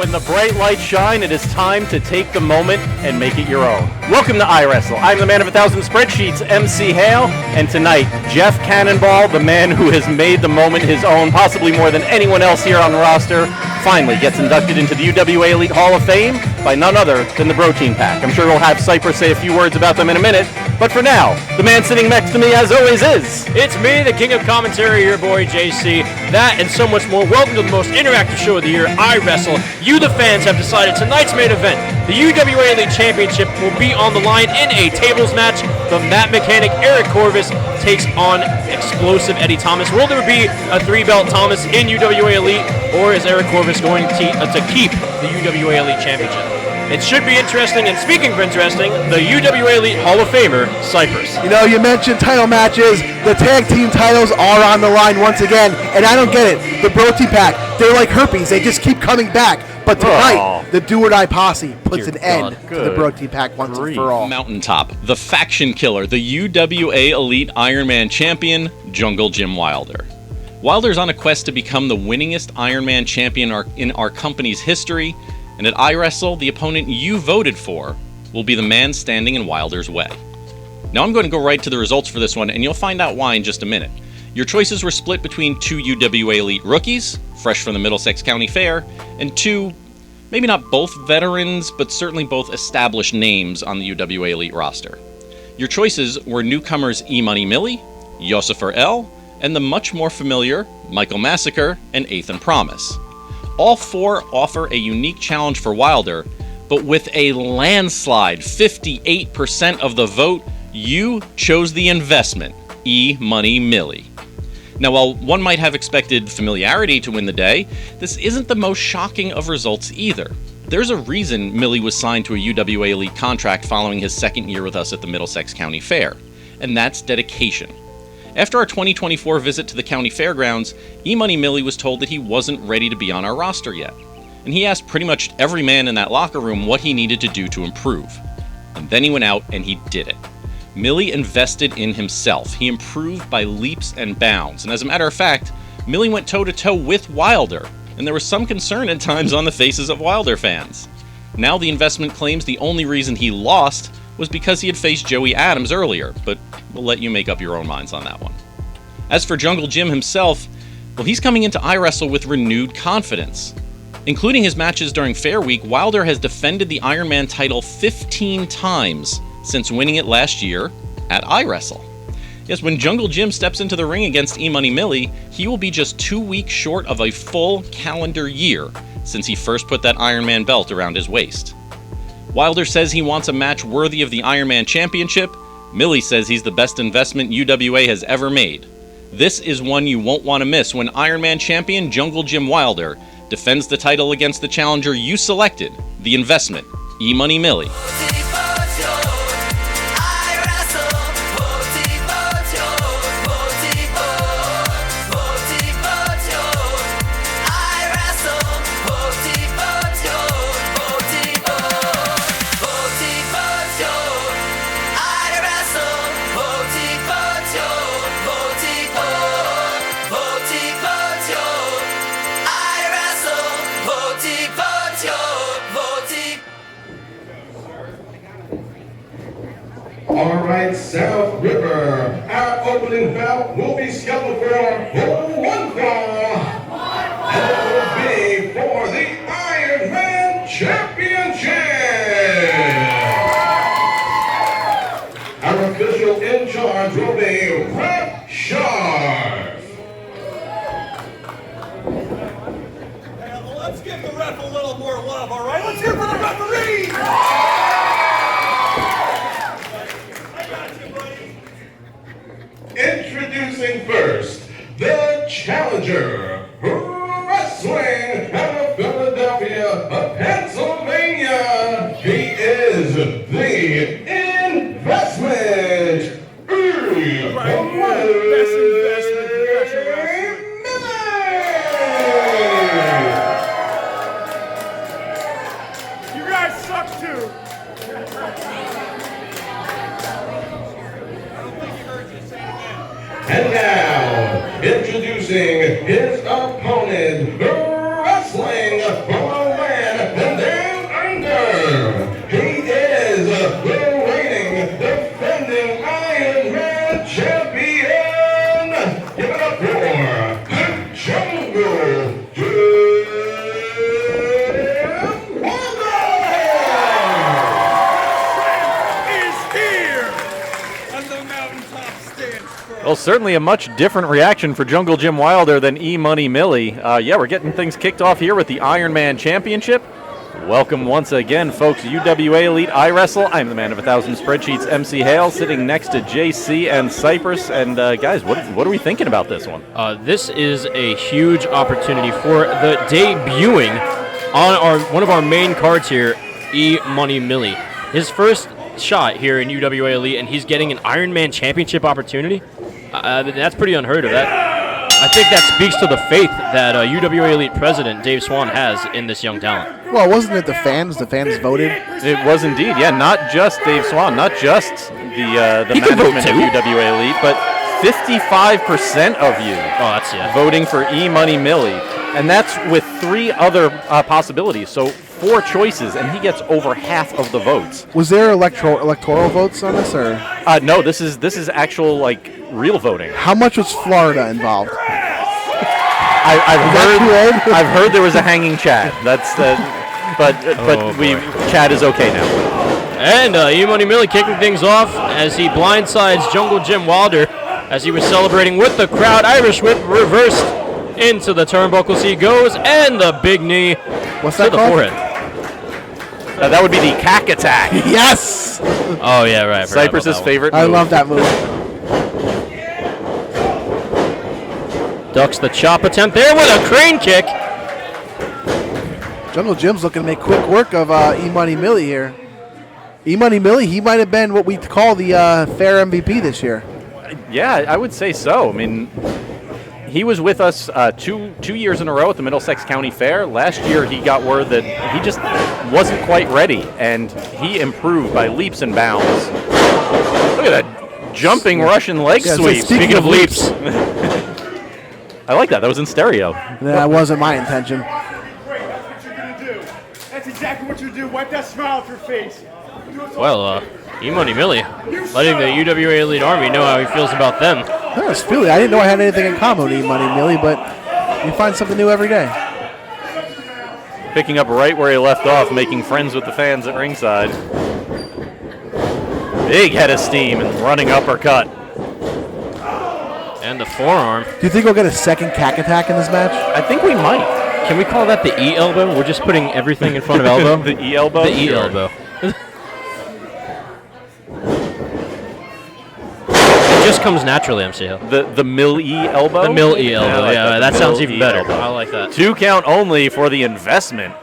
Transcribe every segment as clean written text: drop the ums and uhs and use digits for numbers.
When the bright lights shine, it is time to take the moment and make it your own. Welcome to iWrestle. I'm the man of 1,000 spreadsheets, MC Hale, and tonight, Jeff Cannonball, the man who has made the moment his own, possibly more than anyone else here on the roster, finally gets inducted into the UWA Elite Hall of Fame by none other than the BROtein Pack. I'm sure we'll have Cypress say a few words about them in a minute, but for now, the man sitting next to me, as always, is... It's me, the king of commentary, your boy JC. That and so much more. Welcome to the most interactive show of the year, iWrestle. You, the fans, have decided tonight's main event, the UWA Elite Championship, will be on the line in a tables match. The mat mechanic Eric Corvis takes on explosive Eddie Thomas. Will there be a three-belt Thomas in UWA Elite, or is Eric Corvis going to keep the UWA Elite Championship? It should be interesting, and speaking of interesting, the UWA Elite Hall of Famer, Cypress. You know, you mentioned title matches. The tag team titles are on the line once again, and I don't get it. The BROtein Pack, they're like herpes. They just keep coming back. But tonight, the Do or Die Posse puts an end to the BROtein Pack once and for all. Mountaintop, the faction killer, the UWA Elite Ironman champion, Jungle Jim Wilder. Wilder's on a quest to become the winningest Ironman champion in our company's history, and at iWrestle, the opponent you voted for will be the man standing in Wilder's way. Now I'm going to go right to the results for this one, and you'll find out why in just a minute. Your choices were split between two UWA Elite rookies, fresh from the Middlesex County Fair, and two, maybe not both veterans, but certainly both established names on the UWA Elite roster. Your choices were newcomers E-Money Millie, Yosifer L., and the much more familiar Michael Massacre and Ethan Promise. All four offer a unique challenge for Wilder, but with a landslide 58% of the vote, you chose the investment, E-Money Millie. Now, while one might have expected familiarity to win the day, this isn't the most shocking of results either. There's a reason Millie was signed to a UWA Elite contract following his second year with us at the Middlesex County Fair, and that's dedication. After our 2024 visit to the county fairgrounds, E-Money Millie was told that he wasn't ready to be on our roster yet, and he asked pretty much every man in that locker room what he needed to do to improve. And then he went out and he did it. Millie invested in himself. He improved by leaps and bounds, and as a matter of fact, Millie went toe-to-toe with Wilder, and there was some concern at times on the faces of Wilder fans. Now the investment claims the only reason he lost was because he had faced Joey Adams earlier, but we'll let you make up your own minds on that one. As for Jungle Jim himself, well, he's coming into iWrestle with renewed confidence. Including his matches during Fair Week, Wilder has defended the Ironman title 15 times since winning it last year at iWrestle. Yes, when Jungle Jim steps into the ring against E-Money Millie, he will be just 2 weeks short of a full calendar year since he first put that Ironman belt around his waist. Wilder says he wants a match worthy of the Ironman Championship. Millie says he's the best investment UWA has ever made. This is one you won't want to miss when Ironman champion Jungle Jim Wilder defends the title against the challenger you selected, the investment, E-Money Millie. All right, South River. Our opening bout will be scheduled for one fall. And it will be for the Ironman Championship. Our official in charge will be Rep Sharp. Hey, well, let's give the ref a little more love, all right? Let's hear for the referee! Introducing first, the challenger, wrestling out of Philadelphia, Pennsylvania. He is the investment. You guys suck too. And now, introducing his opponent, wrestling from the land certainly a much different reaction for Jungle Jim Wilder than E-Money Millie. Yeah, we're getting things kicked off here with the Iron Man Championship. Welcome once again, folks, UWA Elite iWrestle. I'm the man of 1,000 spreadsheets, MC Hale, sitting next to JC and Cypress. And guys, what are we thinking about this one? This is a huge opportunity for the debuting on one of our main cards here, E-Money Millie. His first shot here in UWA Elite, and he's getting an Iron Man Championship opportunity. That's pretty unheard of. I think that speaks to the faith that UWA Elite President Dave Swan has in this young talent. Well, wasn't it the fans? The fans voted. It was indeed, yeah. Not just Dave Swan, not just the management of UWA Elite, but 55% of you voting for E-Money Millie, and that's with 3 other possibilities. So 4 choices, and he gets over half of the votes. Was there electoral votes on this, or? No, this is actual real voting. How much was Florida involved? I've heard there was a hanging Chad. That's but Chad is okay now. And E-Money Millie kicking things off as he blindsides Jungle Jim Wilder as he was celebrating with the crowd. Irish whip reversed into the turnbuckles he goes, and the big knee What's to that the called? forehead. That would be the cack attack. Yes! Oh, yeah, right. Cypress's favorite move. I love that move. Ducks the chop attempt there with a crane kick. Jungle Jim's looking to make quick work of E-Money Millie here. E-Money Millie, he might have been what we call the fair MVP this year. Yeah, I would say so. I mean, he was with us two years in a row at the Middlesex County Fair. Last year, he got word that he just wasn't quite ready, and he improved by leaps and bounds. Look at that jumping Russian leg sweep. Speaking of leaps. I like that. That was in stereo. That wasn't my intention. That's what you're going to do. That's exactly what you do. Wipe that smile off your face. Well, E-Money Millie letting the UWA Elite Army know how he feels about them. That was Philly. I didn't know I had anything in common with E-Money Millie, but you find something new every day. Picking up right where he left off, making friends with the fans at ringside. Big head of steam and running uppercut. And the forearm. Do you think we'll get a second cack attack in this match? I think we might. Can we call that the E-elbow? We're just putting everything in front of elbow? The E-elbow? The E-elbow. It just comes naturally, MCL. The Mill-E elbow? The Mill-E elbow, like yeah, that sounds even better. Elbow. I like that. 2 count only for the investment.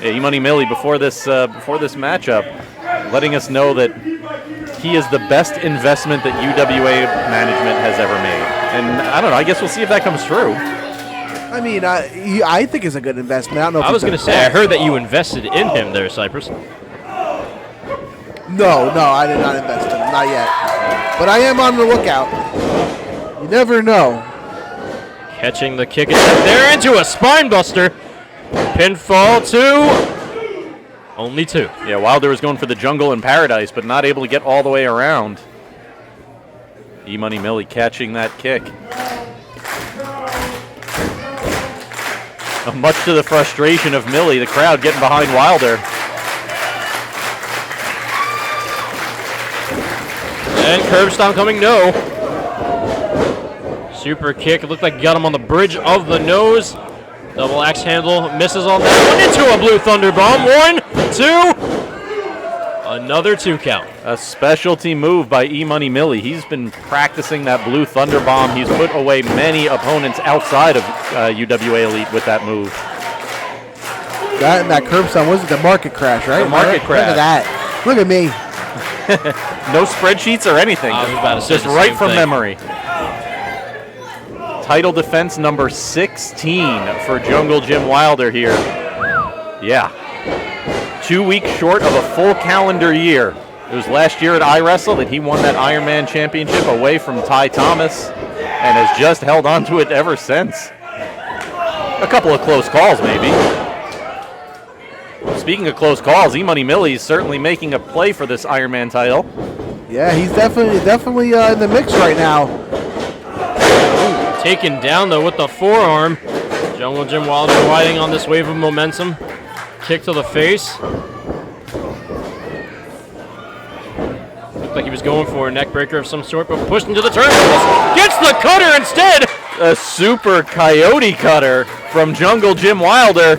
Yeah, E-Money Millie before this matchup, letting us know that he is the best investment that UWA management has ever made. And I don't know, I guess we'll see if that comes true. I mean, I think it's a good investment. I don't know if I was going to say, I heard that you invested in him there, Cypress. No, I did not invest in him. Not yet. But I am on the lookout. You never know. Catching the kick attempt there into a spine buster. Pinfall 2. Only 2. Yeah, Wilder was going for the jungle in paradise, but not able to get all the way around. E-Money Millie catching that kick. Much to the frustration of Millie, the crowd getting behind Wilder. And curb stomp coming, no. Super kick, it looked like he got him on the bridge of the nose. Double axe handle, misses on that one into a blue thunder bomb. 1, 2. Another 2 count. A specialty move by E-Money Millie. He's been practicing that blue thunder bomb. He's put away many opponents outside of UWA Elite with that move. That curb stomp wasn't the market crash, right? The market crash. Look at that. Look at me. No spreadsheets or anything. I was about to say just the right same from thing. memory. Title defense number 16 for Jungle Jim Wilder here. Yeah. 2 weeks short of a full calendar year. It was last year at iWrestle that he won that Iron Man Championship away from Ty Thomas and has just held on to it ever since. A couple of close calls, maybe. Speaking of close calls, E-Money Millie is certainly making a play for this Iron Man title. Yeah, he's definitely in the mix right now. Taken down, though, with the forearm. Jungle Jim Wilder riding on this wave of momentum. Kick to the face. Looked like he was going for a neck breaker of some sort, but pushed into the turnbuckles. Gets the cutter instead. A super coyote cutter from Jungle Jim Wilder.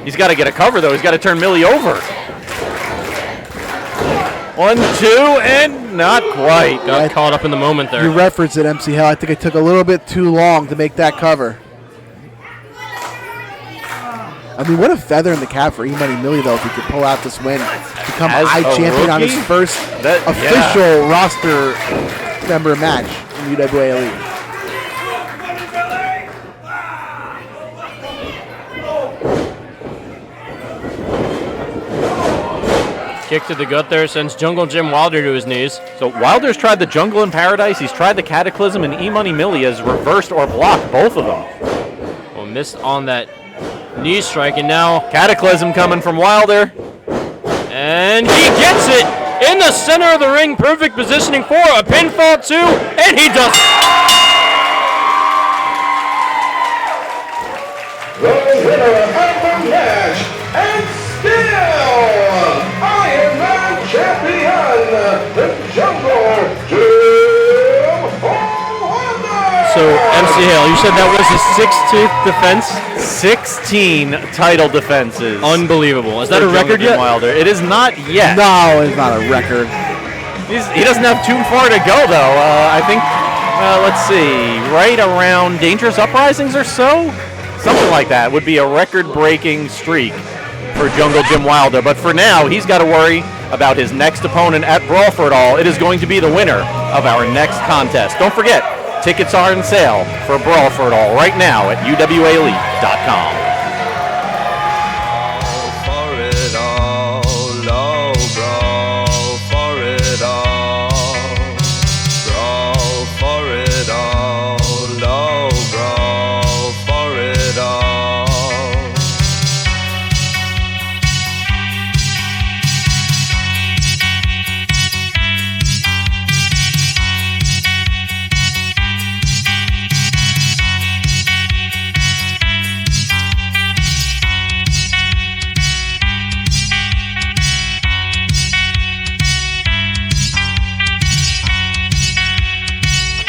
He's got to get a cover, though. He's got to turn Millie over. 1, 2, and not quite. Got caught up in the moment there. You referenced it, MC Hell. I think it took a little bit too long to make that cover. I mean, what a feather in the cap for E-Money Millie, though, if he could pull out this win. Become iChampion on his first official roster member match in UWA Elite. Kick to the gut there sends Jungle Jim Wilder to his knees. So Wilder's tried the Jungle in Paradise. He's tried the Cataclysm, and E-Money Millie has reversed or blocked both of them. Well, missed on that knee strike, and now Cataclysm coming from Wilder. And he gets it in the center of the ring. Perfect positioning for a pinfall, too, and he does it. The winner of the match, and still Iron Man champion, the Jungle Jim Wilder. So, MC Hale, you said that was his 16th defense? 16 title defenses. Unbelievable. Is that for a record Jungle Jim yet? Wilder. It is not yet. No, it's not a record. He doesn't have too far to go, though. I think, let's see, right around Dangerous Uprisings or so? Something like that would be a record-breaking streak for Jungle Jim Wilder. But for now, he's got to worry about his next opponent at Brawl for It All. It is going to be the winner of our next contest. Don't forget, tickets are on sale for Brawl for It All right now at UWAElite.com. For it all, oh, brawl for it all. Brawl for it all, oh, brawl for it all.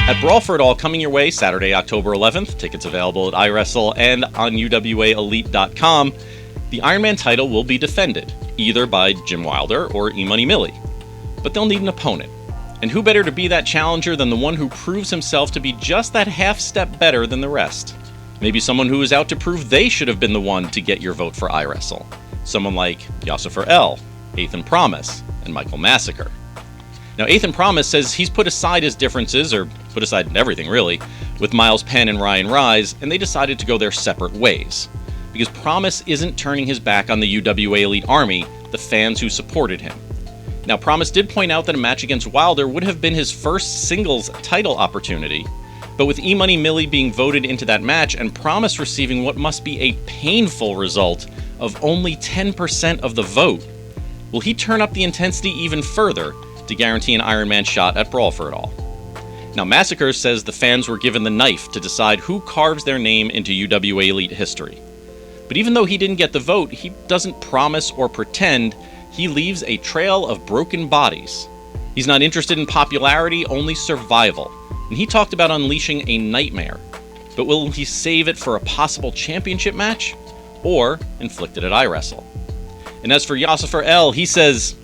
At Brawl for It All coming your way Saturday, October 11th, tickets available at iWrestle and on UWAElite.com, the Iron Man title will be defended, either by Jim Wilder or E-Money Millie. But they'll need an opponent. And who better to be that challenger than the one who proves himself to be just that half step better than the rest? Maybe someone who is out to prove they should have been the one to get your vote for iWrestle. Someone like Yasifer L., Ethan Promise, and Michael Massacre. Now, Ethan Promise says he's put aside his differences, or put aside everything really, with Miles Penn and Ryan Rise, and they decided to go their separate ways. Because Promise isn't turning his back on the UWA Elite Army, the fans who supported him. Now, Promise did point out that a match against Wilder would have been his first singles title opportunity, but with E-Money Millie being voted into that match and Promise receiving what must be a painful result of only 10% of the vote, will he turn up the intensity even further to guarantee an Iron Man shot at Brawl for It All? Now, Massacre says the fans were given the knife to decide who carves their name into UWA Elite history. But even though he didn't get the vote, he doesn't promise or pretend. He leaves a trail of broken bodies. He's not interested in popularity, only survival. And he talked about unleashing a nightmare. But will he save it for a possible championship match? Or inflict it at iWrestle? And as for Yasifer L., he says,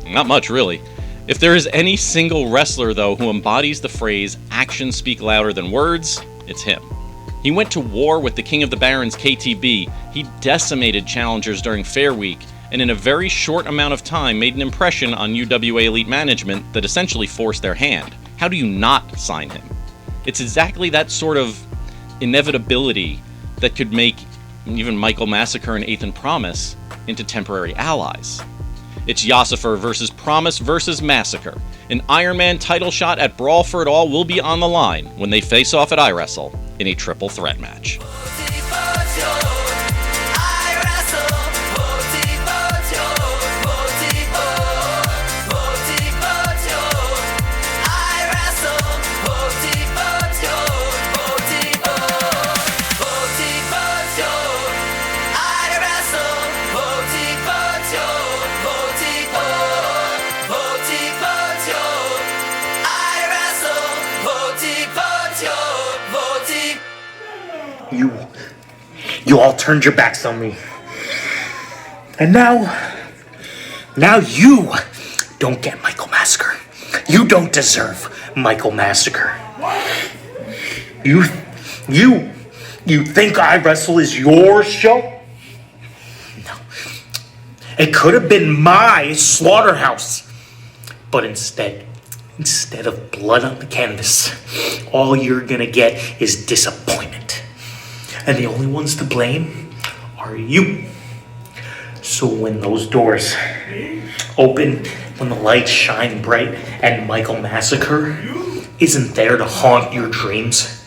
not much really. If there is any single wrestler, though, who embodies the phrase, actions speak louder than words, it's him. He went to war with the King of the Barons, KTB. He decimated challengers during Fair Week, and in a very short amount of time made an impression on UWA Elite management that essentially forced their hand. How do you not sign him? It's exactly that sort of inevitability that could make even Michael Massacre and Ethan Promise into temporary allies. It's Yasifer versus Promise versus Massacre. An Iron Man title shot at Brawl for It All will be on the line when they face off at iWrestle in a triple threat match. You all turned your backs on me. And now you don't get Michael Massacre. You don't deserve Michael Massacre. You think iWrestle is your show? No. It could have been my slaughterhouse. But instead of blood on the canvas, all you're gonna get is disappointment. And the only ones to blame are you. So when those doors open, when the lights shine bright, and Michael Massacre isn't there to haunt your dreams,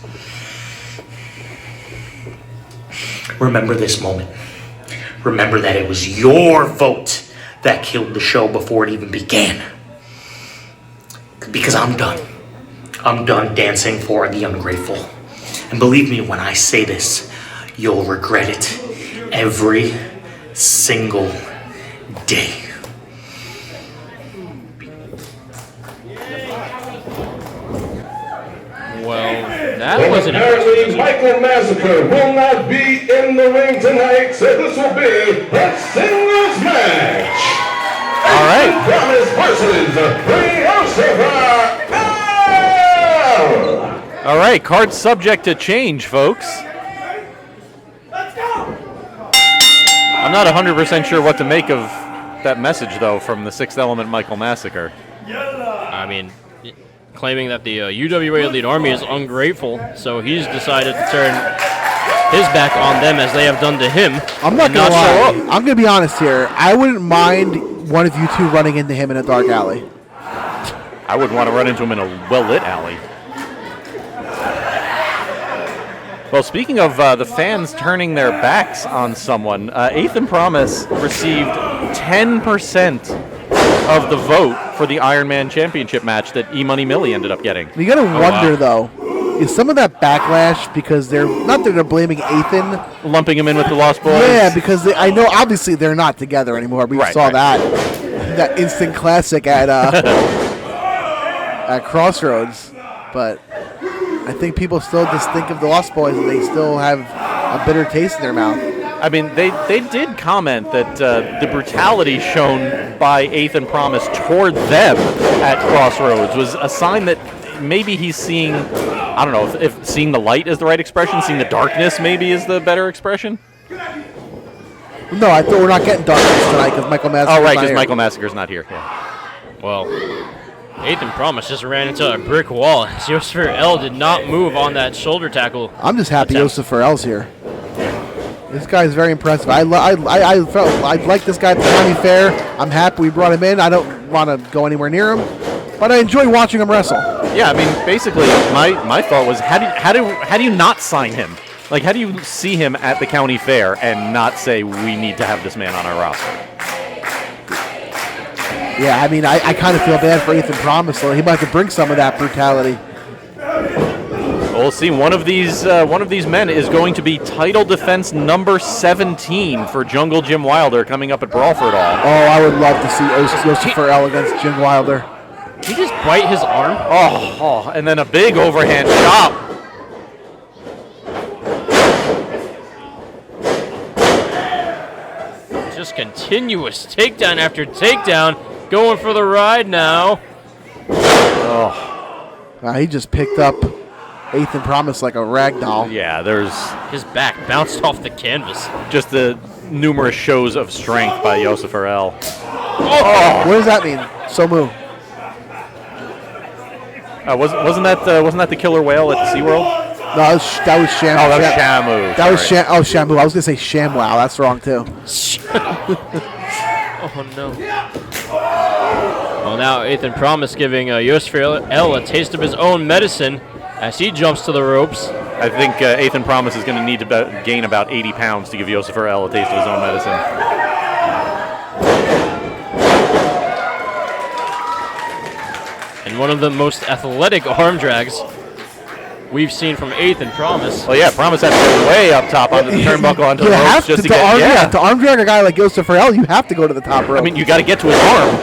remember this moment. Remember that it was your vote that killed the show before it even began. Because I'm done. I'm done dancing for the ungrateful. And believe me when I say this, you'll regret it every single day. Well, that wasn't Apparently, Michael Massacre will not be in the ring tonight, so this will be a singles match. All right. Promise versus BROtein Pack. All right, card subject to change, folks. I'm not 100% sure what to make of that message, though, from the Sixth Element Michael Massacre. I mean, claiming that the UWA Elite Army is ungrateful, so he's decided to turn his back on them as they have done to him. I'm not going to lie. I'm going to be honest here. I wouldn't mind one of you two running into him in a dark alley. I wouldn't want to run into him in a well-lit alley. Well, speaking of the fans turning their backs on someone, Eighth and Promise received 10% of the vote for the Iron Man Championship match that E-Money Millie ended up getting. You got to wonder, though, is some of that backlash because they're blaming Ethan, lumping him in with the Lost Boys? Yeah, because I know obviously they're not together anymore. We saw that instant classic at Crossroads, but I think people still just think of the Lost Boys and they still have a bitter taste in their mouth. I mean, they did comment that the brutality shown by Eighth and Promise toward them at Crossroads was a sign that maybe he's seeing, I don't know, if seeing the light is the right expression, seeing the darkness maybe is the better expression. No, I thought we're not getting darkness tonight because Michael Massacre's Oh, right, because Michael Massacre's not here. Yeah. Well, Eighth and Promise just ran into a brick wall. Joseph L did not move on that shoulder tackle. I'm just happy Joseph L's here. This guy's very impressive. I felt I like this guy at the county fair. I'm happy we brought him in. I don't want to go anywhere near him, but I enjoy watching him wrestle. Yeah, I mean, basically, my thought was, how do you not sign him? Like, how do you see him at the county fair and not say we need to have this man on our roster? Yeah, I mean, I kind of feel bad for Ethan Promise, so he might have to bring some of that brutality. We'll see. One of these men is going to be title defense number 17 for Jungle Jim Wilder coming up at Brawl for It All. Oh, I would love to see Joseph L against Jim Wilder. Did he just bite his arm? Oh, and then a big overhand chop. Just continuous takedown after takedown. Going for the ride now. Oh. He just picked up Eighth and Promise like a rag doll. Yeah, there's... His back bounced off the canvas. Just the numerous shows of strength by Joseph L. Oh. What does that mean? So move. Wasn't that the killer whale at SeaWorld? No, that was Shamu. Oh, that was Shamu. That was Shamu. I was going to say ShamWow. That's wrong, too. Oh, no. Well, now Ethan Promise giving Joseph L a taste of his own medicine as he jumps to the ropes. I think Ethan Promise is going to need to gain about 80 pounds to give Joseph L a taste of his own medicine. And one of the most athletic arm drags we've seen from Ethan Promise. Well, yeah, Promise had to go way up top onto the turnbuckle onto the ropes just to arm drag a guy like Joseph L, you have to go to the top rope. I mean, you got to get to his arm.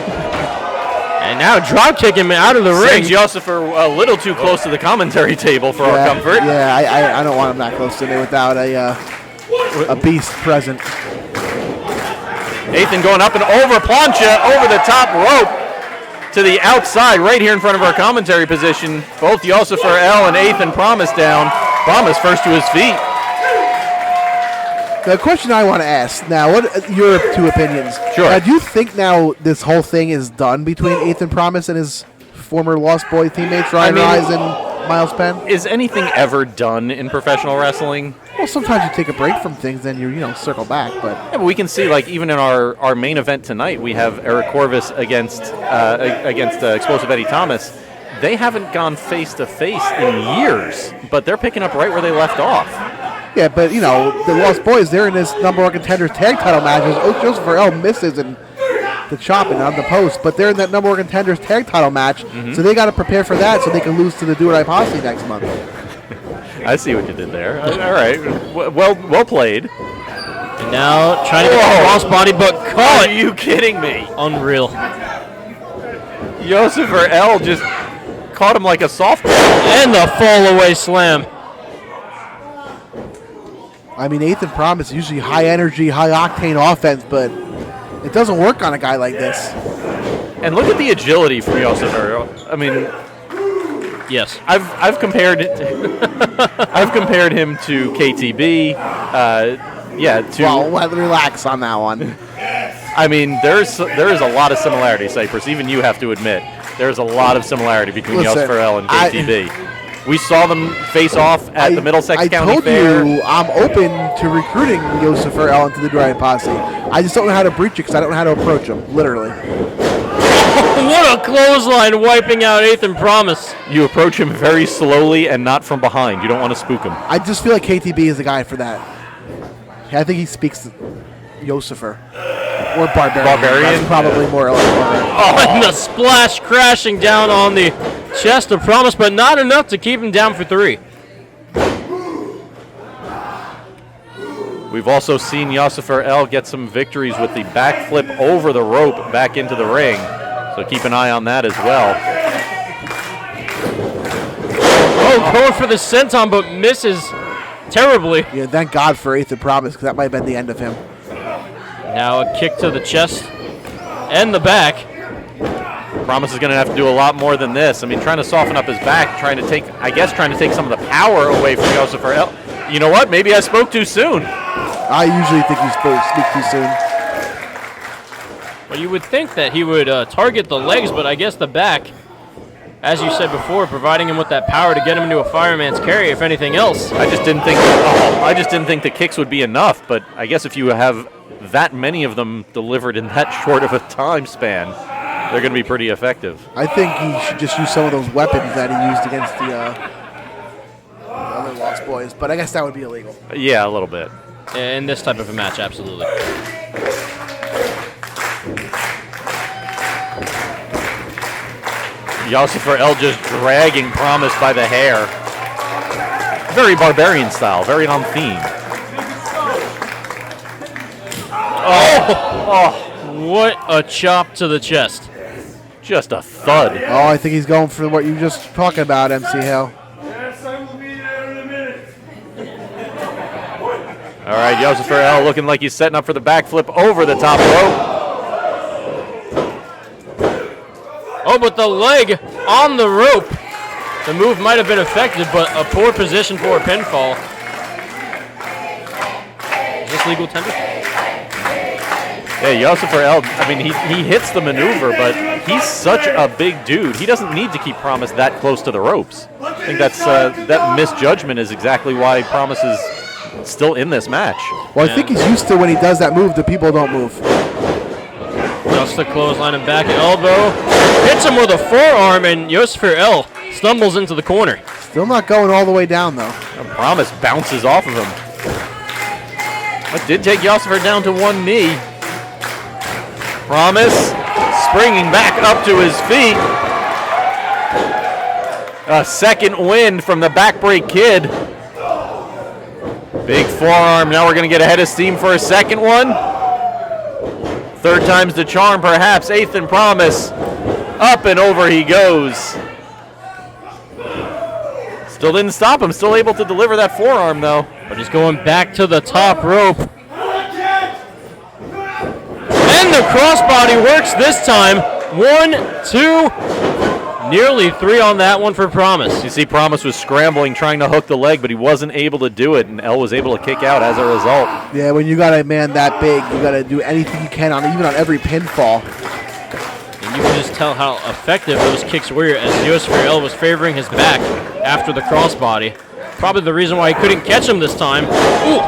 And Now drop kick him out of the ring. Sends Yosifer a little too close to the commentary table for our comfort. Yeah, I don't want him that close to me without a beast present. Ethan going up and over Plancha, over the top rope to the outside, right here in front of our commentary position. Both Yosifer L and Ethan Promise down. Promise first to his feet. The question I want to ask now, what your two opinions? Sure. Do you think now this whole thing is done between Ethan Promise and his former Lost Boy teammates Ryan Rise and Miles Penn? Is anything ever done in professional wrestling? Well, sometimes you take a break from things, then you circle back. But Yeah, but we can see, like, even in our main event tonight, we have Eric Corvis against Explosive Eddie Thomas. They haven't gone face-to-face in years, but they're picking up right where they left off. yeah, but the Lost Boys, they're in this number one contenders tag title matches. Joseph L misses and the chopping on the post, but they're in that number one contenders tag title match, so they got to prepare for that so they can lose to the Do It Posse next month. I see what you did there. All right. Well played. And now trying to get a crossbody, but caught. Are you kidding me? Unreal. Yosifer L just caught him like a softball. And the fall away slam. I mean, Ethan Promise is usually high energy, high octane offense, but it doesn't work on a guy like this. And look at the agility from Yosifer. I mean, yes, I've compared it. I've compared him to KTB. Well, relax on that one. I mean, there is a lot of similarity, Cypress. Even you have to admit there's a lot of similarity between Yosifer L and KTB. We saw them face off at the Middlesex County Fair. I told you I'm open to recruiting Yosifer L into the Dry Posse. I just don't know how to breach it because I don't know how to approach him, literally. What a clothesline wiping out Ethan Promise. You approach him very slowly and not from behind. You don't want to spook him. I just feel like KTB is the guy for that. I think he speaks Yosifer. Or Barbarian. That's probably more or less Barbarian. Oh, and the splash crashing down on the chest of Promise, but not enough to keep him down for 3. We've also seen Yosifer L get some victories with the backflip over the rope back into the ring. So keep an eye on that as well. Oh, going for the senton, but misses terribly. Yeah, thank God for Ethan Promise because that might have been the end of him. Now a kick to the chest and the back. Promise is going to have to do a lot more than this. I mean, trying to soften up his back, trying to take some of the power away from Yosifer L. You know what? Maybe I spoke too soon. I usually think you speak too soon. Well, you would think that he would target the legs, but I guess the back, as you said before, providing him with that power to get him into a fireman's carry, if anything else. I just didn't think the kicks would be enough, but I guess if you have that many of them delivered in that short of a time span, they're going to be pretty effective. I think he should just use some of those weapons that he used against the other Lost Boys, but I guess that would be illegal. Yeah, a little bit. In this type of a match, absolutely. Yosifer L just dragging Promise by the hair. Very Barbarian style, very on theme. Oh, what a chop to the chest. Just a thud. Oh, I think he's going for what you were just talking about, MC Hale. Yes, I will be there in a minute. All right, Yosifer L looking like he's setting up for the backflip over the top rope. Oh, but the leg on the rope. The move might have been effective, but a poor position for a pinfall. Is this legal tender? Yeah, Yosifer L, I mean, he hits the maneuver, but he's such a big dude. He doesn't need to keep Promise that close to the ropes. I think that misjudgment is exactly why Promise is still in this match. Well, I think he's used to when he does that move, the people don't move. Just the clothesline and back elbow. Hits him with a forearm, and Yosifer L stumbles into the corner. Still not going all the way down, though. Promise bounces off of him. That did take Yosifer down to one knee. Promise springing back up to his feet. A second win from the Backbreak Kid. Big forearm. Now we're going to get ahead of steam for a second one. Third time's the charm, perhaps. Eighth and Promise. Up and over he goes. Still didn't stop him. Still able to deliver that forearm, though. But he's going back to the top rope. And the crossbody works this time. 1, 2, nearly 3 on that one for Promise. You see Promise was scrambling, trying to hook the leg, but he wasn't able to do it, and L was able to kick out as a result. Yeah, when you got a man that big, you got to do anything you can on, even on every pinfall. And you can just tell how effective those kicks were as Yosufer L was favoring his back after the crossbody. Probably the reason why he couldn't catch him this time. Ooh!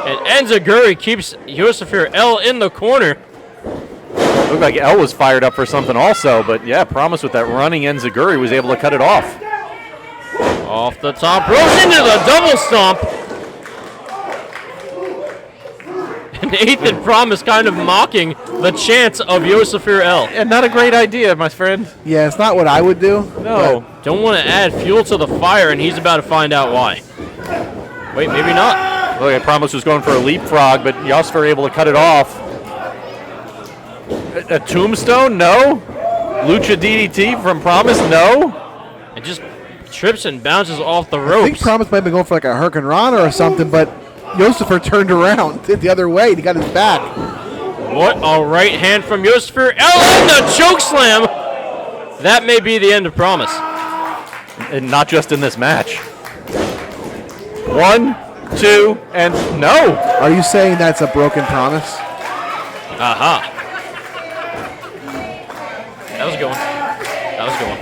And Enziguri keeps Yosufer L in the corner. Looked like L was fired up for something also, but yeah, Promise with that running Enziguri was able to cut it off. Off the top, rose into the double stomp. And Ethan Promise kind of mocking the chance of Yosufer L. And not a great idea, my friend. Yeah, it's not what I would do. No. Don't want to add fuel to the fire, and he's about to find out why. Wait, maybe not. Look, Promise was going for a leapfrog, but Yosufer able to cut it off. A tombstone? No. Lucha DDT from Promise? No. It just trips and bounces off the I ropes. think Promise might have been going for like a Hurricane Rana or something, but Yosufer turned around, did the other way, and he got his back. What a right hand from Yosufer L and the choke slam. That may be the end of Promise. And not just in this match. 1, 2, and no. Are you saying that's a broken promise? Aha. That was a good one. That was a good one.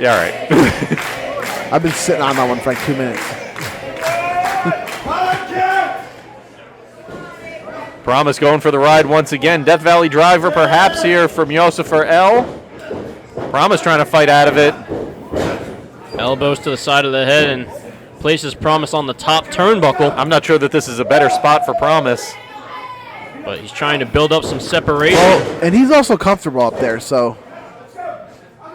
Yeah, all right. I've been sitting on that one for like 2 minutes. Promise going for the ride once again. Death Valley driver perhaps here from Yosufer L. Promise trying to fight out of it. Elbows to the side of the head and places Promise on the top turnbuckle. I'm not sure that this is a better spot for Promise. But he's trying to build up some separation. Well, and he's also comfortable up there, so. I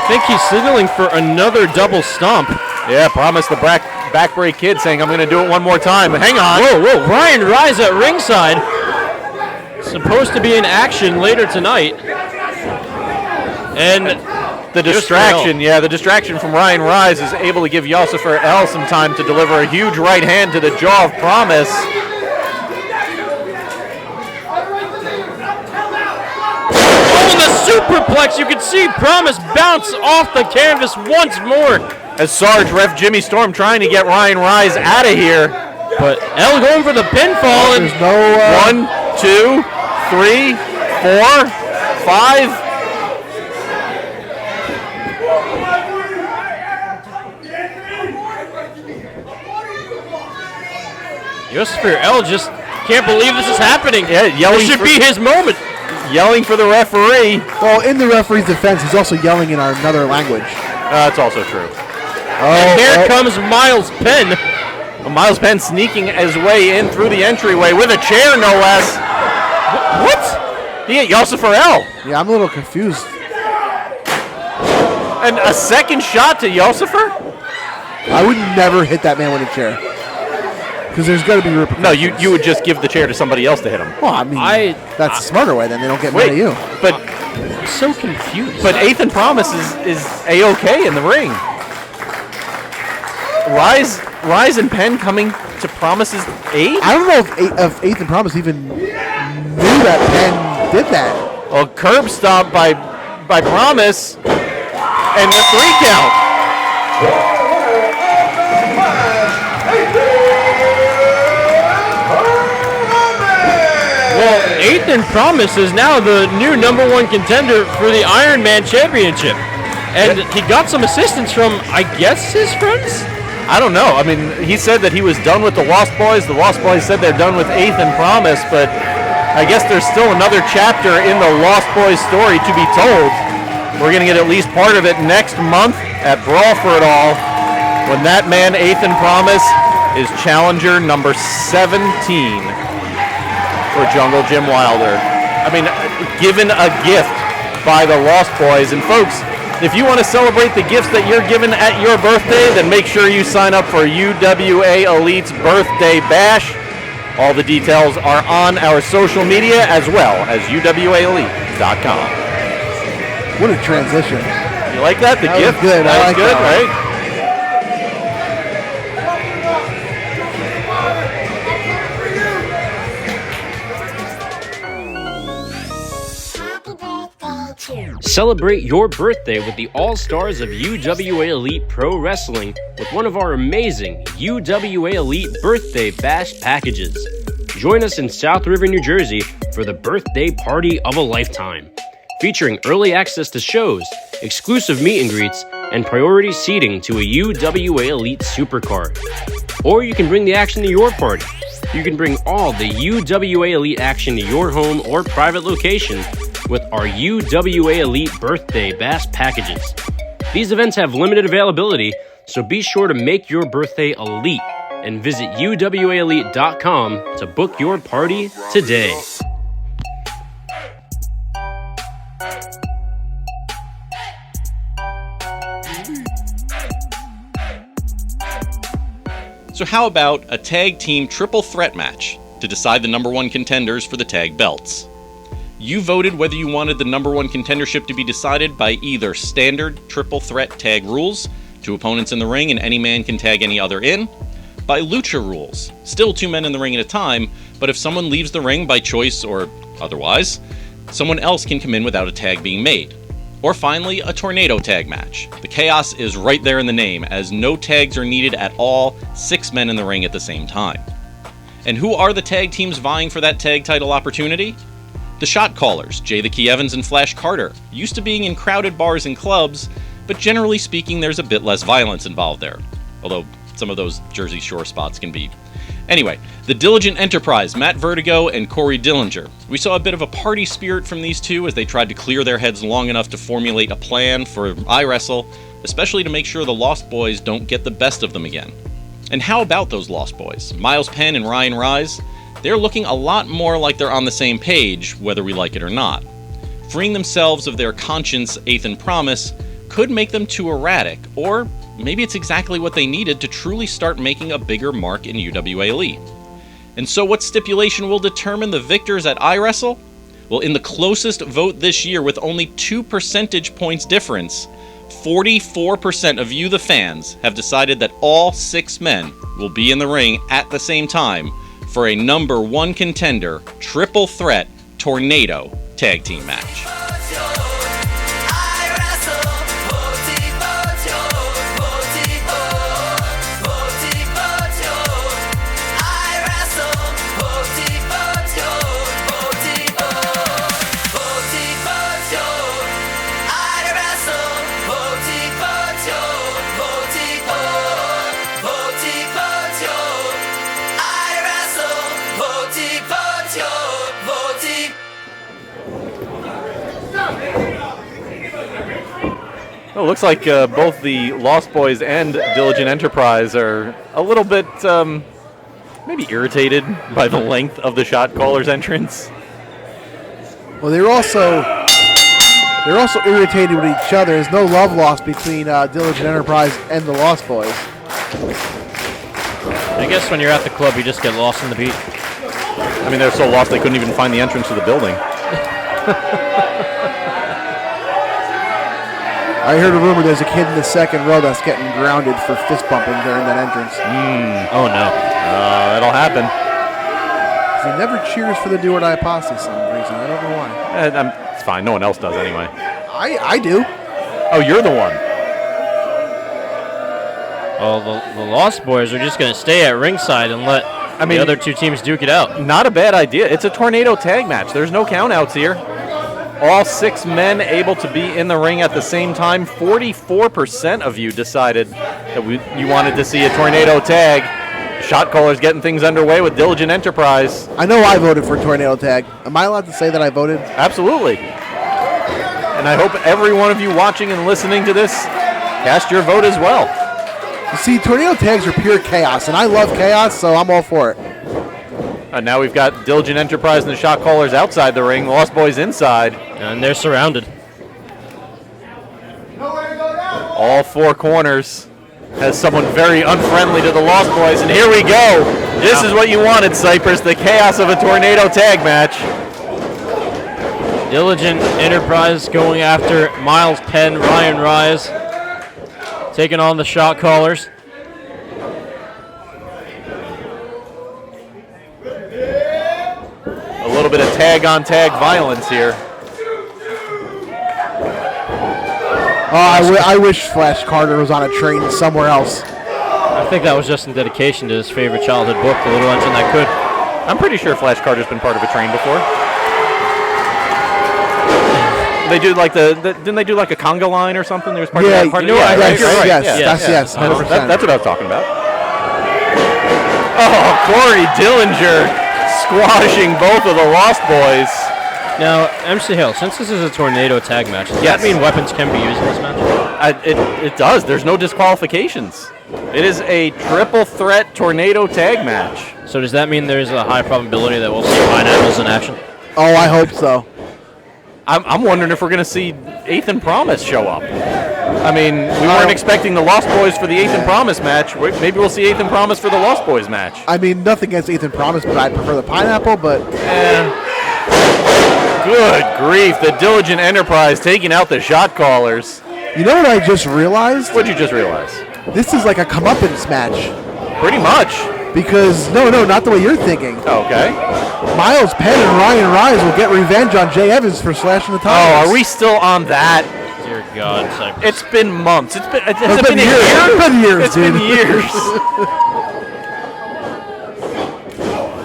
think he's signaling for another double stomp. Yeah, Promise the back break kid saying, I'm going to do it one more time. Hang on. Whoa, whoa. Ryan Rise at ringside. Supposed to be in action later tonight. And the distraction, the distraction from Ryan Rise is able to give Yosufer L some time to deliver a huge right hand to the jaw of Promise. Superplex, you can see Promise bounce off the canvas once more. As Sarge ref Jimmy Storm trying to get Ryan Rise out of here. But L going for the pinfall. And there's no 1, 2, 3, 4, 5. Yosufer L just can't believe this is happening. Yeah, yelling. This should be his moment. Yelling for the referee. Well, in the referee's defense, he's also yelling in another language. That's also true. And here comes Miles Penn. Miles Penn sneaking his way in through the entryway with a chair, no less. What? He hit Yosufer L. Yeah, I'm a little confused. And a second shot to Yosufer? I would never hit that man with a chair. Because there's got to be repercussions. No, you would just give the chair to somebody else to hit him. Well, I mean, that's the smarter way. Then they don't get mad at you. But I'm so confused. But Ethan Promise is A-OK in the ring. Rise and Penn coming to Promise's aid? I don't know if Ethan Promise even knew that Penn did that. Well, curb stomp by Promise and the 3 count. Well, Ethan Promise is now the new #1 contender for the Iron Man Championship. And he got some assistance from, I guess, his friends? I don't know. I mean, he said that he was done with the Lost Boys. The Lost Boys said they're done with Ethan Promise, but I guess there's still another chapter in the Lost Boys story to be told. We're going to get at least part of it next month at Brawl for It All, when that man, Ethan Promise, is challenger number 17 for Jungle Jim Wilder. I mean, given a gift by the Lost Boys. And folks, if you want to celebrate the gifts that you're given at your birthday, then make sure you sign up for UWA Elite's Birthday Bash. All the details are on our social media as well as UWAElite.com. What a transition. You like that? The That was gift? good. I That was like good, that one. right? Celebrate your birthday with the All-Stars of UWA Elite Pro Wrestling with one of our amazing UWA Elite Birthday Bash packages. Join us in South River, New Jersey for the birthday party of a lifetime, featuring early access to shows, exclusive meet and greets, and priority seating to a UWA Elite Supercard. Or you can bring the action to your party. You can bring all the UWA Elite action to your home or private location with our UWA Elite Birthday Bash packages. These events have limited availability, so be sure to make your birthday elite and visit UWAElite.com to book your party today. So how about a tag team triple threat match to decide the number one contenders for the tag belts? You voted whether you wanted the number one contendership to be decided by either standard triple threat tag rules, 2 opponents in the ring and any man can tag any other in, by lucha rules, still 2 men in the ring at a time, but if someone leaves the ring by choice or otherwise, someone else can come in without a tag being made. Or finally, a tornado tag match. The chaos is right there in the name, as no tags are needed at all, 6 men in the ring at the same time. And who are the tag teams vying for that tag title opportunity? The Shot Callers, Jay the Key Evans and Flash Carter, used to being in crowded bars and clubs, but generally speaking there's a bit less violence involved there. Although some of those Jersey Shore spots can be. Anyway, the Diligent Enterprise, Matt Vertigo and Corey Dillinger. We saw a bit of a party spirit from these two as they tried to clear their heads long enough to formulate a plan for iWrestle, especially to make sure the Lost Boys don't get the best of them again. And how about those Lost Boys? Miles Penn and Ryan Rise? They're looking a lot more like they're on the same page, whether we like it or not. Freeing themselves of their conscience, faith, and promise could make them too erratic, or maybe it's exactly what they needed to truly start making a bigger mark in UWA Elite. And so what stipulation will determine the victors at iWrestle? Well, in the closest vote this year with only 2 percentage points difference, 44% of you, the fans, have decided that all 6 men will be in the ring at the same time for a number 1 contender, triple threat, tornado tag team match. Well, it looks like both the Lost Boys and Diligent Enterprise are a little bit maybe irritated by the length of the Shot Caller's entrance. Well, they're also irritated with each other. There's no love lost between Diligent Enterprise and the Lost Boys. I guess when you're at the club, you just get lost in the beat. I mean, they're so lost they couldn't even find the entrance to the building. I heard a rumor there's a kid in the second row that's getting grounded for fist bumping during that entrance. Oh no. That'll happen. He never cheers for the Do or Die Posse for some reason. I don't know why. It's fine. No one else does anyway. I do. Oh, you're the one. Well, the Lost Boys are just going to stay at ringside and let the other 2 teams duke it out. Not a bad idea. It's a tornado tag match. There's no countouts here. All 6 men able to be in the ring at the same time. 44% of you decided that you wanted to see a tornado tag. Shot Callers getting things underway with Diligent Enterprise. I know I voted for tornado tag. Am I allowed to say that I voted? Absolutely. And I hope every one of you watching and listening to this cast your vote as well. You see, tornado tags are pure chaos, and I love chaos, so I'm all for it. And now we've got Diligent Enterprise and the Shot Callers outside the ring, Lost Boys inside. And they're surrounded. All 4 corners has someone very unfriendly to the Lost Boys, and here we go. This is what you wanted, Cypress, the chaos of a tornado tag match. Diligent Enterprise going after Miles Penn, Ryan Rise, taking on the shot callers. A little bit of tag-on-tag violence here. Oh, I wish Flash Carter was on a train somewhere else. I think that was just in dedication to his favorite childhood book, The Little Engine That Could. I'm pretty sure Flash Carter's been part of a train before. They do like didn't they do like a conga line or something? There was part of that part. Yes, 100%. That's what I was talking about. Oh, Corey Dillinger squashing both of the Lost Boys. Now, MC Hale, since this is a tornado tag match, does that mean weapons can be used in this match? It does. There's no disqualifications. It is a triple threat tornado tag match. So does that mean there's a high probability that we'll see pineapples in action? Oh, I hope so. I'm wondering if we're going to see 8th and Promise show up. I mean, we weren't expecting the Lost Boys for the 8th and Promise match. Maybe we'll see 8th and Promise for the Lost Boys match. I mean, nothing against 8th and Promise, but I prefer the pineapple, but... Good grief, the Diligent Enterprise taking out the shot callers. You know what I just realized? What'd you just realize? This is like a comeuppance match. Pretty much. Because, no, not the way you're thinking. Okay. Miles Penn and Ryan Rise will get revenge on Jay Evans for slashing the tires. Oh, are we still on that? Dear God, Cypress. It's been months. Has it been a years. year? It's been years, It's dude. been years.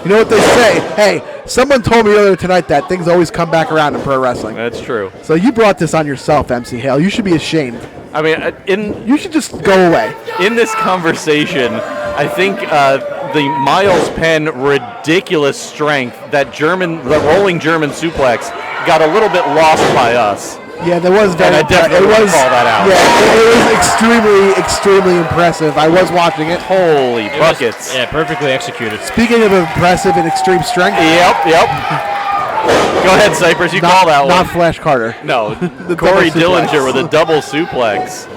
You know what they say? Hey, someone told me earlier tonight that things always come back around in pro wrestling. That's true. So you brought this on yourself, MC Hale. You should be ashamed. I mean, You should just go away. in this conversation, I think the Miles Penn ridiculous strength, the rolling German suplex, got a little bit lost by us. Yeah, that was very. And I definitely want to call that out. Yeah, it was extremely impressive. I was watching it. Holy buckets! Yeah, perfectly executed. Speaking of impressive and extreme strength. Yep. Go ahead, Cypress. You call that Not one. Flash Carter. No, The Corey double suplex. Dillinger with a double suplex.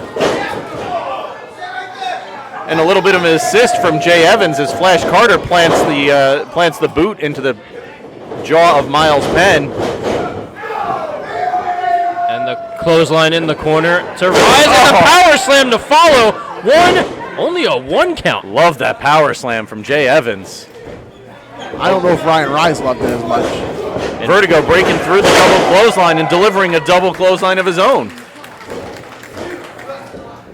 And a little bit of an assist from Jay Evans as Flash Carter plants the boot into the jaw of Miles Penn. And the clothesline in the corner to Rise and the power slam to follow. Only a 1 count. Love that power slam from Jay Evans. I don't know if Ryan Rise loved it as much. Vertigo breaking through the double clothesline and delivering a double clothesline of his own.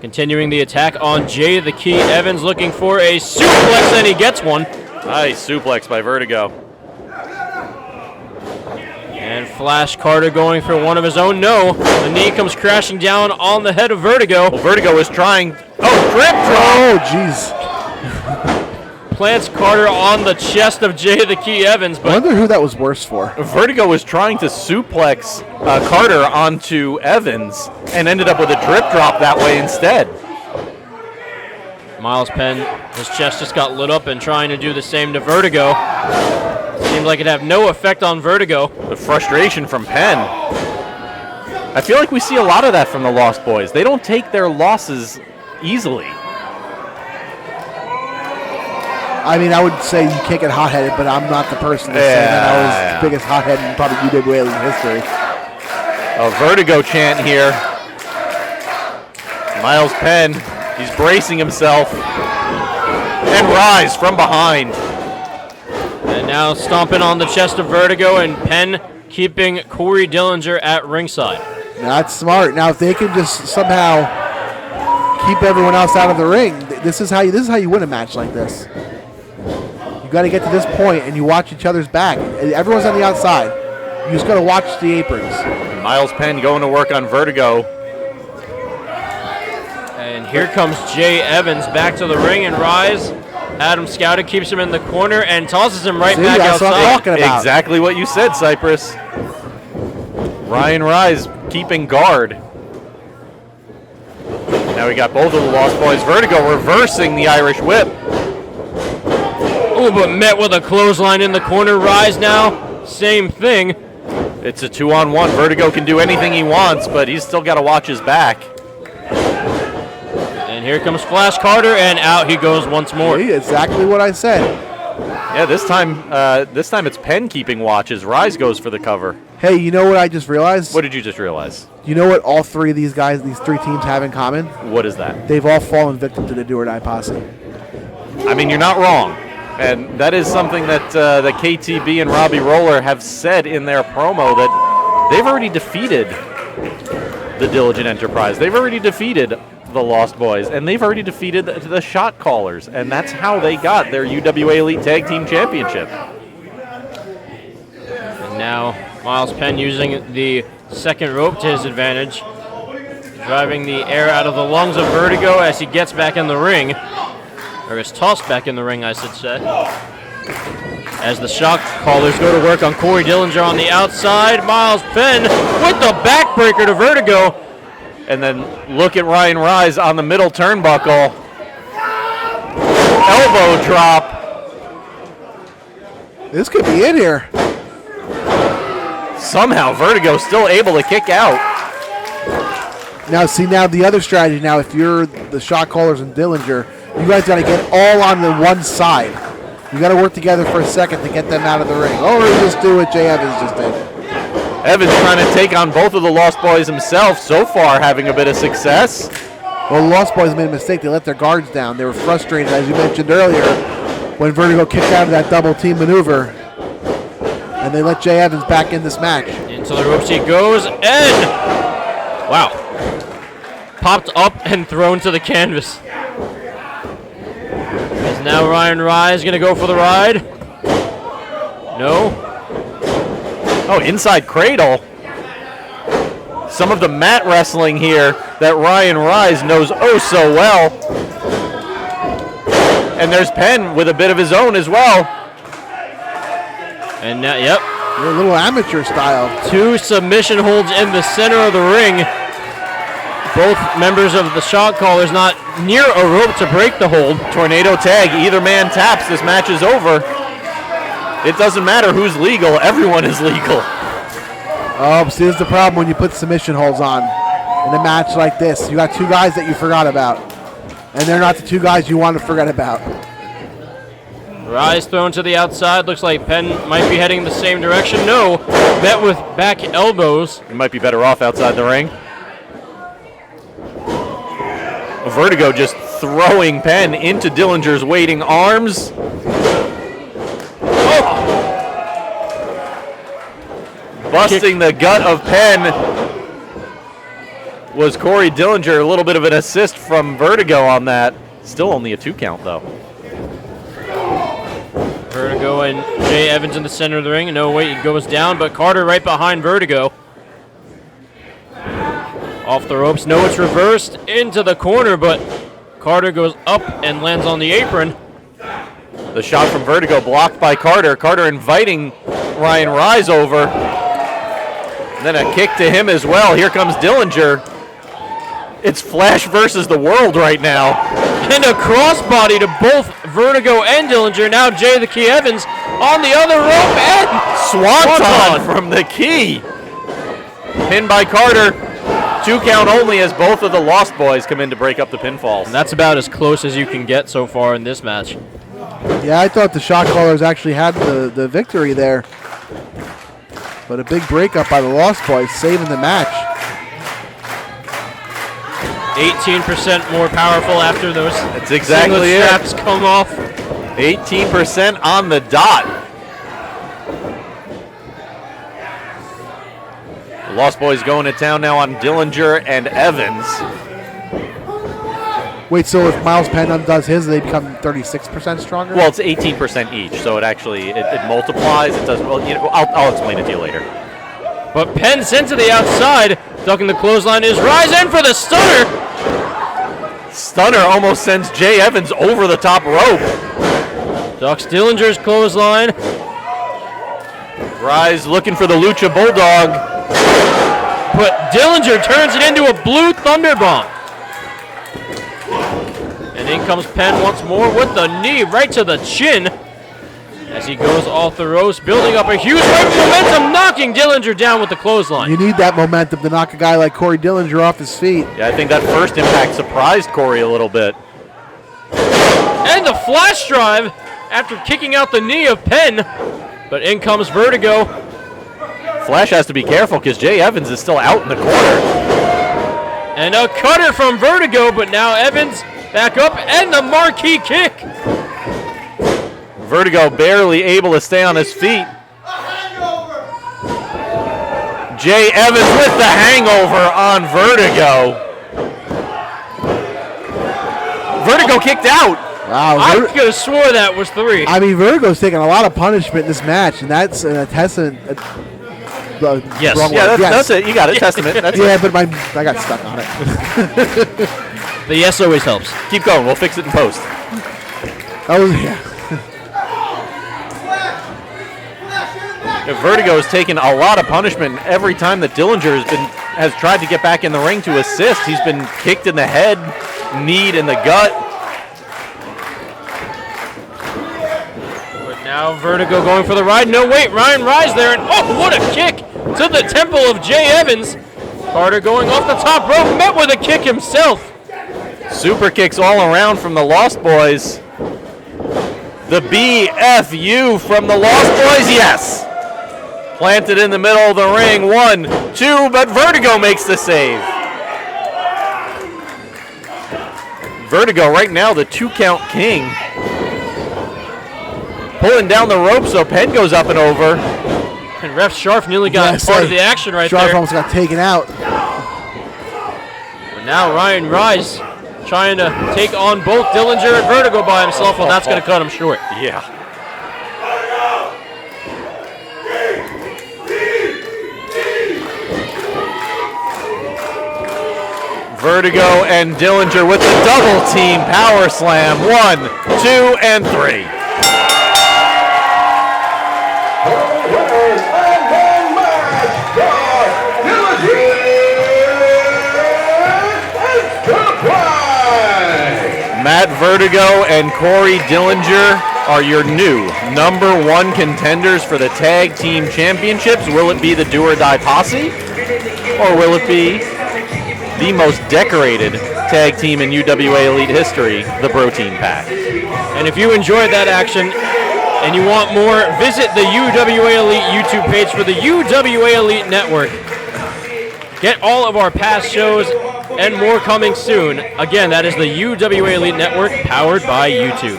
Continuing the attack on Jay the Key Evans, looking for a suplex, and he gets one. Nice suplex by Vertigo. And Flash Carter going for one of his own. No, the knee comes crashing down on the head of Vertigo. Well, Vertigo is trying. Oh, grip drop! Oh, jeez. Plants Carter on the chest of Jay the Key Evans, I but wonder who that was worse for. Vertigo was trying to suplex Carter onto Evans and ended up with a drip drop that way instead. Miles Penn, his chest just got lit up and trying to do the same to Vertigo. Seemed like it'd have no effect on Vertigo. The frustration from Penn. I feel like we see a lot of that from the Lost Boys. They don't take their losses easily. I mean, I would say you can't get hot-headed, but I'm not the person to say that I was the biggest hothead in probably UWA Elite history. A Vertigo chant here. Miles Penn, he's bracing himself. And Rise from behind. And now stomping on the chest of Vertigo, and Penn keeping Corey Dillinger at ringside. That's smart. Now, if they can just somehow keep everyone else out of the ring, this is how you win a match like this. You got to get to this point, and you watch each other's back. Everyone's on the outside. You just got to watch the aprons. Miles Penn going to work on Vertigo. And here comes Jay Evans back to the ring, and Rise. Adam Scouter keeps him in the corner and tosses him right back that's what I'm outside. talking about. Exactly what you said, Cypress. Ryan Rise keeping guard. Now we got both of the Lost Boys. Vertigo reversing the Irish whip. Oh, but met with a clothesline in the corner. Rise now, same thing. It's a 2-on-1. Vertigo can do anything he wants, but he's still got to watch his back. And here comes Flash Carter, and out he goes once more. See, exactly what I said. Yeah, this time it's Penn keeping watch as Rise goes for the cover. Hey, you know what I just realized? What did you just realize? You know what all three of these guys, these three teams have in common? What is that? They've all fallen victim to the do or die posse. I mean, you're not wrong. And that is something that the KTB and Robbie Roller have said in their promo, that they've already defeated the Diligent Enterprise. They've already defeated the Lost Boys, and they've already defeated the Shot Callers, and that's how they got their UWA Elite Tag Team Championship. And now Miles Penn using the second rope to his advantage, driving the air out of the lungs of Vertigo as he gets back in the ring, or is tossed back in the ring, I should say. As the Shock Callers go to work on Corey Dillinger on the outside, Miles Penn with the backbreaker to Vertigo. And then look at Ryan Rise on the middle turnbuckle. Elbow drop. This could be it here. Somehow Vertigo still able to kick out. Now, see, now the other strategy, now if you're the Shot Callers and Dillinger, you guys got to get all on the one side. You got to work together for a second to get them out of the ring. Or just do what Jay Evans just did. Evans trying to take on both of the Lost Boys himself, so far having a bit of success. Well, the Lost Boys made a mistake. They let their guards down. They were frustrated, as you mentioned earlier, when Vertigo kicked out of that double team maneuver. And they let Jay Evans back in this match. Into the ropes he goes, and wow. Popped up and thrown to the canvas. Is now Ryan Rise going to go for the ride? No. Oh, inside cradle. Some of the mat wrestling here that Ryan Rise knows oh so well. And there's Penn with a bit of his own as well. And now, yep. A little amateur style. 2 submission holds in the center of the ring. Both members of the Shot Callers not near a rope to break the hold. Tornado tag, either man taps, this match is over. It doesn't matter who's legal, everyone is legal. Oh, see, this is the problem when you put submission holds on in a match like this. You got 2 guys that you forgot about, and they're not the 2 guys you want to forget about. Rise thrown to the outside. Looks like Penn might be heading the same direction. No, met with back elbows. You might be better off outside the ring. Vertigo just throwing Penn into Dillinger's waiting arms. Busting the gut of Penn was Corey Dillinger. A little bit of an assist from Vertigo on that. Still only a 2 count, though. Vertigo and Jay Evans in the center of the ring. No, wait, he goes down, but Carter right behind Vertigo. Off the ropes. No, it's reversed into the corner, but Carter goes up and lands on the apron. The shot from Vertigo blocked by Carter. Carter inviting Ryan Rise over. Then a kick to him as well. Here comes Dillinger. It's Flash versus the world right now. And a crossbody to both Vertigo and Dillinger. Now Jay the Key Evans on the other rope and Swanton from the Key. Pinned by Carter. 2 count only as both of the Lost Boys come in to break up the pinfalls. And that's about as close as you can get so far in this match. Yeah, I thought the Shot Callers actually had the victory there. But a big breakup by the Lost Boys, saving the match. 18% more powerful after those That's exactly it. straps come off. 18% on the dot. The Lost Boys going to town now on Dillinger and Evans. Wait, so if Miles Penn undoes his, they become 36% stronger? Well, it's 18% each, so it actually it multiplies. It does well. You know, I'll explain it to you later. But Penn sent to the outside, ducking the clothesline is Rise in for the stunner. Stunner almost sends Jay Evans over the top rope. Ducks Dillinger's clothesline. Rise looking for the Lucha Bulldog. But Dillinger turns it into a blue thunderbomb. And in comes Penn once more with the knee right to the chin. As he goes off the ropes, building up a huge wave of momentum, knocking Dillinger down with the clothesline. You need that momentum to knock a guy like Corey Dillinger off his feet. Yeah, I think that first impact surprised Corey a little bit. And the flash drive after kicking out the knee of Penn. But in comes Vertigo. Flash has to be careful because Jay Evans is still out in the corner. And a cutter from Vertigo, but now Evans back up and the marquee kick. Vertigo barely able to stay on his feet. Jay Evans with the hangover on Vertigo. Vertigo kicked out. Wow, I could have swore that was 3. I mean, Vertigo's taking a lot of punishment in this match, and that's a testament. Yes. Wrong Yeah, word. that's it. You got it. Testament. That's Yeah, it. but I got stuck on it. The yes always helps. Keep going. We'll fix it in post. Yeah. Vertigo has taken a lot of punishment. Every time that Dillinger has tried to get back in the ring to assist, he's been kicked in the head, kneed in the gut. But now Vertigo going for the ride. No, wait, Ryan Rise there, and oh, what a kick to the temple of Jay Evans. Carter going off the top rope, met with a kick himself. Super kicks all around from the Lost Boys. The BFU from the Lost Boys, yes. Planted in the middle of the ring, 1, 2, but Vertigo makes the save. Vertigo right now the 2-count king. Pulling down the rope so Penn goes up and over. And Ref Scharf nearly got part of the action right Scharf there. almost got taken out. But now Ryan Rise trying to take on both Dillinger and Vertigo by himself. Well, that's going to cut him short. Yeah. Vertigo and Dillinger with the double team power slam. 1, 2, and 3. Matt Vertigo and Corey Dillinger are your new #1 contenders for the Tag Team Championships. Will it be the Do or Die Posse? Or will it be the most decorated tag team in UWA Elite history, the BROtein Pack? And if you enjoyed that action and you want more, visit the UWA Elite YouTube page for the UWA Elite Network. Get all of our past shows and more coming soon. Again, that is the UWA Elite Network, powered by YouTube.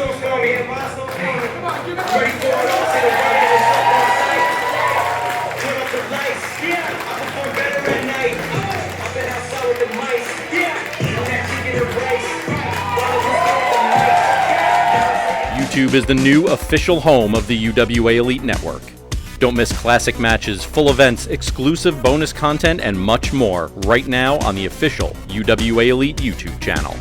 YouTube is the new official home of the UWA Elite Network. Don't miss classic matches, full events, exclusive bonus content, and much more right now on the official UWA Elite YouTube channel.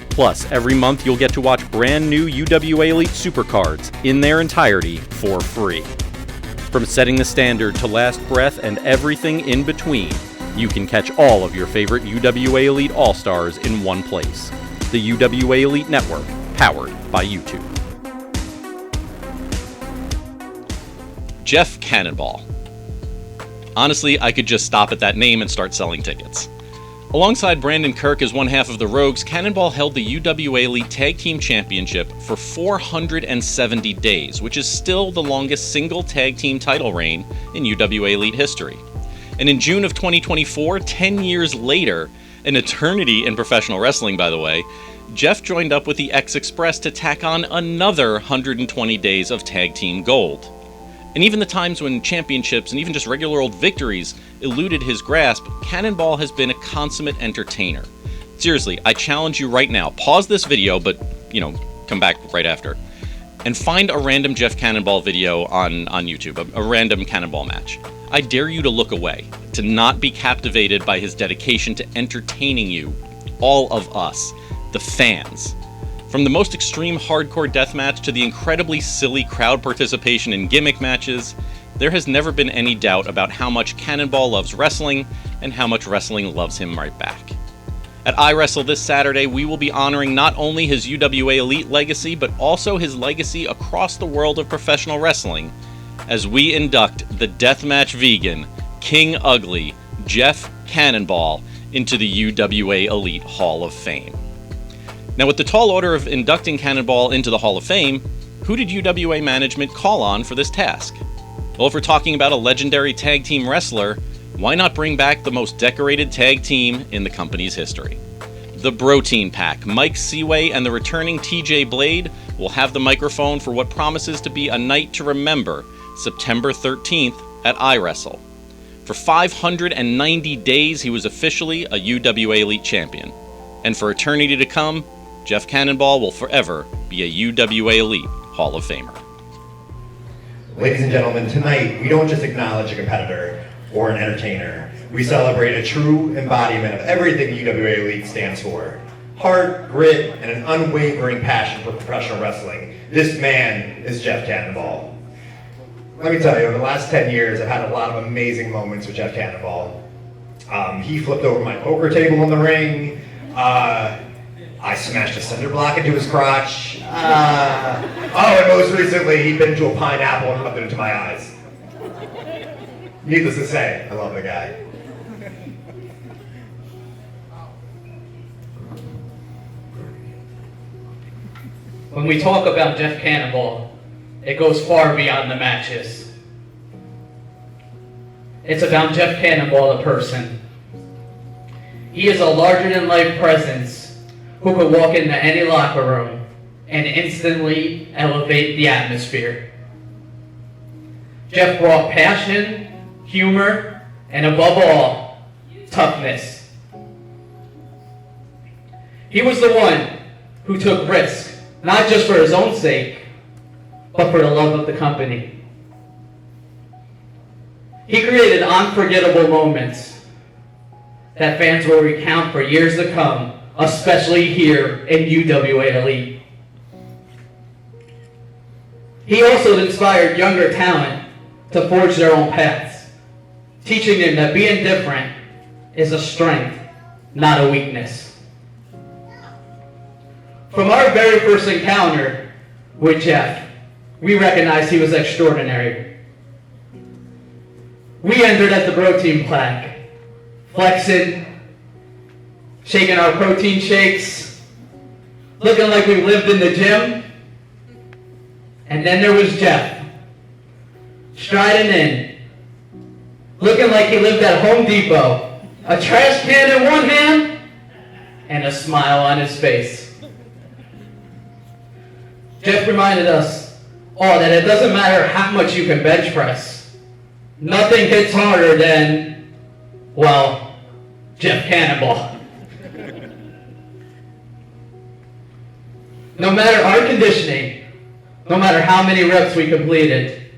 Plus, every month you'll get to watch brand new UWA Elite Supercards in their entirety for free. From setting the standard to last breath and everything in between, you can catch all of your favorite UWA Elite All-Stars in one place. The UWA Elite Network, powered by YouTube. Jeff Cannonball. Honestly, I could just stop at that name and start selling tickets. Alongside Brandon Kirk as one half of the Rogues, Cannonball held the UWA Elite Tag Team Championship for 470 days, which is still the longest single tag team title reign in UWA Elite history. And in June of 2024, 10 years later, an eternity in professional wrestling by the way, Jeff joined up with the X-Express to tack on another 120 days of tag team gold. And even the times when championships and even just regular old victories eluded his grasp, Cannonball has been a consummate entertainer. Seriously, I challenge you right now, pause this video, but, come back right after, and find a random Jeff Cannonball video on YouTube, a random Cannonball match. I dare you to look away, to not be captivated by his dedication to entertaining you, all of us, the fans. From the most extreme hardcore deathmatch to the incredibly silly crowd participation in gimmick matches, there has never been any doubt about how much Cannonball loves wrestling and how much wrestling loves him right back. At iWrestle this Saturday, we will be honoring not only his UWA Elite legacy, but also his legacy across the world of professional wrestling, as we induct the deathmatch vegan, King Ugly, Jeff Cannonball, into the UWA Elite Hall of Fame. Now, with the tall order of inducting Cannonball into the Hall of Fame, who did UWA management call on for this task? Well, if we're talking about a legendary tag team wrestler, why not bring back the most decorated tag team in the company's history? The BROtein Pack, Mike Seaway, and the returning TJ Blade will have the microphone for what promises to be a night to remember, September 13th at iWrestle. For 590 days, he was officially a UWA Elite Champion. And for eternity to come, Jeff Cannonball will forever be a UWA Elite Hall of Famer. Ladies and gentlemen, tonight we don't just acknowledge a competitor or an entertainer. We celebrate a true embodiment of everything UWA Elite stands for. Heart, grit, and an unwavering passion for professional wrestling. This man is Jeff Cannonball. Let me tell you, over the last 10 years, I've had a lot of amazing moments with Jeff Cannonball. He flipped over my poker table in the ring. I smashed a cinder block into his crotch. And most recently, he bit into a pineapple and rubbed it into my eyes. Needless to say, I love the guy. When we talk about Jeff Cannonball, it goes far beyond the matches. It's about Jeff Cannonball, the person. He is a larger-than-life presence who could walk into any locker room and instantly elevate the atmosphere. Jeff brought passion, humor, and above all, toughness. He was the one who took risks, not just for his own sake, but for the love of the company. He created unforgettable moments that fans will recount for years to come, especially here in UWA Elite. He also inspired younger talent to forge their own paths, teaching them that being different is a strength, not a weakness. From our very first encounter with Jeff, we recognized he was extraordinary. We entered as the BROtein Pack, flexing, shaking our protein shakes, looking like we lived in the gym. And then there was Jeff, striding in, looking like he lived at Home Depot, a trash can in one hand and a smile on his face. Jeff reminded us all that it doesn't matter how much you can bench press. Nothing hits harder than, well, Jeff Cannonball. No matter our conditioning, no matter how many reps we completed,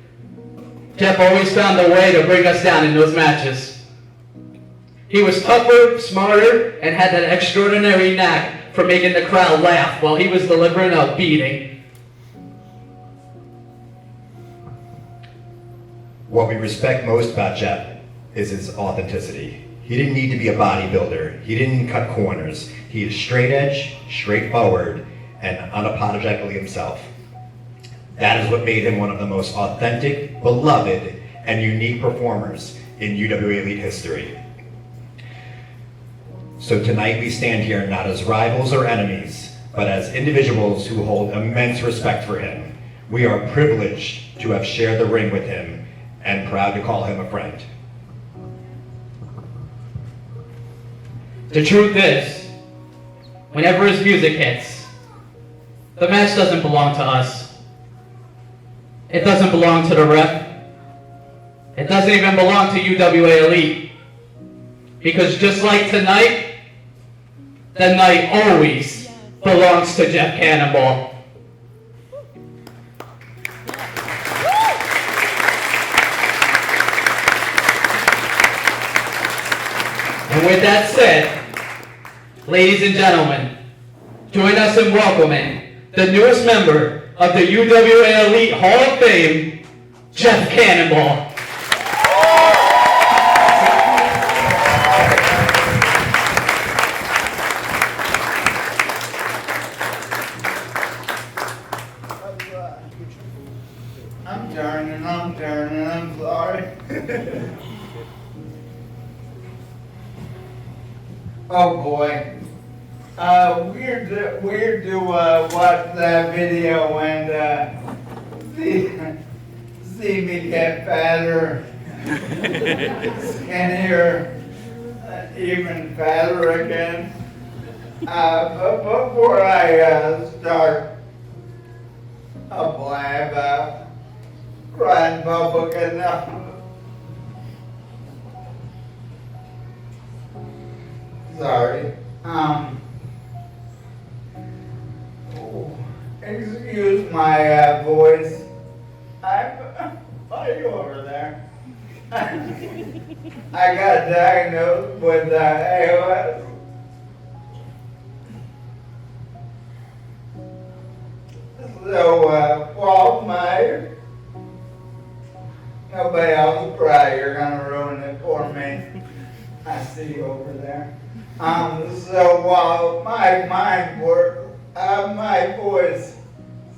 Jeff always found a way to bring us down in those matches. He was tougher, smarter, and had that extraordinary knack for making the crowd laugh while he was delivering a beating. What we respect most about Jeff is his authenticity. He didn't need to be a bodybuilder. He didn't cut corners. He is straight edge, straightforward, and unapologetically himself. That is what made him one of the most authentic, beloved, and unique performers in UWA Elite history. So tonight we stand here not as rivals or enemies, but as individuals who hold immense respect for him. We are privileged to have shared the ring with him and proud to call him a friend. The truth is, whenever his music hits, the match doesn't belong to us. It doesn't belong to the ref. It doesn't even belong to UWA Elite. Because just like tonight, the night always belongs to Jeff Cannonball. And with that said, ladies and gentlemen, join us in welcoming the newest member of the UWA Elite Hall of Fame, Jeff Cannonball. I'm turning, I'm sorry. Oh boy. Weird to watch that video and see me get fatter, skinnier, even fatter again. But before I start a blab, crying public enough. Sorry. Excuse my voice. Why are you over there? I got diagnosed with ALS. So, nobody else cry, you're gonna ruin it for me. I see you over there. So while my mind works, my voice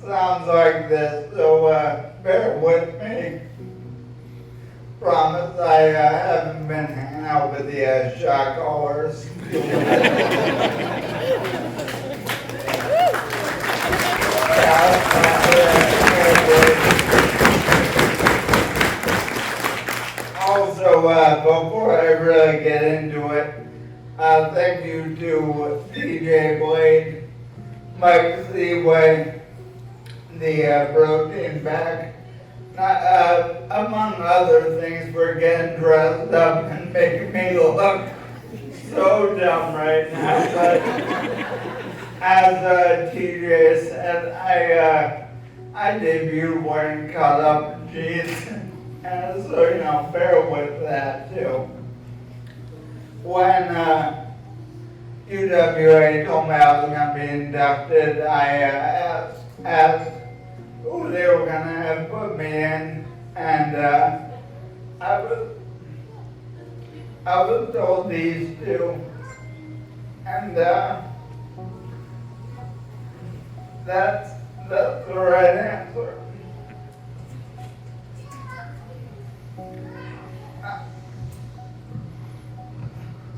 sounds like this, so bear with me. Promise I haven't been hanging out with the shot callers. Also, before I really get into it, thank you to DJ Blade, Mike Seaway, the BROtein Pack, among other things, for getting dressed up and making me look so dumb right now. But as TJ said, I debuted wearing cut up jeans, and so bear with that too. When UWA told me I was going to be inducted, I asked who they were going to have put me in, and I was told these two, and that's the right answer.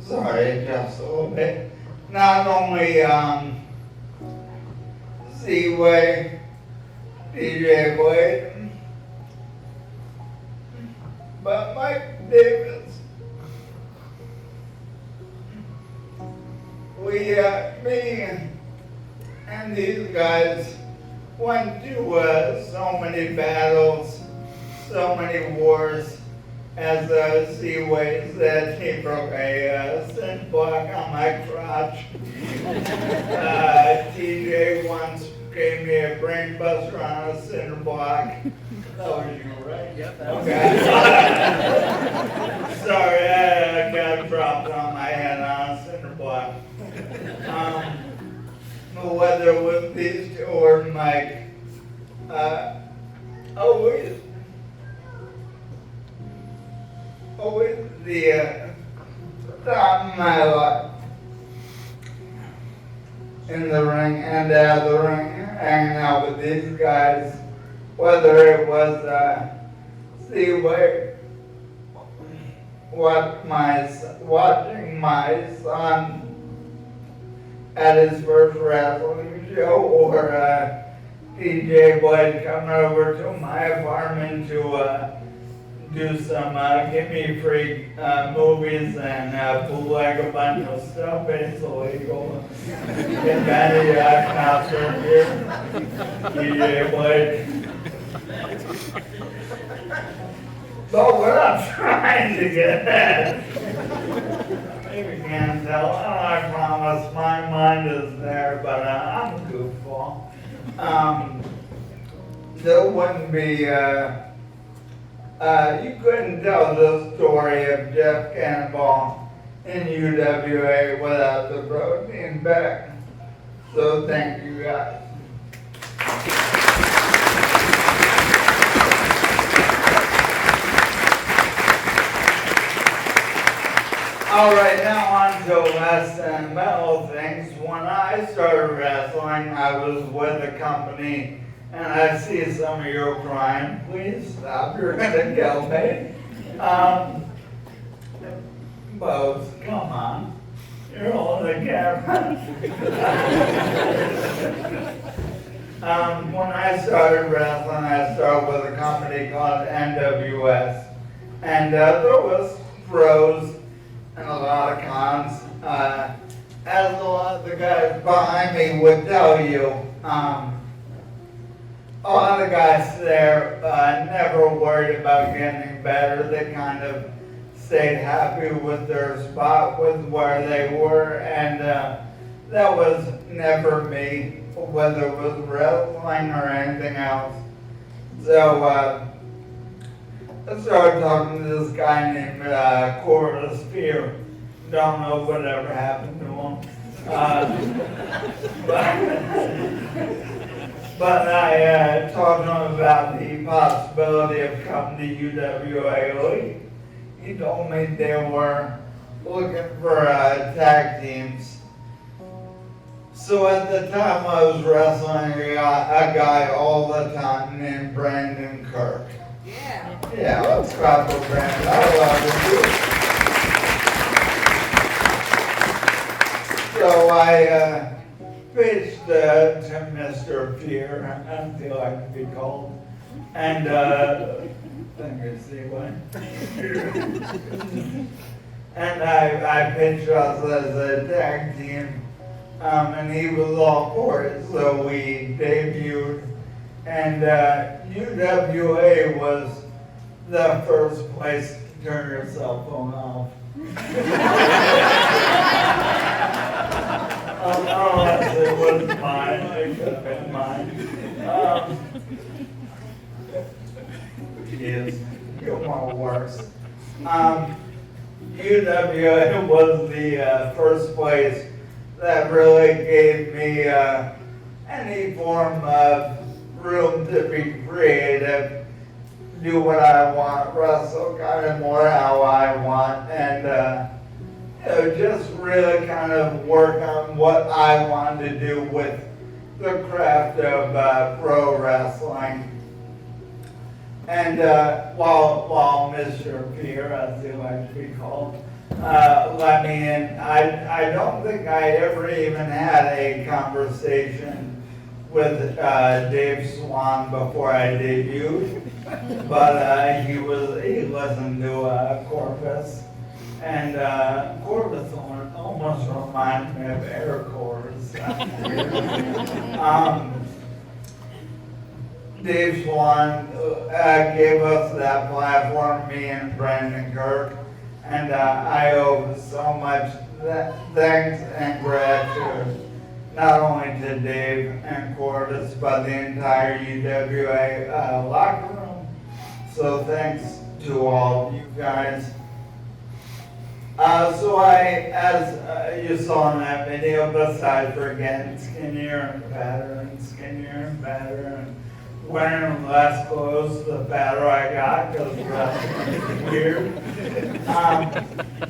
Sorry, just a little bit. Not only Seaway, DJ Blade, but Mike Davis. Me and these guys went to so many battles, so many wars. As Seaway said, he broke a sin block on my crotch. TJ once gave me a brain buster on a cinder block. That was you, right? Yep. Okay. Sorry, I got dropped on my head on a cinder block. Whether it was these two or Mike, always the time of my life in the ring and out of the ring, hanging out with these guys, whether it was Seaway, watching my son at his first wrestling show, or DJ Blade coming over to my apartment to do some give me free movies and bootleg a bunch of stuff. It's illegal. Get many concert here. DJ Blade. But what I'm trying to get at, maybe you can't tell. I promise my mind is there, but I'm a goofball. There wouldn't be. You couldn't tell the story of Jeff Cannonball in UWA without the BROtein Pack. So thank you guys. All right, now on to less sentimental things. When I started wrestling, I was with a company. And I see some of you crying. Please stop, you're gonna kill me. Bose, come on. You're on the camera. When I started wrestling, I started with a company called NWS. And there was pros and a lot of cons. As a lot of the guys behind me would tell you, a lot of guys there never worried about getting better. They kind of stayed happy with their spot, with where they were, and that was never me, whether it was wrestling or anything else. So I started talking to this guy named Corvis. Don't know whatever happened to him. But I talked to him about the possibility of coming to UWA Elite. He told me they were looking for tag teams. So at the time I was wrestling a guy all the time named Brandon Kirk. Yeah, let's clap for Brandon. I love him. So I pitched to Mr. Fear, until I could be called, and and I pitched us as a tag team, and he was all for it, so we debuted, and UWA was the first place to turn your cell phone off. Unless it was mine, it could have been mine. Yes, it won't worse. UWA was the first place that really gave me any form of room to be creative, do what I want, wrestle kind of more how I want, and just really kind of work on what I wanted to do with the craft of pro wrestling. And while Mr. Pierre, as he likes to be called, let me in, I don't think I ever even had a conversation with Dave Swan before I debuted, but he listened to Corvis. And Corvis almost reminds me of Eric Corvis. Dave Swan gave us that platform, me and Brandon Kirk, and I owe so much thanks and gratitude, not only to Dave and Corvis, but the entire UWA locker room. So thanks to all of you guys. So as you saw in that video, besides for getting skinnier and fatter and wearing less clothes, the fatter I got, because wrestling was weird.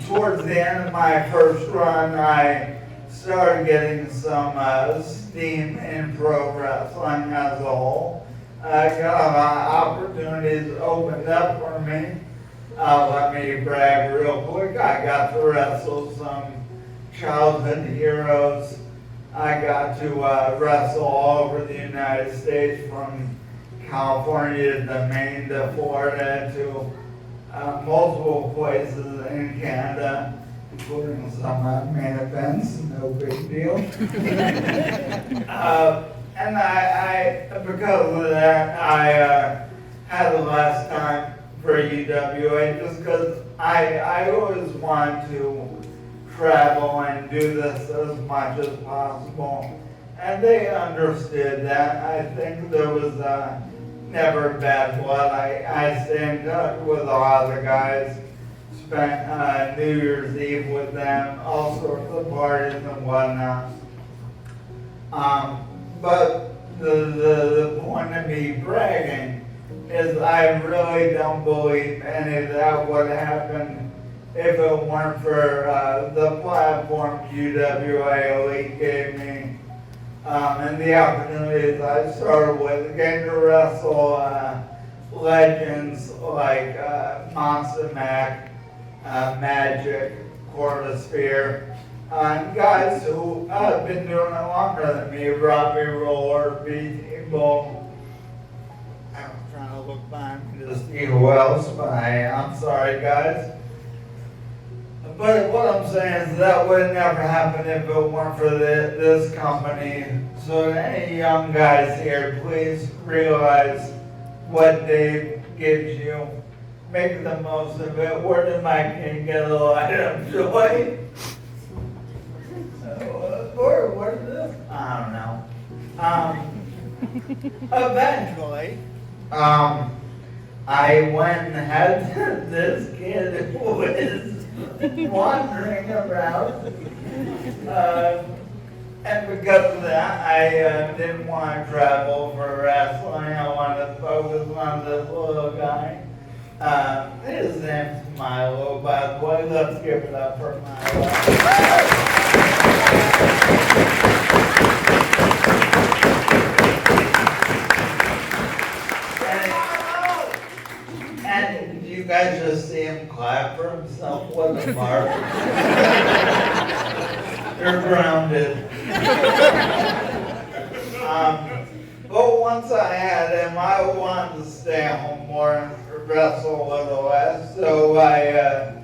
Towards the end of my first run, I started getting some steam in pro wrestling as a whole. Kind of opportunities opened up for me. Let me brag real quick. I got to wrestle some childhood heroes. I got to wrestle all over the United States, from California to Maine to Florida to multiple places in Canada, including some main events, no big deal. And I because of that, I had less time for UWA, just because I always wanted to travel and do this as much as possible. And they understood that. I think there was never bad blood. I stayed in touch with a lot of the guys, spent New Year's Eve with them, all sorts of parties and whatnot. But the point of me bragging is I really don't believe any of that would happen if it weren't for the platform UWA Elite gave me, and the opportunities I started with, getting to wrestle legends like Monster Mac, Magic, Corvis Fear, Guys who have been doing it longer than me, Robbie Roller, B-Table. I'm trying to look back to see who else, but I'm sorry, guys. But what I'm saying is that would never happen if it weren't for this company. So any young guys here, please realize what Dave gives you. Make the most of it. Where did my kid get a little item joy? What is this? I don't know. Eventually, I went and had this kid who was wandering around. And because of that, I didn't want to travel for wrestling. I wanted to focus on this little guy. His name's Milo, by the way. Let's give it up for Milo. And you guys just see him clap for himself. What a mark. You're grounded. But once I had him, I wanted to stay home more and wrestle a little less. So I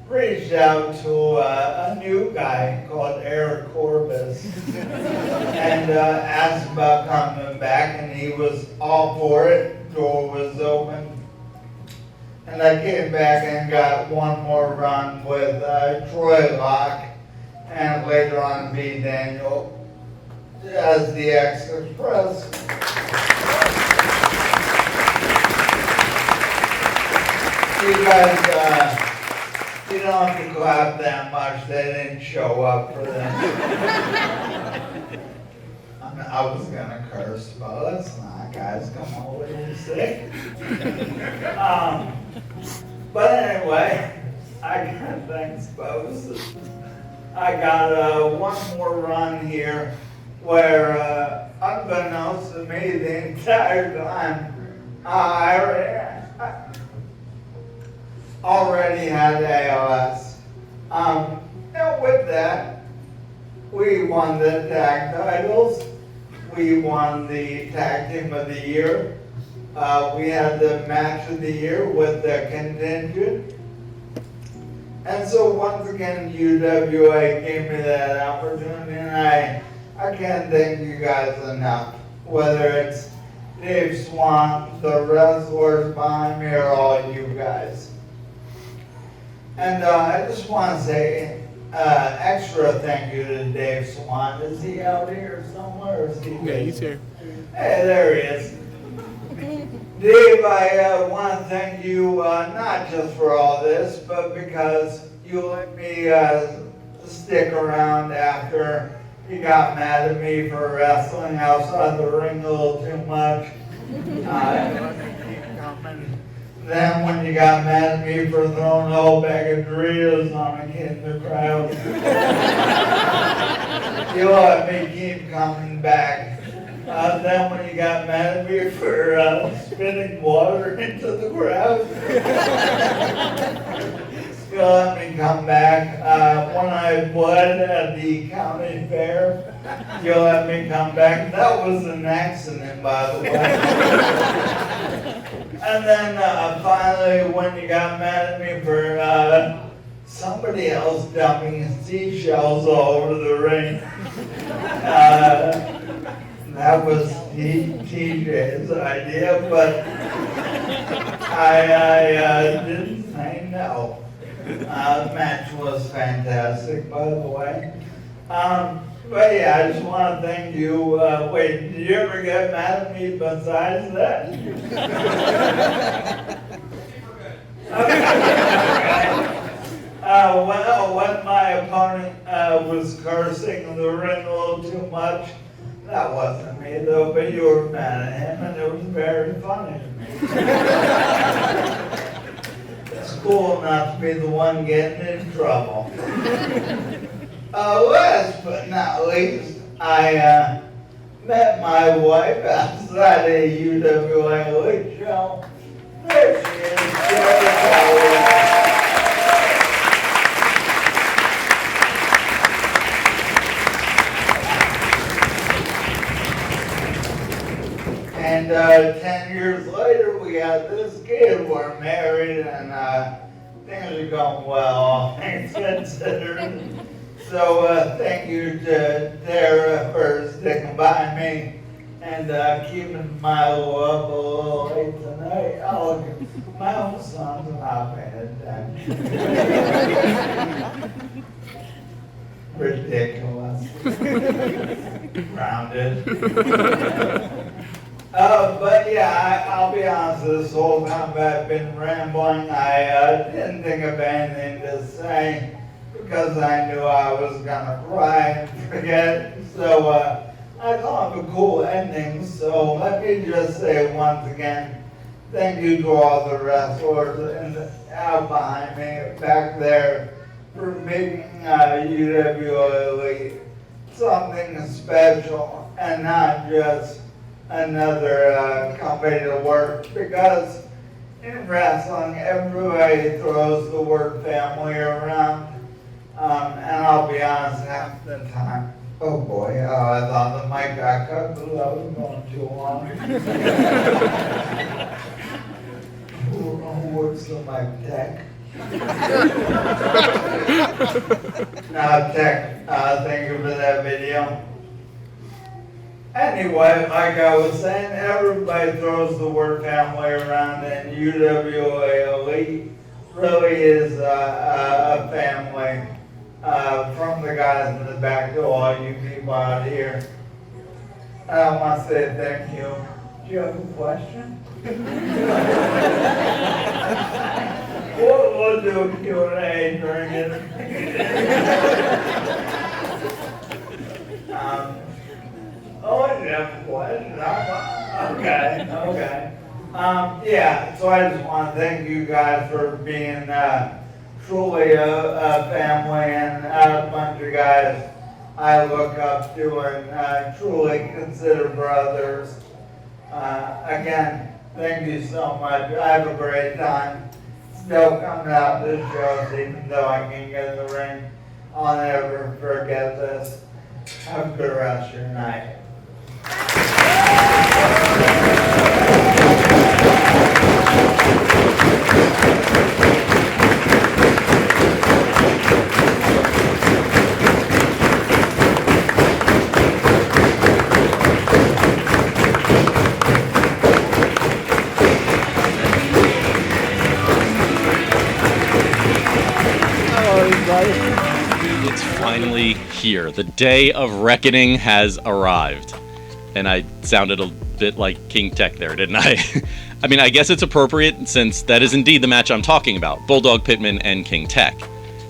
reached out to a new guy called Eric Corvis and asked about coming back, and he was all for it. Door was open. And I came back and got one more run with Troy Locke and later on B. Daniel as the X-Express. You guys, you don't have to clap that much. They didn't show up for them. I was gonna curse, but let's not, guys. Come on, we're a little sick. But anyway, I got thanks, folks. I got one more run here where, unbeknownst to me the entire time, I already had ALS. And with that, we won the tag titles. We won the tag team of the year. We had the match of the year with the contingent. And so once again, UWA gave me that opportunity, and I can't thank you guys enough. Whether it's Dave Swan, the wrestlers behind me, or all you guys. And I just want to say extra thank you to Dave Swan. Is he out here somewhere? Or is he Yeah, he's here. Hey, there he is. Dave, I want to thank you not just for all this, but because you let me stick around after you got mad at me for wrestling outside the ring a little too much. Then when you got mad at me for throwing a whole bag of Doritos on a kid in the crowd, you let me keep coming back. Then when you got mad at me for spitting water into the crowd, you let me come back. When I bled at the county fair, you let me come back. That was an accident, by the way. And then finally, when you got mad at me for somebody else dumping seashells all over the ring, that was TJ's idea, but I didn't say no. The match was fantastic, by the way. But yeah, I just want to thank you. Wait, did you ever get mad at me besides that? Well, when my opponent was cursing in the ring a little too much, that wasn't me though, but you were mad at him, and it was very funny to me. It's cool not to be the one getting in trouble. Last but not least, I met my wife outside a UWA Elite show. There she is, Jerry. And 10 years later, we got this kid. We're married, and things are going well, all things considered. So thank you to Tara for sticking by me and keeping Milo up a little late tonight. Oh, my own son's not paying attention. Ridiculous. Grounded. But yeah, I'll be honest, this whole time I've been rambling. I didn't think of anything to say because I knew I was gonna cry and forget. So I thought of a cool ending. So let me just say once again, thank you to all the wrestlers out behind me, back there, for making UWA Elite something special and not just another company to work, because in wrestling everybody throws the word family around, and I'll be honest, half the time, oh boy, I thought the mic got cut because I was going too long. Who works the mic? Tech? Tech, thank you for that video. Anyway, like I was saying, everybody throws the word family around, and UWA Elite really is a family. From the guys in the back to all you people out here. I want to say thank you. Do you have a question? We'll do a Q&A during it. Oh, I didn't have a question. Okay. Yeah, so I just want to thank you guys for being truly a family and a bunch of guys I look up to and truly consider brothers. Again, thank you so much. I have a great time. Still coming out to shows, even though I can't get in the ring. I'll never forget this. Have a good rest of your night. It's finally here. The day of reckoning has arrived. And I sounded a bit like King Tech there, didn't I? I mean, I guess it's appropriate since that is indeed the match I'm talking about. Bulldog, Pittman, and King Tech.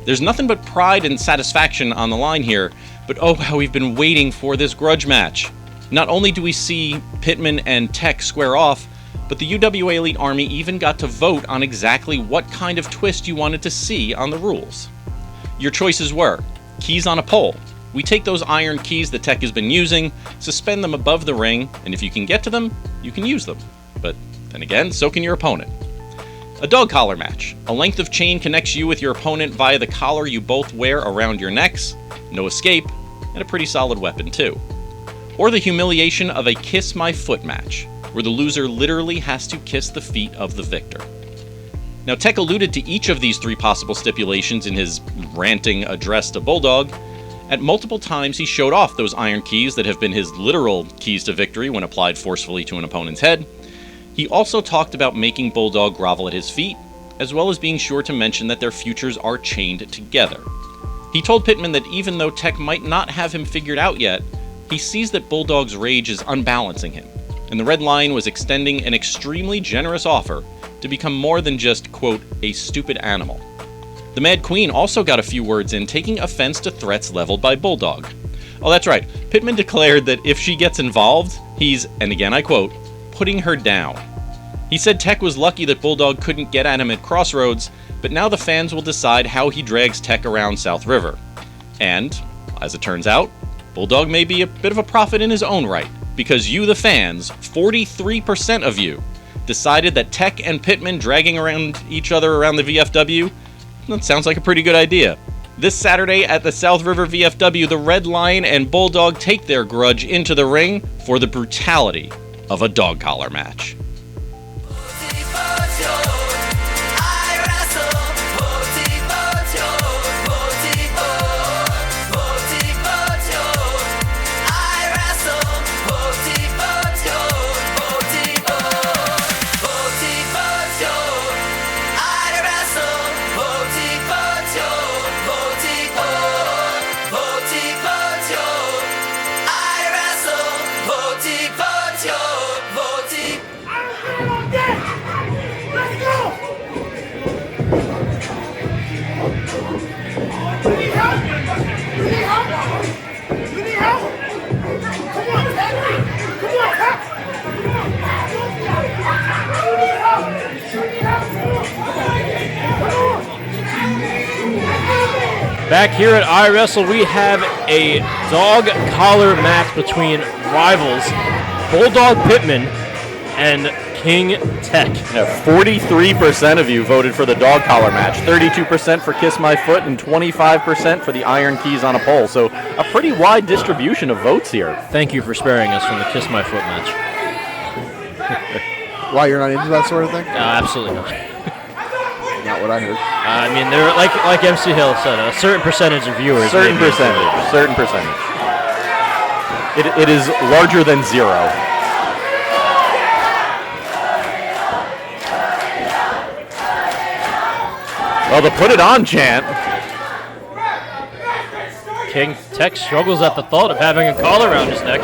There's nothing but pride and satisfaction on the line here, but oh how we've been waiting for this grudge match. Not only do we see Pittman and Tech square off, but the UWA Elite Army even got to vote on exactly what kind of twist you wanted to see on the rules. Your choices were keys on a pole. We take those iron keys that Tech has been using, suspend them above the ring, and if you can get to them, you can use them. But then again, so can your opponent. A dog collar match. A length of chain connects you with your opponent via the collar you both wear around your necks, no escape, and a pretty solid weapon too. Or the humiliation of a kiss my foot match, where the loser literally has to kiss the feet of the victor. Now, Tech alluded to each of these three possible stipulations in his ranting address to Bulldog. At multiple times, he showed off those iron keys that have been his literal keys to victory when applied forcefully to an opponent's head. He also talked about making Bulldog grovel at his feet, as well as being sure to mention that their futures are chained together. He told Pittman that even though Tech might not have him figured out yet, he sees that Bulldog's rage is unbalancing him, and the Red Lion was extending an extremely generous offer to become more than just, quote, a stupid animal. The Mad Queen also got a few words in, taking offense to threats leveled by Bulldog. Oh, that's right, Pittman declared that if she gets involved, he's, and again I quote, putting her down. He said Tech was lucky that Bulldog couldn't get at him at Crossroads, but now the fans will decide how he drags Tech around South River. And, as it turns out, Bulldog may be a bit of a prophet in his own right, because you, the fans, 43% of you, decided that Tech and Pittman dragging around each other around the VFW, that sounds like a pretty good idea. This Saturday at the South River VFW, the Red Lion and Bulldog take their grudge into the ring for the brutality of a dog collar match. Back here at iWrestle, we have a dog collar match between rivals Bulldog Pittman and King Tech. Yeah, 43% of you voted for the dog collar match, 32% for Kiss My Foot, and 25% for the Iron Keys on a Pole. So a pretty wide distribution of votes here. Thank you for sparing us from the Kiss My Foot match. Why, you're not into that sort of thing? Absolutely not. Not what I heard. I mean, they're like MC Hill said, a certain percentage of viewers. Certain percentage. It is larger than zero. Well, the put it on chant. King Tech struggles at the thought of having a collar around his neck.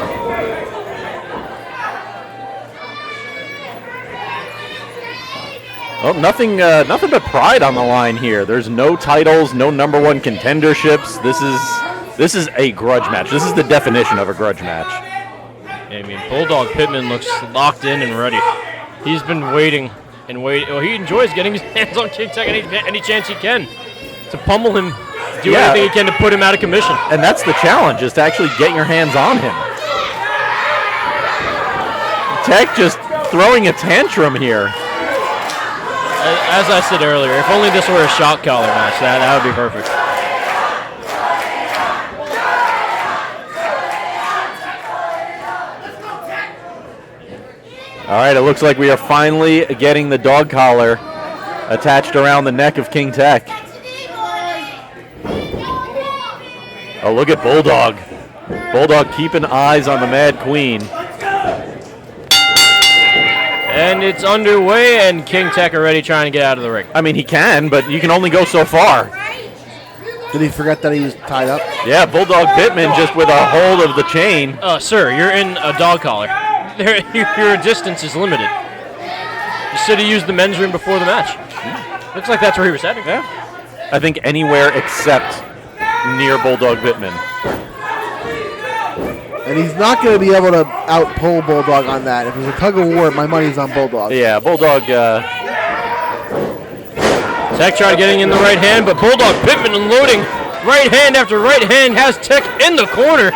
Well, nothing but pride on the line here. There's no titles, no number one contenderships. This is a grudge match. This is the definition of a grudge match. I mean, Bulldog Pittman looks locked in and ready. He's been waiting and waiting. Well, he enjoys getting his hands on King Tech any chance he can to pummel him, do anything he can to put him out of commission. And that's the challenge, is to actually get your hands on him. Tech just throwing a tantrum here. As I said earlier, if only this were a shock collar match, that would be perfect. All right, it looks like we are finally getting the dog collar attached around the neck of King Tech. Oh, look at Bulldog. Bulldog keeping eyes on the Mad Queen. And it's underway, and King Tech already trying to get out of the ring. I mean, he can, but you can only go so far. Did he forget that he was tied up? Yeah, Bulldog Pittman just with a hold of the chain. Sir, you're in a dog collar. Your distance is limited. You should have used the men's room before the match. Looks like that's where he was heading. Yeah. I think anywhere except near Bulldog Pittman. And he's not going to be able to out-pull Bulldog on that. If it's a tug of war, my money's on Bulldog. Yeah, Bulldog. Tech tried getting in the right hand, but Bulldog Pittman unloading right hand after right hand has Tech in the corner,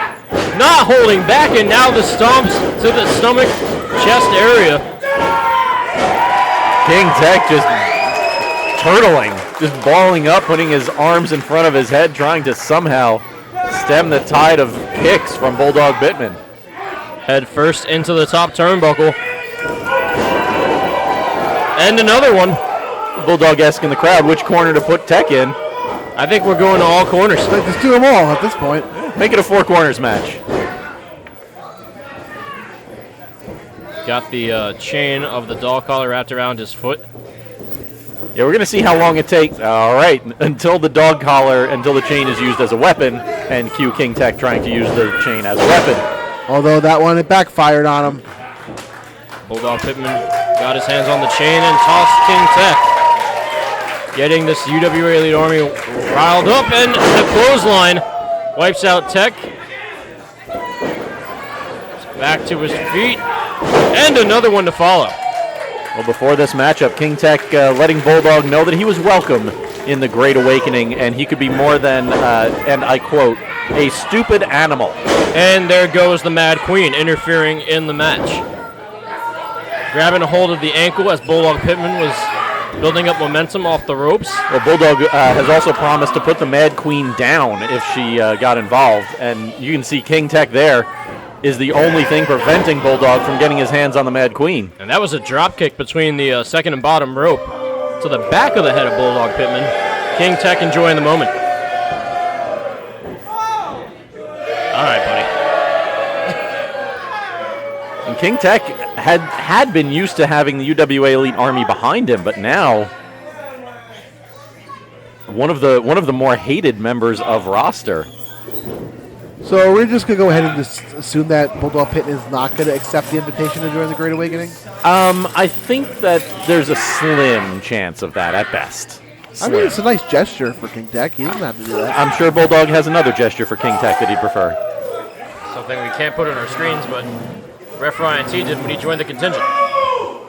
not holding back, and now the stomps to the stomach, chest area. King Tech just turtling, just balling up, putting his arms in front of his head, trying to somehow stem the tide of kicks from Bulldog Pittman. Head first into the top turnbuckle. And another one. Bulldog asking the crowd which corner to put Tech in. I think we're going to all corners. Just do them all at this point. Make it a four corners match. Got the chain of the dog collar wrapped around his foot. Yeah, we're going to see how long it takes. All right, until the dog collar, until the chain is used as a weapon, and cue King Tech trying to use the chain as a weapon. Although that one, it backfired on him. Bulldog Pittman got his hands on the chain and tossed King Tech. Getting this UWA Elite Army riled up, and the clothesline wipes out Tech. Back to his feet, and another one to follow. Well, before this matchup, King Tech letting Bulldog know that he was welcome in the Great Awakening, and he could be more than, and I quote, a stupid animal. And there goes the Mad Queen interfering in the match. Grabbing a hold of the ankle as Bulldog Pittman was building up momentum off the ropes. Well, Bulldog has also promised to put the Mad Queen down if she got involved, and you can see King Tech there is the only thing preventing Bulldog from getting his hands on the Mad Queen. And that was a drop kick between the second and bottom rope to the back of the head of Bulldog Pittman. King Tech enjoying the moment. All right, buddy. And King Tech had been used to having the UWA Elite Army behind him, but now one of the more hated members of roster. So we're just going to go ahead and just assume that Bulldog Pittman is not going to accept the invitation to join the Great Awakening? I think that there's a slim chance of that at best. I mean, it's a nice gesture for King Tech. He doesn't have to do that. I'm sure Bulldog has another gesture for King Tech that he'd prefer. Something we can't put on our screens, but Ref Ryan T did when he joined the contingent. Oh,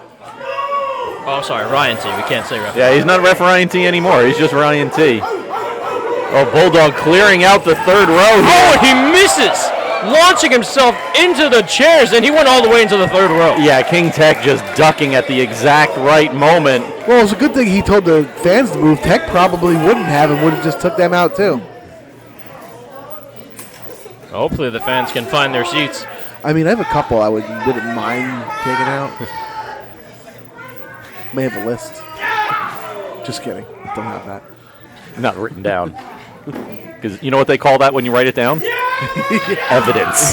I'm sorry, Ryan T. We can't say Ref. Yeah, he's not Ref Ryan T anymore. He's just Ryan T. Oh, Bulldog clearing out the third row here. Oh, and he misses! Launching himself into the chairs, and he went all the way into the third row. Yeah, King Tech just ducking at the exact right moment. Well, it's a good thing he told the fans to move. Tech probably wouldn't have and would have just took them out, too. Hopefully the fans can find their seats. I mean, I have a couple I wouldn't mind taking out. May have a list. Just kidding. Don't have that. Not written down. Because you know what they call that when you write it down? Evidence.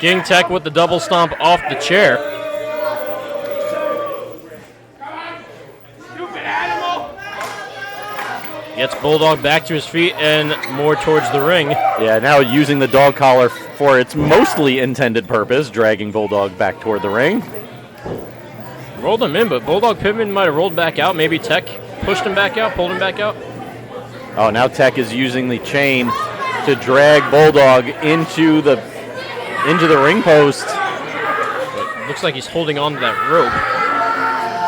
King Tech with the double stomp off the chair. Gets Bulldog back to his feet and more towards the ring. Yeah, now using the dog collar for its mostly intended purpose, dragging Bulldog back toward the ring. Rolled him in, but Bulldog Pittman might have rolled back out. Maybe Tech pushed him back out, pulled him back out. Oh, now Tech is using the chain to drag Bulldog into the ring post. But looks like he's holding on to that rope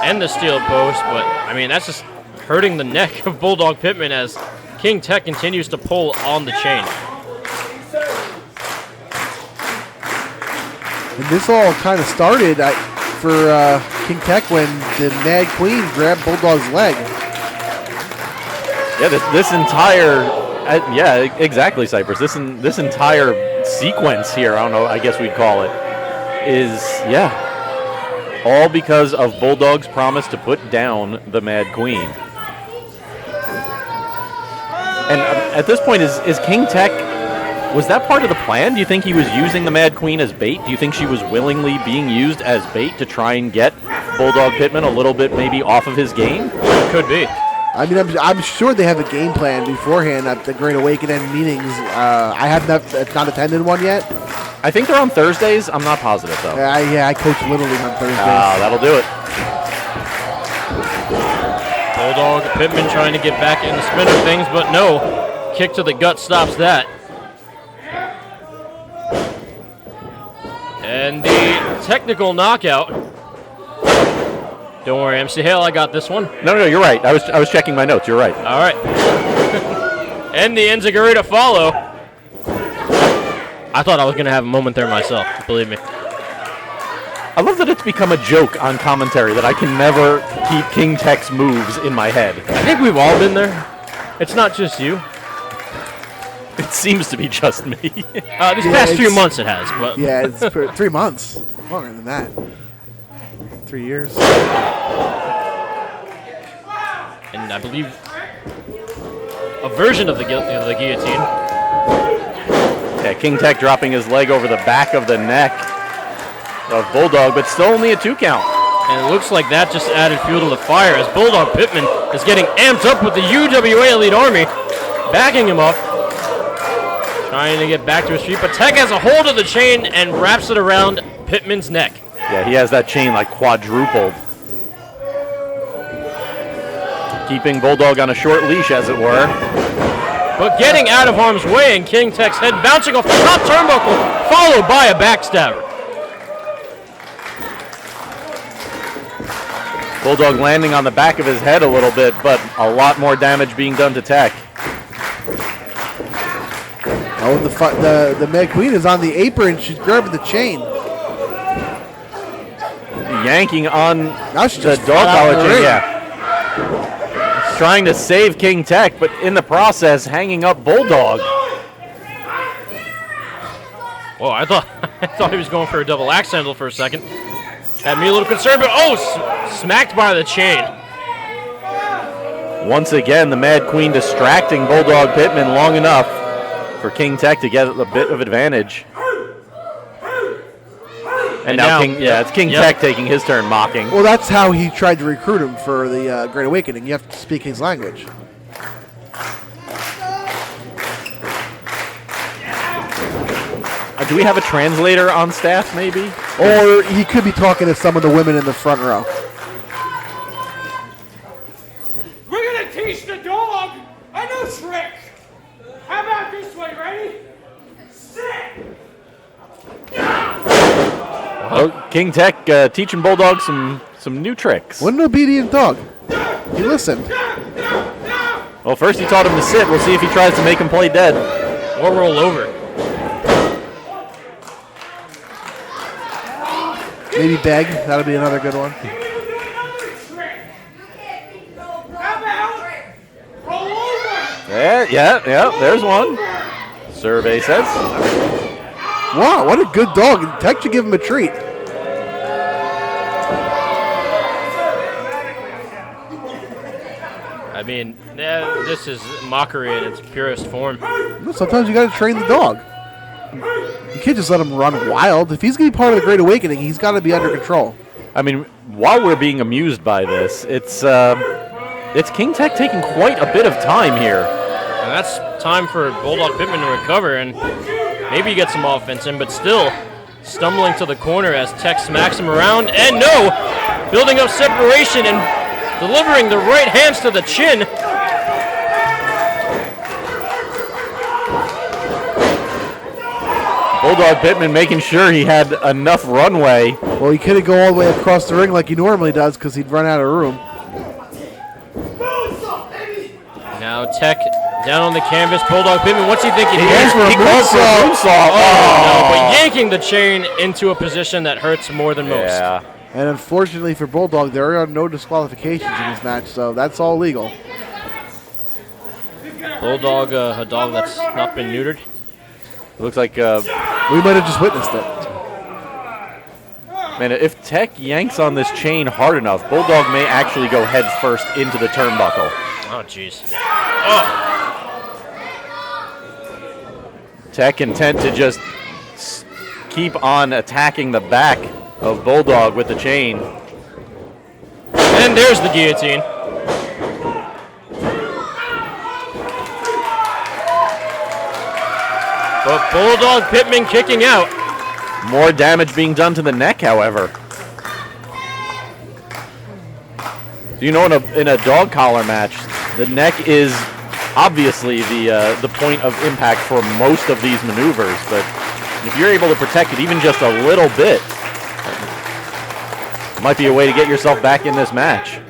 and the steel post, but I mean that's just hurting the neck of Bulldog Pittman as King Tech continues to pull on the chain. And this all kind of started for King Tech when the Mad Queen grabbed Bulldog's leg. Yeah, this entire, yeah, exactly, Cypress. This entire sequence here, I don't know, I guess we'd call it, is, yeah, all because of Bulldog's promise to put down the Mad Queen. And at this point, is King Tech, was that part of the plan? Do you think he was using the Mad Queen as bait? Do you think she was willingly being used as bait to try and get Bulldog Pittman a little bit maybe off of his game? Could be. I mean, I'm sure they have a game plan beforehand at the Great Awakening meetings. I have not attended one yet. I think they're on Thursdays. I'm not positive, though. Yeah, I coach Little League on Thursdays. That'll do it. Bulldog Pittman trying to get back in the spin of things, but no. Kick to the gut stops that. And the technical knockout. Don't worry, MC Hale, I got this one. No, you're right. I was checking my notes. You're right. All right. And the enziguri to follow. I thought I was going to have a moment there myself, believe me. I love that it's become a joke on commentary that I can never keep King Tech's moves in my head. I think we've all been there. It's not just you. It seems to be just me. These past few months it has. But yeah, it's 3 months. Longer than that. 3 years. And I believe a version of the guillotine. Yeah, King Tech dropping his leg over the back of the neck of Bulldog, but still only a 2 count. And it looks like that just added fuel to the fire as Bulldog Pittman is getting amped up with the UWA Elite Army, backing him up, trying to get back to his feet. But Tech has a hold of the chain and wraps it around Pittman's neck. Yeah, he has that chain like quadrupled. Keeping Bulldog on a short leash, as it were. But getting out of harm's way, and King Tech's head bouncing off the top turnbuckle, followed by a backstabber. Bulldog landing on the back of his head a little bit, but a lot more damage being done to Tech. Oh, the Mad Queen is on the apron. She's grabbing the chain. Yanking on the dog collar chain, yeah. Trying to save King Tech, but in the process, hanging up Bulldog. Whoa, I thought he was going for a double axe handle for a second. Had me a little concerned, but smacked by the chain. Once again, the Mad Queen distracting Bulldog Pittman long enough for King Tech to get a bit of advantage. And now it's King Tech taking his turn mocking. Well, that's how he tried to recruit him for the Great Awakening. You have to speak his language. Do we have a translator on staff, maybe? Or he could be talking to some of the women in the front row. We're gonna teach the dog a new trick. How about this way, ready? Sit. Well, King Tech teaching Bulldog some new tricks. What an obedient dog. He listened. Well, first he taught him to sit. We'll see if he tries to make him play dead. Or roll over. Maybe beg. That'll be another good one. Yeah, there's one. Survey says. Wow, what a good dog. Tech should give him a treat. I mean, this is mockery in its purest form. Sometimes you got to train the dog. You can't just let him run wild. If he's going to be part of the Great Awakening, he's got to be under control. I mean, while we're being amused by this, it's King Tech taking quite a bit of time here. And that's time for Bulldog Pittman to recover and maybe get some offense in, but still stumbling to the corner as Tech smacks him around. And no! Building up separation and delivering the right hands to the chin. Bulldog Pittman making sure he had enough runway. Well, he couldn't go all the way across the ring like he normally does because he'd run out of room. Now Tech down on the canvas. Bulldog Pittman, what's he thinking? He calls for a moonsault. No, but yanking the chain into a position that hurts more than most. Yeah. And unfortunately for Bulldog, there are no disqualifications in this match, so that's all legal. Bulldog, a dog that's not been neutered. It looks like we might have just witnessed it. Man, if Tech yanks on this chain hard enough, Bulldog may actually go head first into the turnbuckle. Oh, jeez. Oh. Tech intent to just keep on attacking the back of Bulldog with the chain. And there's the guillotine. But Bulldog Pittman kicking out. More damage being done to the neck, however. Do you know in a dog collar match, the neck is obviously the point of impact for most of these maneuvers, but if you're able to protect it even just a little bit, might be a way to get yourself back in this match.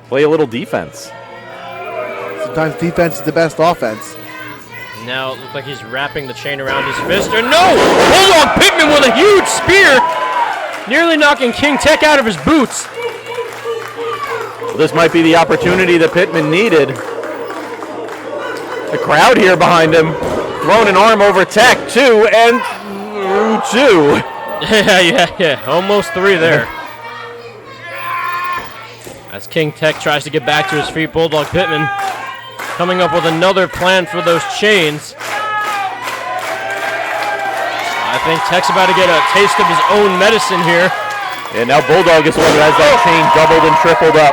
Play a little defense. Sometimes defense is the best offense. Now it looks like he's wrapping the chain around his fist. Or no! Bulldog Pittman with a huge spear! Nearly knocking King Tech out of his boots. Well, this might be the opportunity that Pittman needed. The crowd here behind him. Throwing an arm over Tech, 2 and 2. Yeah. Almost 3 there. As King Tech tries to get back to his feet, Bulldog Pittman coming up with another plan for those chains. I think Tech's about to get a taste of his own medicine here. And now Bulldog is the one who has that chain doubled and tripled up.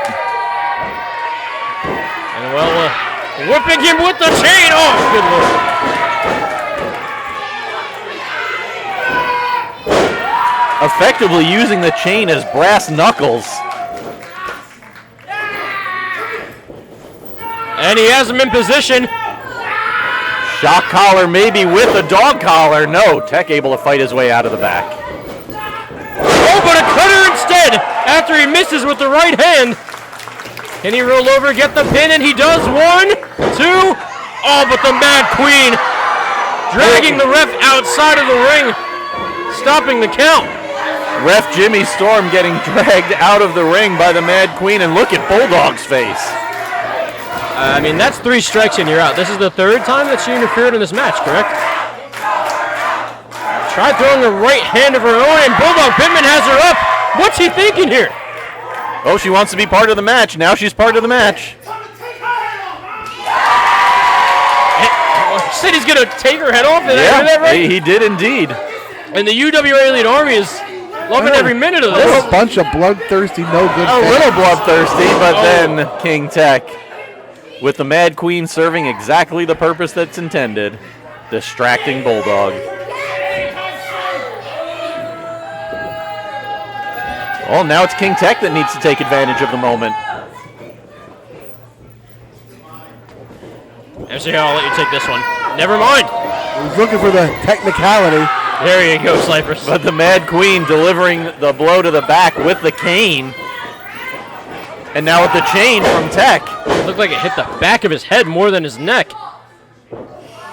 And whipping him with the chain. Oh, good lord. Effectively using the chain as brass knuckles. And he has him in position. Shock collar maybe with a dog collar. No, Tech able to fight his way out of the back. Oh, but a cutter instead after he misses with the right hand. Can he roll over, get the pin, and he does. 1, 2. Oh, but the Mad Queen dragging the ref outside of the ring, stopping the count. Ref Jimmy Storm getting dragged out of the ring by the Mad Queen, and look at Bulldog's face. I mean, that's 3 strikes and you're out. This is the 3rd time that she interfered in this match, correct? Try throwing a right hand of her own, and Bulldog Pittman has her up. What's he thinking here? Oh, she wants to be part of the match. Now she's part of the match. Said he's going to take her head off. Did I hear that right? He did indeed. And the UWA Elite Army is loving every minute of this. A bunch of bloodthirsty, no good A fans. little bloodthirsty, but then King Tech, with the Mad Queen serving exactly the purpose that's intended, distracting Bulldog. Oh, now it's King Tech that needs to take advantage of the moment. MC, I'll let you take this one. Never mind. He's looking for the technicality. There you go, Cypress. But the Mad Queen delivering the blow to the back with the cane. And now with the chain from Tech. Looked like it hit the back of his head more than his neck.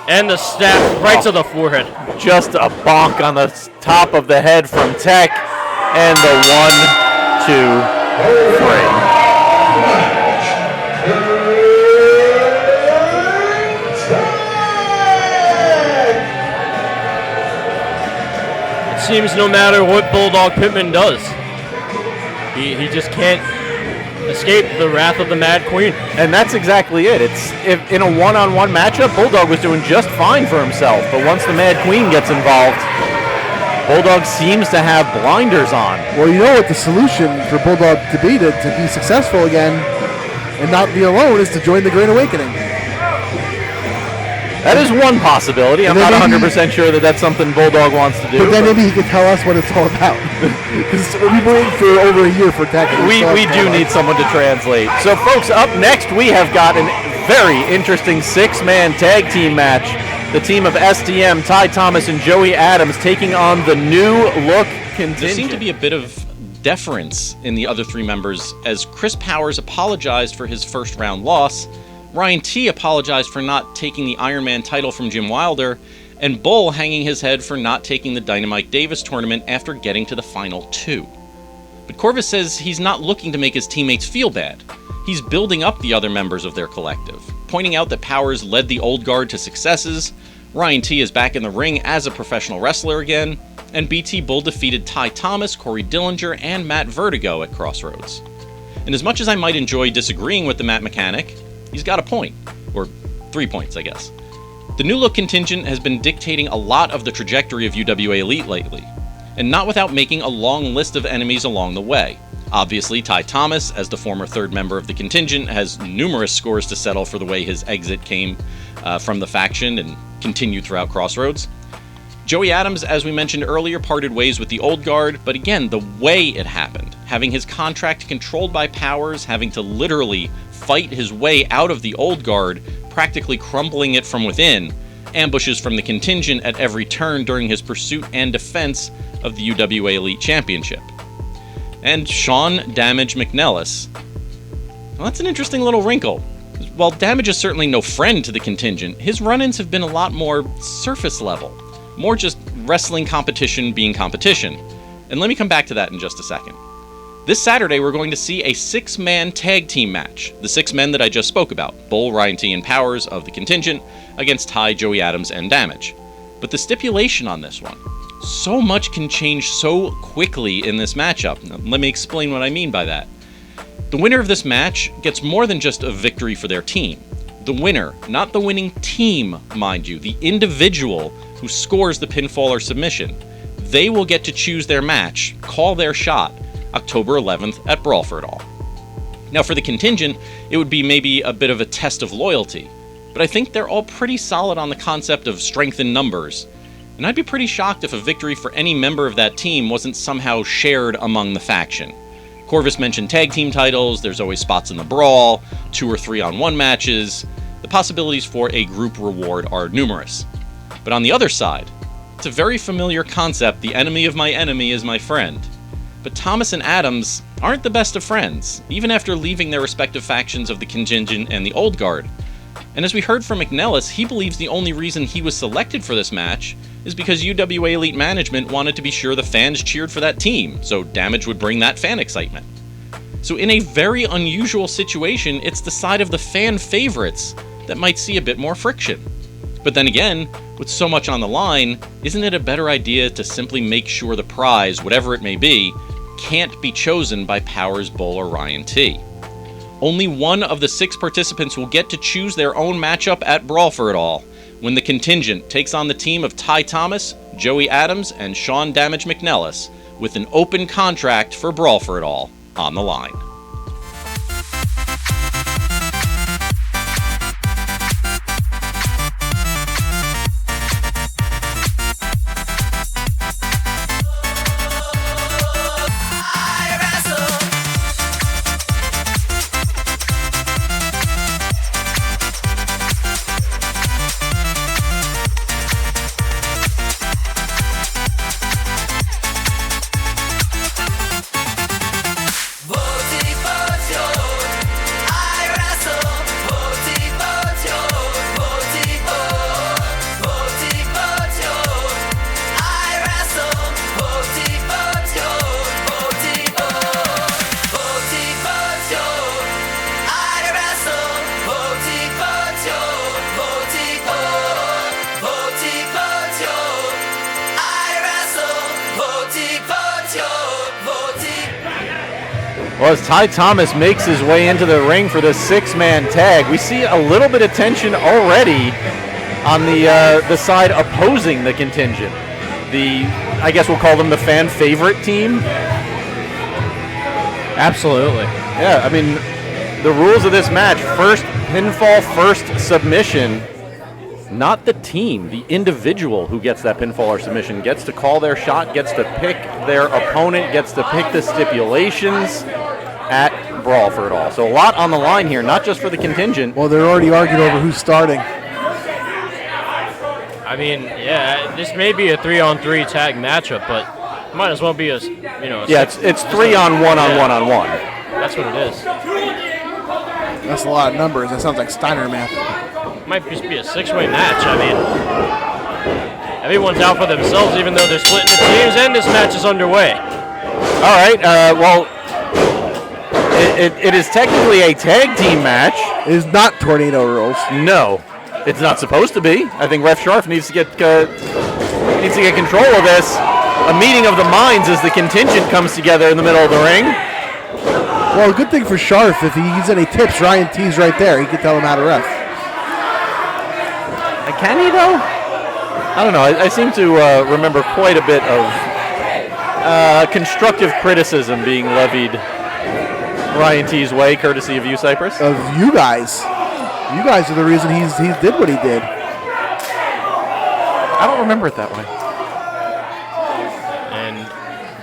And the staff right to the forehead. Just a bonk on the top of the head from Tech. And the 1, 2, 3. Seems no matter what Bulldog Pittman does, he just can't escape the wrath of the Mad Queen. And that's exactly it. It's if in a one-on-one matchup, Bulldog was doing just fine for himself. But once the Mad Queen gets involved, Bulldog seems to have blinders on. Well, you know what the solution for Bulldog to be successful again and not be alone is to join the Great Awakening. That is one possibility. I'm not 100% sure that that's something Bulldog wants to do. But then maybe he could tell us what it's all about. Because we've been waiting for over a year for Tech. We do need someone to translate. So, folks, up next we have got a very interesting six-man tag team match. The team of SDM, Ty Thomas, and Joey Adams taking on the new look contingent. There seemed to be a bit of deference in the other three members as Chris Powers apologized for his first round loss. Ryan T apologized for not taking the Iron Man title from Jim Wilder, and Bull hanging his head for not taking the DynaMike Davis tournament after getting to the final two. But Corvis says he's not looking to make his teammates feel bad. He's building up the other members of their collective, pointing out that Powers led the old guard to successes, Ryan T is back in the ring as a professional wrestler again, and BT Bull defeated Ty Thomas, Corey Dillinger, and Matt Vertigo at Crossroads. And as much as I might enjoy disagreeing with the Matt mechanic, he's got a point. Or 3 points, I guess. The new look contingent has been dictating a lot of the trajectory of UWA Elite lately, and not without making a long list of enemies along the way. Obviously, Ty Thomas, as the former third member of the contingent, has numerous scores to settle for the way his exit came from the faction and continued throughout Crossroads. Joey Adams, as we mentioned earlier, parted ways with the old guard, but again, the way it happened, having his contract controlled by Powers, having to literally fight his way out of the old guard, practically crumbling it from within, ambushes from the contingent at every turn during his pursuit and defense of the UWA Elite Championship. And Sean Damage McNelis. Well, that's an interesting little wrinkle. While Damage is certainly no friend to the contingent, his run-ins have been a lot more surface level. More just wrestling competition being competition. And let me come back to that in just a second. This Saturday, we're going to see a six-man tag team match. The six men that I just spoke about, Bull, Ryan T, and Powers of the contingent, against Ty, Joey Adams, and Damage. But the stipulation on this one, so much can change so quickly in this matchup. Now, let me explain what I mean by that. The winner of this match gets more than just a victory for their team. The winner, not the winning team, mind you, the individual who scores the pinfall or submission, they will get to choose their match, call their shot, October 11th at Brawl for It All. Now for the contingent, it would be maybe a bit of a test of loyalty, but I think they're all pretty solid on the concept of strength in numbers, and I'd be pretty shocked if a victory for any member of that team wasn't somehow shared among the faction. Corvis mentioned tag team titles, there's always spots in the Brawl, 2 or 3-on-1 matches. The possibilities for a group reward are numerous. But on the other side, it's a very familiar concept, the enemy of my enemy is my friend. But Thomas and Adams aren't the best of friends, even after leaving their respective factions of the contingent and the old guard. And as we heard from McNelis, he believes the only reason he was selected for this match is because UWA Elite management wanted to be sure the fans cheered for that team, so Damage would bring that fan excitement. So in a very unusual situation, it's the side of the fan favorites that might see a bit more friction. But then again, with so much on the line, isn't it a better idea to simply make sure the prize, whatever it may be, can't be chosen by Powers Bowl or Ryan T? Only one of the 6 participants will get to choose their own matchup at Brawl for It All, when the contingent takes on the team of Ty Thomas, Joey Adams, and Sean Damage McNelis, with an open contract for Brawl for It All on the line. Well, as Ty Thomas makes his way into the ring for the 6-man tag, we see a little bit of tension already on the side opposing the contingent. I guess we'll call them the fan favorite team. Absolutely. Yeah, I mean, the rules of this match: first pinfall, first submission. Not the team, the individual who gets that pinfall or submission gets to call their shot, gets to pick their opponent, gets to pick the stipulations at Brawl for It All. So a lot on the line here, not just for the contingent. Well, they're already arguing over who's starting. I mean, yeah, this may be a 3-on-3 tag matchup, but it might as well be a, Yeah, it's 3-on-1-on-1-on-1. That's what it is. That's a lot of numbers. That sounds like Steiner math. Might just be a 6-way match. I mean, everyone's out for themselves, even though they're splitting the teams, and this match is underway. All right, well, it is technically a tag team match. It is not tornado rules. No, it's not supposed to be. I think Ref Sharf needs to get control of this. A meeting of the minds as the contingent comes together in the middle of the ring. Well, a good thing for Sharf, if he needs any tips, Ryan T's right there. He can tell him how to ref. Can he, though? I don't know. I seem to remember quite a bit of constructive criticism being levied Ryan T's way, courtesy of you, Cypress. Of you guys. You guys are the reason he did what he did. I don't remember it that way. And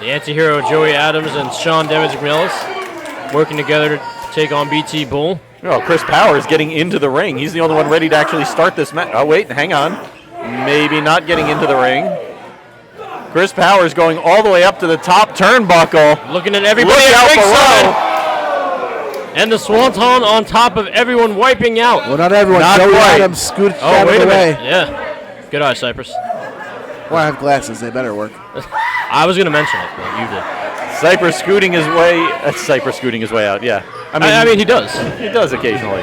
the anti-hero Joey Adams and Sean Damage McNelis working together to take on BT Bull. Oh, Chris Powers getting into the ring. He's the only one ready to actually start this match. Oh, wait, hang on. Maybe not getting into the ring. Chris Powers going all the way up to the top turnbuckle. Looking at everybody at ringside. And the Swanton on top of everyone wiping out. Well, not everyone. Not Joey quite. Adams scooted Oh, wait a away. minute. Yeah. Good eye, Cypress. Well, I have glasses. They better work. I was going to mention it, but you did. Cypress scooting his way out, yeah. I mean, he does. He does occasionally.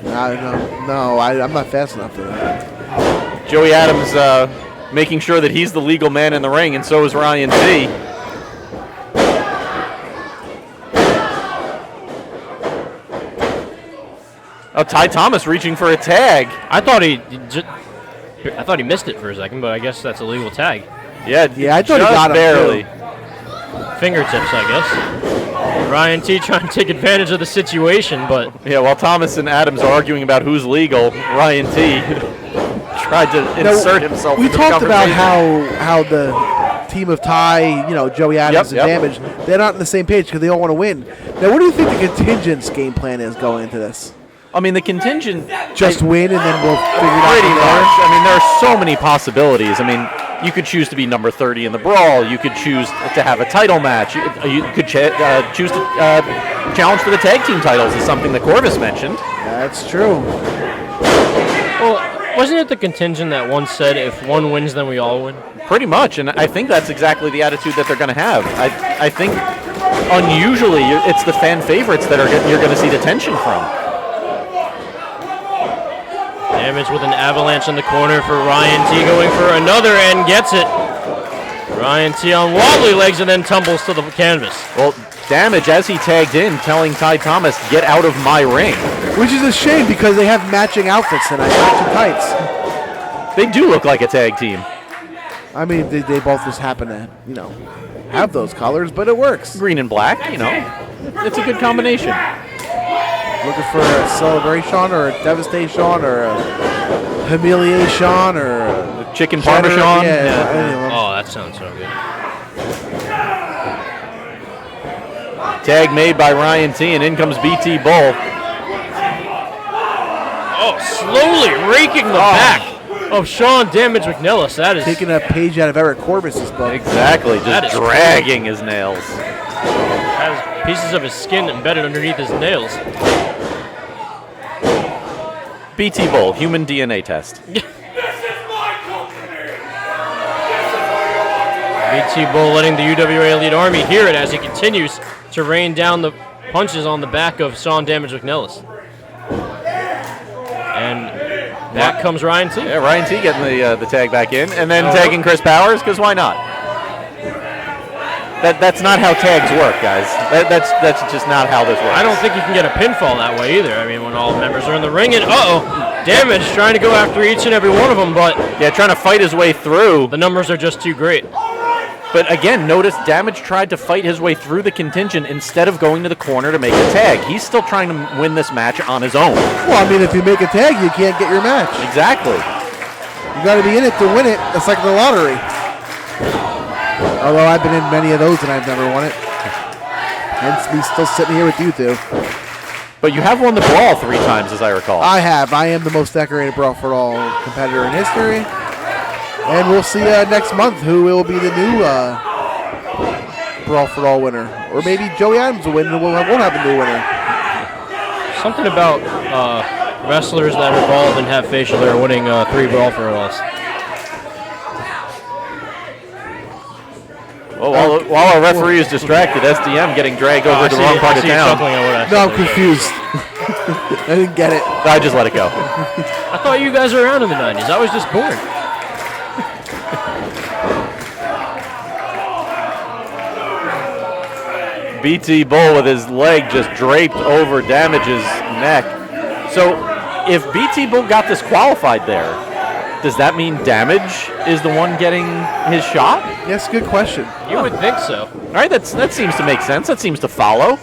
No, I'm not fast enough for that. Joey Adams making sure that he's the legal man in the ring, and so is Ryan T. Oh, Ty Thomas reaching for a tag. I thought he missed it for a second, but I guess that's a legal tag. Yeah, I thought he got him barely. Fingertips, I guess. Ryan T trying to take advantage of the situation, but Yeah, while Thomas and Adams are arguing about who's legal, Ryan T tried to insert himself We into the talked about conversation. how the team of Ty, Joey Adams Yep, and Damage, they're not on the same page because they all want to win. Now, what do you think the contingent's game plan is going into this? I mean, the contingent Just win and then we'll figure it out. pretty from there? much. I mean, there are so many possibilities. I mean, you could choose to be number 30 in the Brawl. You could choose to have a title match. You could choose to challenge for the tag team titles, is something that Corvis mentioned. That's true. well, wasn't it the contingent that once said, if one wins, then we all win? Pretty much, and I think that's exactly the attitude that they're going to have. I think unusually it's the fan favorites that you're going to see the tension from. Yeah, Damage with an avalanche in the corner for Ryan T, going for another and gets it. Ryan T on wobbly legs and then tumbles to the canvas. Well, Damage, as he tagged in, telling Ty Thomas, get out of my ring. Which is a shame because they have matching outfits tonight, matching tights. They do look like a tag team. I mean, they both just happen to, have those colors, but it works. Green and black, it's a good combination. Looking for a celebration or a devastation or a humiliation or a chicken parmesan. Yeah. Oh, that sounds so good. Tag made by Ryan T, and in comes BT Bull. Oh, slowly raking the back of Sean Damage McNelis. That is taking a page out of Eric Corvis' book. Exactly, just dragging his nails. Has pieces of his skin embedded underneath his nails. BT Bull, human DNA test. BT Bull letting the UWA Elite Army hear it as he continues to rain down the punches on the back of Sean Damage McNelis. And back comes Ryan T. Yeah, Ryan T getting the tag back in, and then tagging Chris Powers, because why not? That's not how tags work, guys. That's just not how this works. I don't think you can get a pinfall that way either. I mean, when all members are in the ring, and Damage trying to go after each and every one of them, but yeah, trying to fight his way through. The numbers are just too great. But again, notice Damage tried to fight his way through the contingent instead of going to the corner to make a tag. He's still trying to win this match on his own. Well, I mean, if you make a tag, you can't get your match. Exactly. You got to be in it to win it. It's like the lottery. Although I've been in many of those and I've never won it. Hence me still sitting here with you two. But you have won the Brawl 3 times, as I recall. I have. I am the most decorated Brawl for All competitor in history. And we'll see next month who will be the new Brawl for All winner. Or maybe Joey Adams will win and won't have a new winner. Something about wrestlers that evolve and have facial hair winning 3 Brawl for Alls. Well, while our referee is distracted, SDM getting dragged over to the wrong part of town. No, I'm confused. I didn't get it. I just let it go. I thought you guys were around in the 90s. I was just born. BT Bull with his leg just draped over Damage's neck. So if BT Bull got disqualified there, does that mean Damage is the one getting his shot? Yes, good question. You would think so. All right, that seems to make sense. That seems to follow.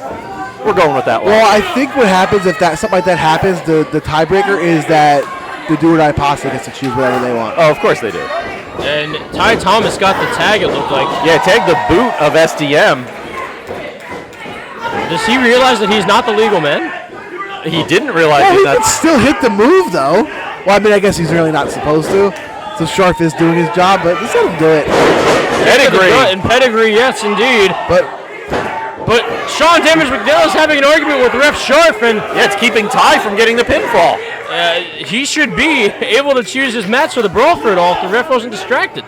We're going with that one. Well, I think what happens if something like that happens, the tiebreaker is that the Do or Die Posse gets to choose whatever they want. Oh, of course they do. And Ty Thomas got the tag, it looked like. Yeah, tag the boot of SDM. Does he realize that he's not the legal man? He didn't realize he that. can still hit the move, though. Well, I mean, I guess he's really not supposed to. So Sharp is doing his job, but just let him do it. Pedigree. And pedigree, yes, indeed. But Sean Damage McNelis having an argument with Ref Sharp, and yeah, it's keeping Ty from getting the pinfall. He should be able to choose his match for the Brawl for It All if the ref wasn't distracted.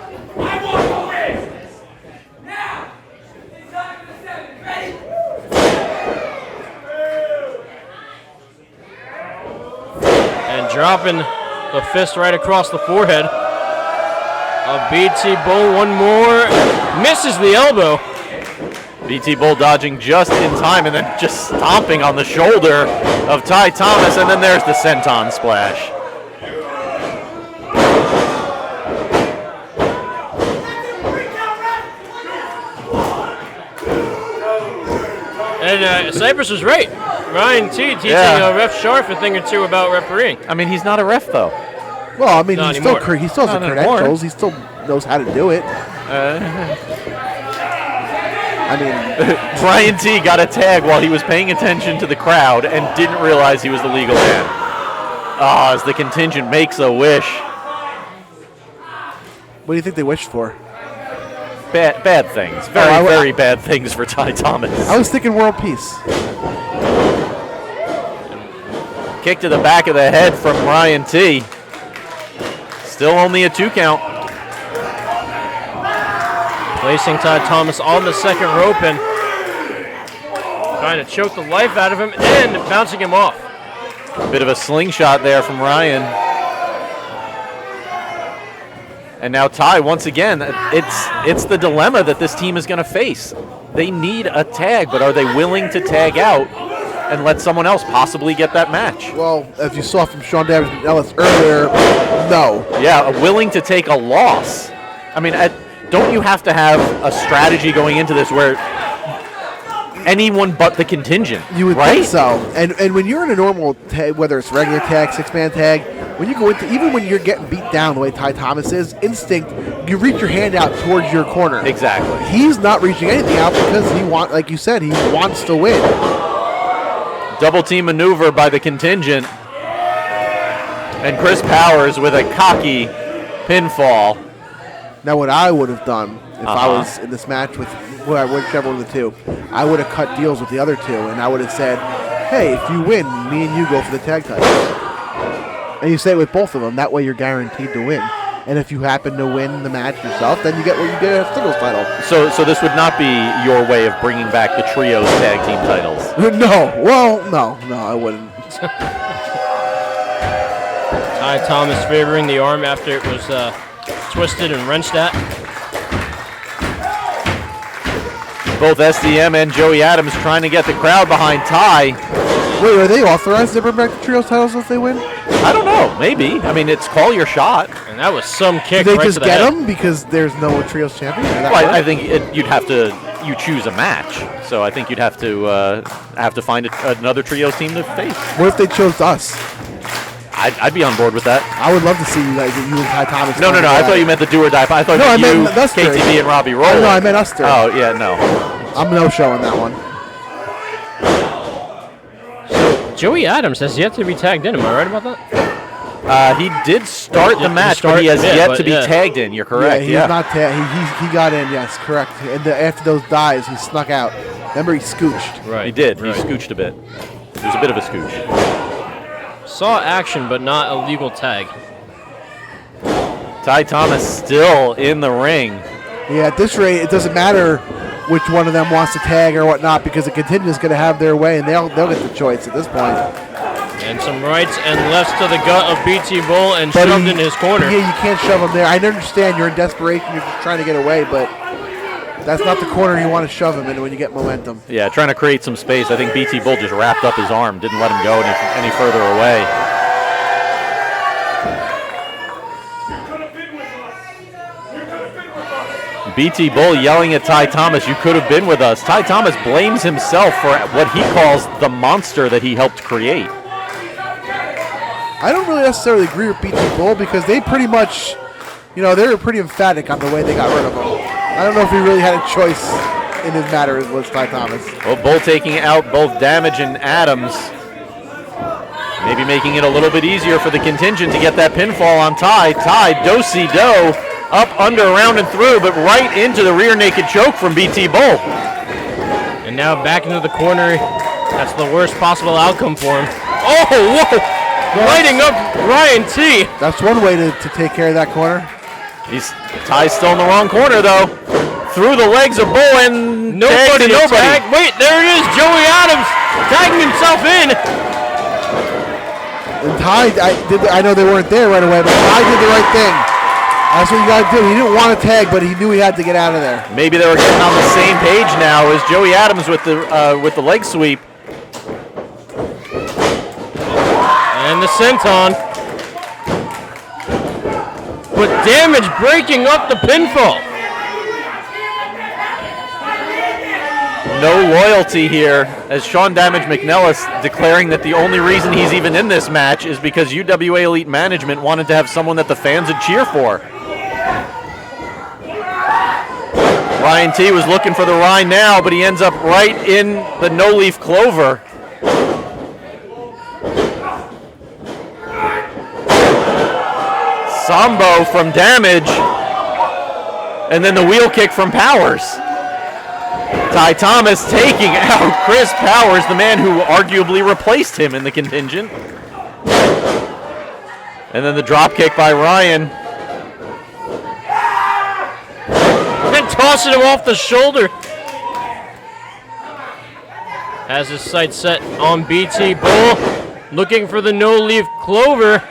And dropping the fist right across the forehead of BT Bull. One more. Misses the elbow. BT Bull dodging just in time and then just stomping on the shoulder of Ty Thomas. And then there's the senton splash. And Cypress was right. Ryan T teaching Ref Sharp a thing or two about refereeing. I mean, he's not a ref, though. Well, I mean, Not he anymore. still has the credentials. He still knows how to do it. I mean, Brian T got a tag while he was paying attention to the crowd and didn't realize he was the legal man. As the contingent makes a wish. What do you think they wished for? Bad things. Very bad things for Ty Thomas. I was thinking world peace. Kick to the back of the head from Ryan T. Still only a 2 count. Placing Ty Thomas on the second rope and trying to choke the life out of him and bouncing him off. Bit of a slingshot there from Ryan. And now Ty, once again, it's the dilemma that this team is going to face. They need a tag, but are they willing to tag out and let someone else possibly get that match? Well, as you saw from Sean Davis and Ellis earlier, no. Yeah, willing to take a loss. I mean, don't you have to have a strategy going into this where anyone but the contingent, you would right? think so. And when you're in a normal tag, whether it's regular tag, 6-man tag, when you go into, even when you're getting beat down the way Ty Thomas is, instinct, you reach your hand out towards your corner. Exactly. He's not reaching anything out because like you said, he wants to win. Double team maneuver by the contingent. And Chris Powers with a cocky pinfall. Now, what I would have done if I was in this match with whichever one of the two, I would have cut deals with the other two, and I would have said, hey, if you win, me and you go for the tag title. And you say it with both of them. That way you're guaranteed to win. And if you happen to win the match yourself, then you get what you get a singles title. So this would not be your way of bringing back the trios tag team titles? No. Well, no, I wouldn't. Ty Thomas favoring the arm after it was twisted and wrenched at. Both SDM and Joey Adams trying to get the crowd behind Ty. Wait, are they authorized to bring back the trios titles if they win? I don't know. Maybe. I mean, it's call your shot. And that was some kick. Do they right just to the get head. them because there's no trios champion? Well, I think you'd have to choose a match. So I think you'd have to find another trios team to face. What if they chose us? I'd be on board with that. I would love to see you guys, you and Ty Thomas. No. I thought you meant the do or die. I thought I you, meant us three. KTB, and Robbie Roll. No, I meant us three. Oh, yeah, no. I'm no showing that one. Joey Adams has yet to be tagged in. Am I right about that? He did start the match, but he has yet to be tagged in. You're correct. Yeah, he's not tagged. He got in, yes, correct. And after those dives, he snuck out. Remember, he scooched. Right. He did. Right. He scooched a bit. It was a bit of a scooch. Saw action, but not a legal tag. Ty Thomas still in the ring. Yeah, at this rate, it doesn't matter which one of them wants to tag or whatnot because the contingent is going to have their way, and they'll get the choice at this point. And some rights and lefts to the gut of BT Bull and shoved in his corner. Yeah, you can't shove him there. I understand you're in desperation, you're just trying to get away, but that's not the corner you want to shove him in when you get momentum. Yeah, trying to create some space. I think BT Bull just wrapped up his arm, didn't let him go any further away. BT Bull yelling at Ty Thomas, you could have been with us. Ty Thomas blames himself for what he calls the monster that he helped create. I don't really necessarily agree with BT Bull because they pretty much, they were pretty emphatic on the way they got rid of him. I don't know if he really had a choice in his matter as was Ty Thomas. Well, Bull taking out both Damage and Adams. Maybe making it a little bit easier for the contingent to get that pinfall on Ty. Ty, do-si-do, up, under, around, and through, but right into the rear naked choke from BT Bull. And now back into the corner. That's the worst possible outcome for him. Oh, whoa! Lighting up Ryan T. That's one way to take care of that corner. Ty's still in the wrong corner, though. Through the legs of Bull and nobody. Tag. Wait, there it is. Joey Adams tagging himself in. And Ty, I know they weren't there right away, but Ty did the right thing. That's what you got to do. He didn't want to tag, but he knew he had to get out of there. Maybe they were getting on the same page now as Joey Adams with the leg sweep. And the senton. But Damage breaking up the pinfall. No loyalty here as Sean Damage McNelis declaring that the only reason he's even in this match is because UWA Elite Management wanted to have someone that the fans would cheer for. Ryan T was looking for the Rhine now, but he ends up right in the no-leaf clover. Sambo from Damage, and then the wheel kick from Powers. Ty Thomas taking out Chris Powers, the man who arguably replaced him in the contingent. And then the drop kick by Ryan. And tossing him off the shoulder. Has his sights set on BT Bull, looking for the no-leaf clover.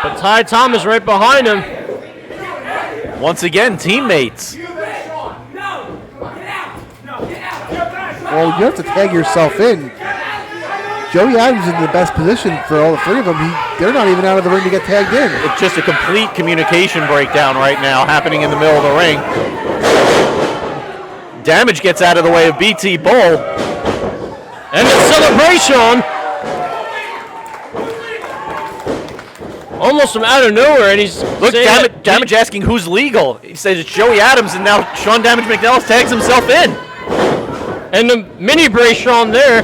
But Ty Thomas right behind him. Once again, teammates. Well, you have to tag yourself in. Joey Adams is in the best position for all the three of them. They're not even out of the ring to get tagged in. It's just a complete communication breakdown right now happening in the middle of the ring. Damage gets out of the way of BT Bull. And the celebration! Almost from out of nowhere, and he's... Look, Damage asking who's legal. He says it's Joey Adams, and now Sean Damage McNelis tags himself in. And the mini Brayshawn there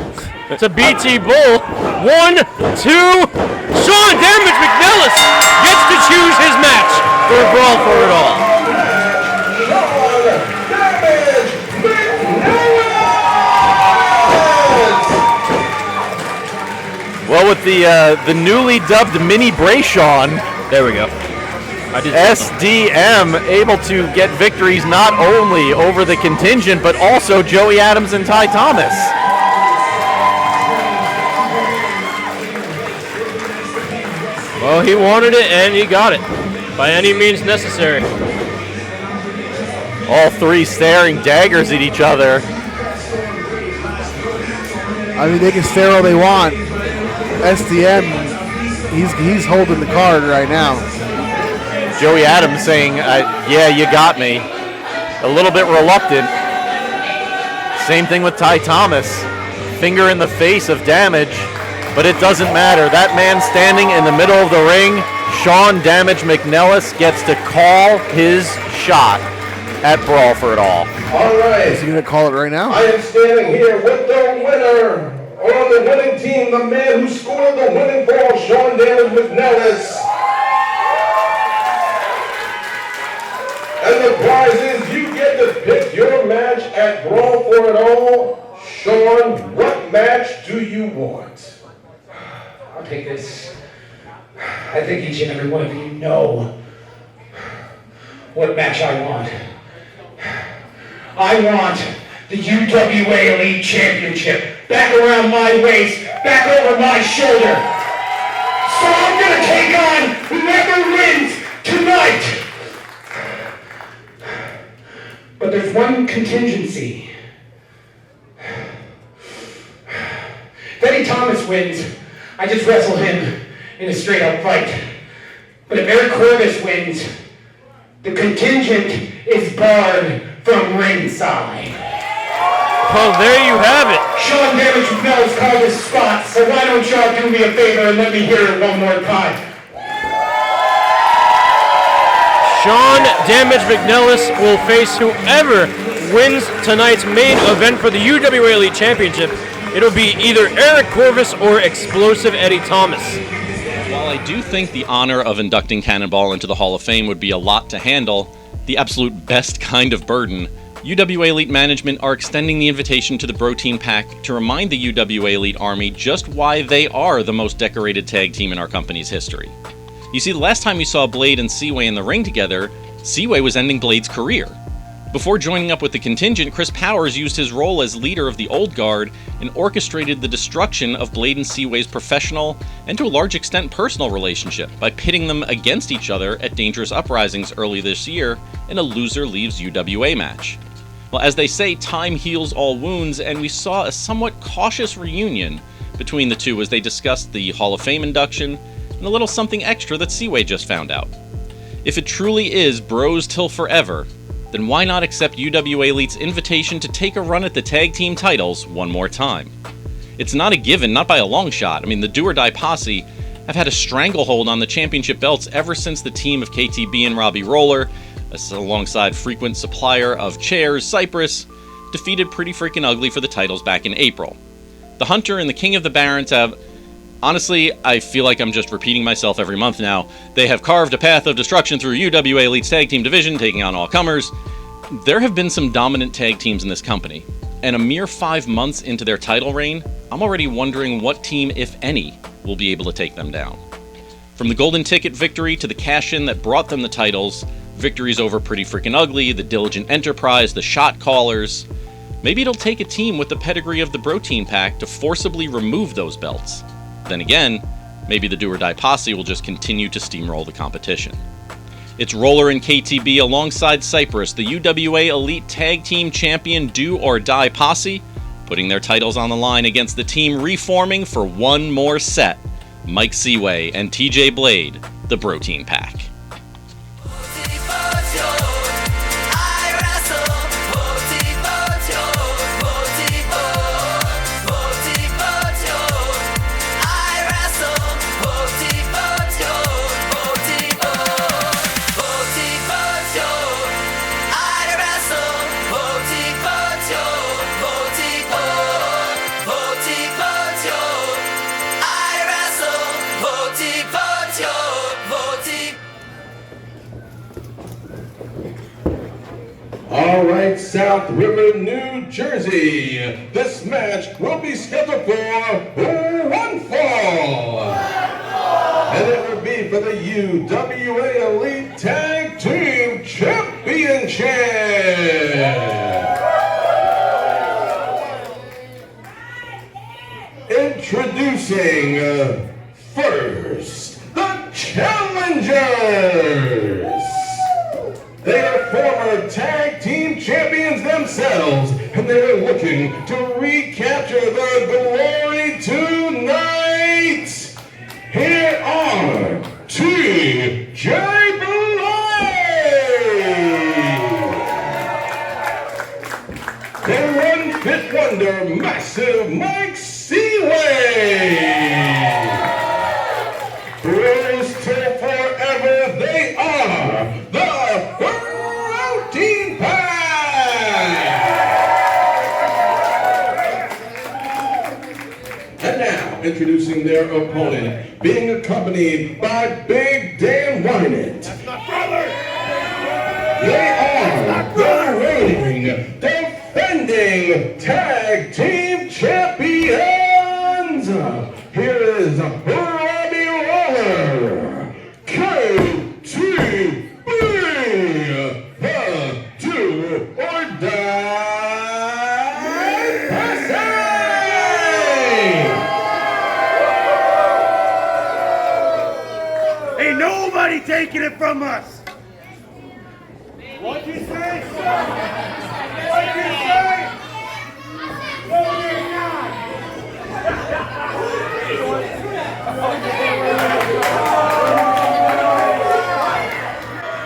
to BT Bull. 1, 2. Sean Damage McNelis gets to choose his match for a Brawl for It All. Well, with the newly dubbed mini Brayshawn, there we go. SDM able to get victories not only over the contingent, but also Joey Adams and Ty Thomas. Well, he wanted it, and he got it. By any means necessary. All three staring daggers at each other. I mean, they can stare all they want. SDM, he's holding the card right now. Joey Adams saying, yeah, you got me. A little bit reluctant. Same thing with Ty Thomas. Finger in the face of Damage, but it doesn't matter. That man standing in the middle of the ring, Sean Damage McNelis, gets to call his shot at Brawl for It All. All right. Is he going to call it right now? I am standing here with the winner on the winning team, the man who scored the winning ball, Sean Damage McNelis. And the prize is you get to pick your match at Brawl for It All. Sean, what match do you want? I'll take this. I think each and every one of you know what match I want. I want the UWA Elite Championship back around my waist, back over my shoulder. So I'm gonna take on whoever wins tonight. But there's one contingency. If Eddie Thomas wins, I just wrestle him in a straight up fight. But if Eric Corvis wins, the contingent is barred from ringside. Well, there you have it. Sean Damage McNelis called his spot, so why don't y'all do me a favor and let me hear it one more time. Sean Damage McNelis will face whoever wins tonight's main event for the UWA Elite Championship. It'll be either Eric Corvis or Explosive Eddie Thomas. While I do think the honor of inducting Cannonball into the Hall of Fame would be a lot to handle, the absolute best kind of burden, UWA Elite Management are extending the invitation to the BROtein Pack to remind the UWA Elite Army just why they are the most decorated tag team in our company's history. You see, the last time we saw Blade and Seaway in the ring together, Seaway was ending Blade's career. Before joining up with the contingent, Chris Powers used his role as leader of the Old Guard and orchestrated the destruction of Blade and Seaway's professional and to a large extent personal relationship by pitting them against each other at Dangerous Uprisings early this year in a loser leaves UWA match. Well, as they say, time heals all wounds, and we saw a somewhat cautious reunion between the two as they discussed the Hall of Fame induction and a little something extra that Seaway just found out. If it truly is bros till forever, then why not accept UWA Elite's invitation to take a run at the tag team titles one more time? It's not a given, not by a long shot. I mean, the Do or Die Posse have had a stranglehold on the championship belts ever since the team of KTB and Robbie Roller, alongside frequent supplier of chairs, Cypress, defeated Pretty Freaking Ugly for the titles back in April. The Hunter and the King of the Barons have, honestly, I feel like I'm just repeating myself every month now, they have carved a path of destruction through UWA Elite's tag team division, taking on all comers. There have been some dominant tag teams in this company, and a mere 5 months into their title reign, I'm already wondering what team, if any, will be able to take them down. From the Golden Ticket victory to the cash-in that brought them the titles, victories over Pretty Freaking Ugly, the Diligent Enterprise, the Shot Callers, maybe it'll take a team with the pedigree of the BROtein Pack to forcibly remove those belts. Then again, maybe the Do or Die Posse will just continue to steamroll the competition. It's Roller and KTB alongside Cypress, the UWA Elite Tag Team Champion Do or Die Posse, putting their titles on the line against the team reforming for one more set, Mike Seaway and TJ Blade, the BROtein Pack. All right, South River, New Jersey. This match will be scheduled for one fall. And it will be for the UWA Elite Tag Team Championship. Introducing first, the challengers. They are former tag team champions themselves, and they are looking to recapture their glory tonight. Here are TJ Blade, the one-fit wonder, Massive Mike Seaway. Bros till forever, they are the BROtein Pack! And now, introducing their opponent, being accompanied by Big Dan Wynant. They are the reigning, defending tag team champions. Here is Robbie Roller, KTB, the Do or Die Posse. Ain't nobody taking it from us. What'd you say, sir? What'd you say? No, you're not.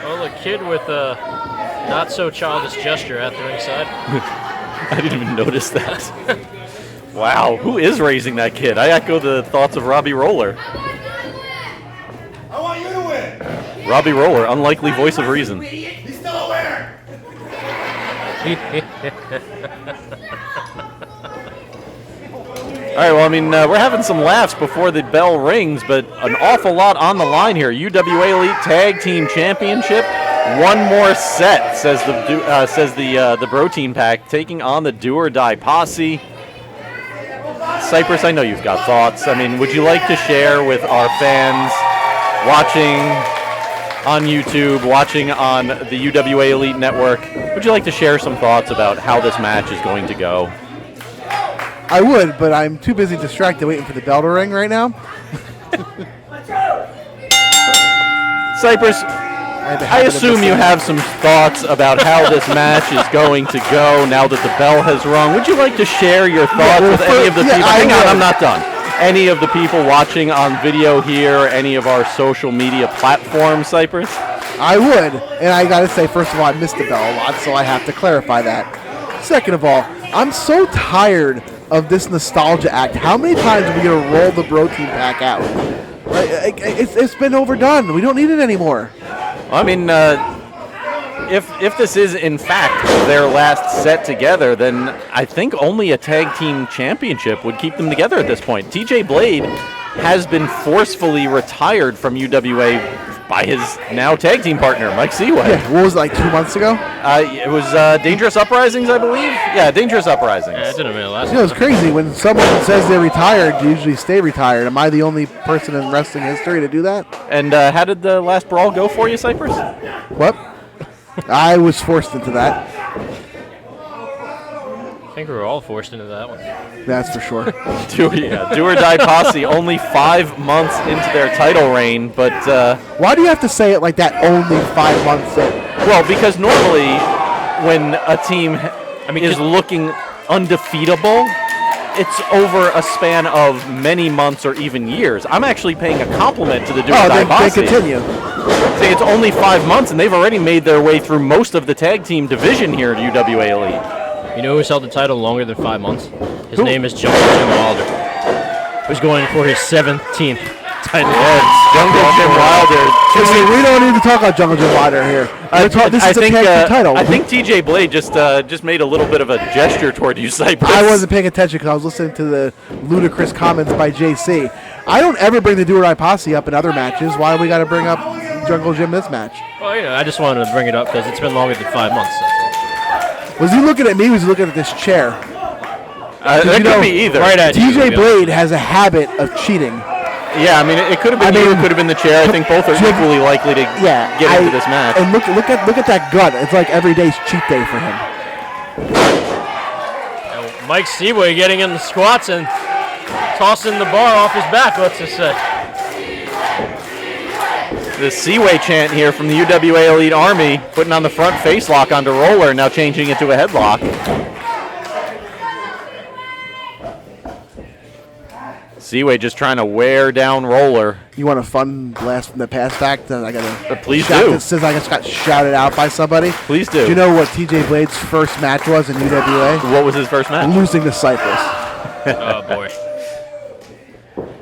Well, a kid with a not so childish gesture at the ringside. I didn't even notice that. Wow, who is raising that kid? I echo the thoughts of Robbie Roller. I want you to win. Robbie Roller, unlikely voice of reason. He's still aware. All right, well, I mean, we're having some laughs before the bell rings, but an awful lot on the line here. UWA Elite Tag Team Championship. One more set, says the BROtein Pack, taking on the Do or Die Posse. Cypress, I know you've got thoughts. I mean, would you like to share with our fans watching on YouTube, watching on the UWA Elite Network, would you like to share some thoughts about how this match is going to go? I would, but I'm too busy distracted waiting for the bell to ring right now. Cypress, I assume you have some thoughts about how this match is going to go now that the bell has rung. Would you like to share your thoughts with any of the people? Hang on, I'm not done. Any of the people watching on video here, any of our social media platforms, Cypress? I would, and I gotta say, first of all, I missed the bell a lot, so I have to clarify that. Second of all, I'm so tired of this nostalgia act. How many times are we gonna roll the BROtein Pack out? It's been overdone. We don't need it anymore. I mean, if this is in fact their last set together, then I think only a tag team championship would keep them together at this point. TJ Blade has been forcefully retired from UWA by his now tag team partner, Mike Seaway. Yeah, what was it, like 2 months ago? It was Dangerous Uprisings, I believe. Yeah, Dangerous Uprisings. Yeah, it didn't really last. You know, it's crazy. When someone says they're retired, they usually stay retired. Am I the only person in wrestling history to do that? And how did the last brawl go for you, Cypress? What? I was forced into that. think we were all forced into that one. That's for sure. Do or die Posse, only 5 months into their title reign, but why do you have to say it like that? Only 5 months in. Well, because normally when a team is looking undefeatable, it's over a span of many months or even years. I'm actually paying a compliment to the Do or Die Posse. They continue. Say it's only 5 months, and they've already made their way through most of the tag team division here at UWA Elite. You know who's held the title longer than 5 months? His name is Jungle Jim Wilder, who's going for his 17th title. Yes, Jungle Jim Wilder. We don't need to talk about Jungle Jim Wilder here. This is a tag team title. I think TJ Blade just made a little bit of a gesture toward you, Cypress. I wasn't paying attention because I was listening to the ludicrous comments by JC. I don't ever bring the Do or Die Posse up in other matches. Why do we got to bring up Jungle Jim this match? Well, I just wanted to bring it up because it's been longer than 5 months. Was he looking at me or was he looking at this chair? That could be either. Right at TJ Blade has a habit of cheating. Yeah, I mean, it could have been you, it could have been the chair. I think both are equally likely to get into this match. And look at that gut. It's like every day's cheat day for him. Mike Seaway getting in the squats and tossing the bar off his back, let's just say. The Seaway chant here from the UWA Elite Army, putting on the front face lock onto Roller, now changing it to a headlock. Seaway just trying to wear down Roller. You want a fun blast from the past fact? Then I got to. Please do. This says I just got shouted out by somebody. Please do. Do you know what TJ Blade's first match was in UWA? What was his first match? Losing to Cypress. Oh boy.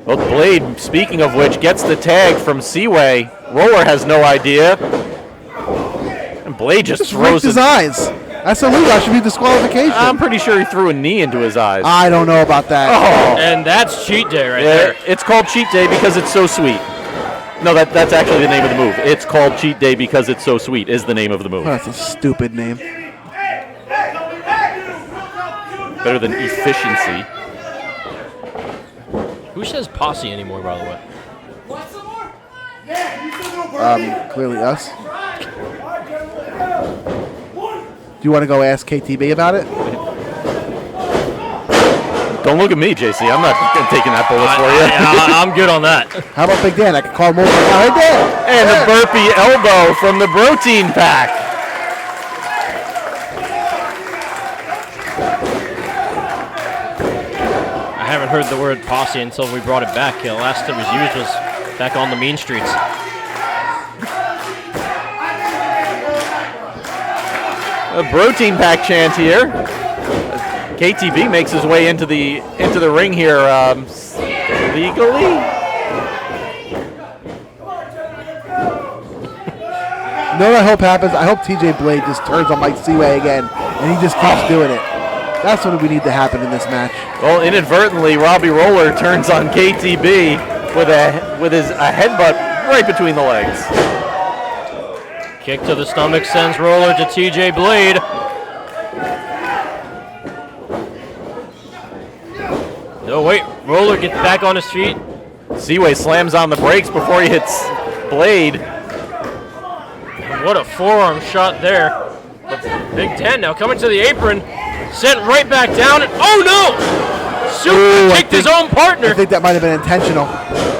Well, Blade, speaking of which, gets the tag from Seaway. Roller has no idea. And Blade just throws his eyes. That's illegal. That should be disqualification. I'm pretty sure he threw a knee into his eyes. I don't know about that. Oh. And that's cheat day right there. It's called cheat day because it's so sweet. No, that's actually the name of the move. It's called cheat day because it's so sweet is the name of the move. Oh, that's a stupid name. Better than efficiency. Who says Posse anymore, by the way? Clearly us. Do you want to go ask KTB about it? Don't look at me, JC. I'm not taking that bullet for you. I'm good on that. How about Big Dan? I can call him over right there. And a burpee elbow from the BROtein Pack. I haven't heard the word Posse until we brought it back. The last it was used was back on the mean streets. A BROtein Pack chant here. KTB makes his way into the ring here legally. You know what I hope happens? I hope TJ Blade just turns on Mike Seaway again, and he just keeps doing it. That's what we need to happen in this match. Well, inadvertently, Robbie Roller turns on KTB with a headbutt right between the legs. Kick to the stomach sends Roller to TJ Blade. No, wait. Roller gets back on his feet. Seaway slams on the brakes before he hits Blade. What a forearm shot there. But Big Dan now coming to the apron. Sent right back down. And, oh, no! Super kicked his own partner. I think that might have been intentional.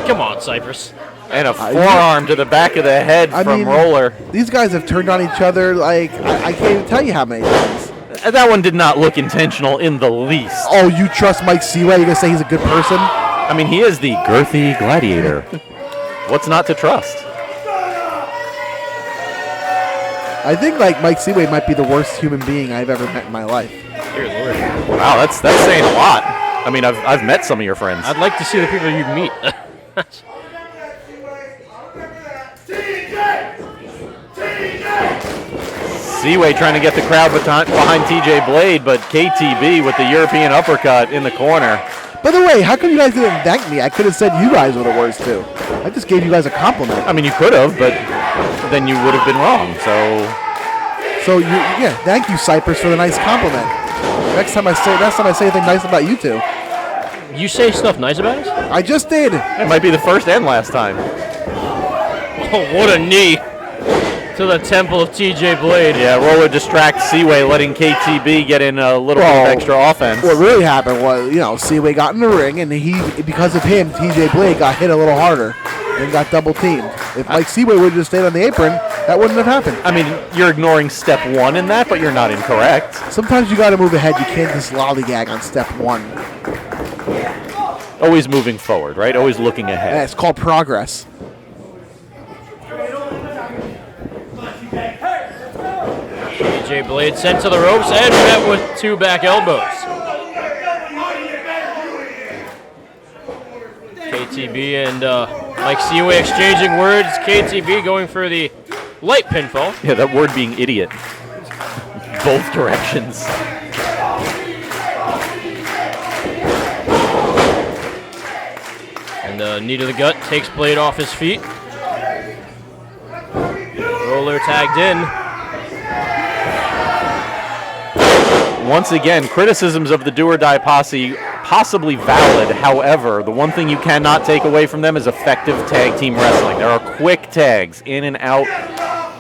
Come on, Cypress. And a forearm to the back of the head from Roller. These guys have turned on each other like, I can't even tell you how many times. That one did not look intentional in the least. Oh, you trust Mike Seaway? You're going to say he's a good person? I mean, he is the girthy gladiator. What's not to trust? I think like Mike Seaway might be the worst human being I've ever met in my life. Dear Lord. Wow, that's saying a lot. I mean, I've met some of your friends. I'd like to see the people you meet. Seaway trying to get the crowd behind TJ Blade, but KTB with the European uppercut in the corner. By the way, how come you guys didn't thank me? I could have said you guys were the worst too. I just gave you guys a compliment. I mean, you could have, but then you would have been wrong. Thank you, Cypress, for the nice compliment. Next time I say anything nice about you two. You say stuff nice about us? I just did. It might be the first and last time. Oh, what a knee. to the temple of TJ Blade. Yeah, Roller distracts Seaway, letting KTB get in a little bit of extra offense. What really happened was, Seaway got in the ring, and because of him, TJ Blade got hit a little harder and got double teamed. If Mike Seaway would have just stayed on the apron, that wouldn't have happened. I mean, you're ignoring step 1 in that, but you're not incorrect. Sometimes you got to move ahead. You can't just lollygag on step 1. Always moving forward, right? Always looking ahead. Yeah, it's called progress. TJ Blade sent to the ropes and met with 2 back elbows. KTB and Mike Seaway exchanging words. KTB going for the light pinfall. Yeah, that word being idiot. Both directions. And the knee to the gut takes Blade off his feet. Roller tagged in. Once again, criticisms of the Do or Die Posse possibly valid. However, the one thing you cannot take away from them is effective tag team wrestling. There are quick tags in and out.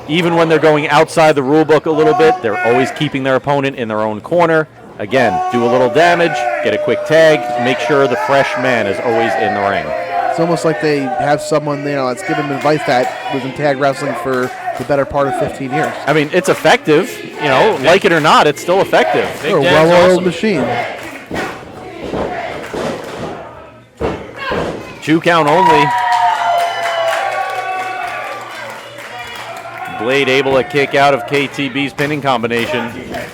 Even when they're going outside the rule book a little bit, they're always keeping their opponent in their own corner. Again, do a little damage, get a quick tag, make sure the fresh man is always in the ring. It's almost like they have someone there that's giving them advice that was in tag wrestling for the better part of 15 years. I mean, it's effective. Like it or not, it's still effective. They're a well-oiled machine. 2 count only. Blade able to kick out of KTB's pinning combination. Yeah,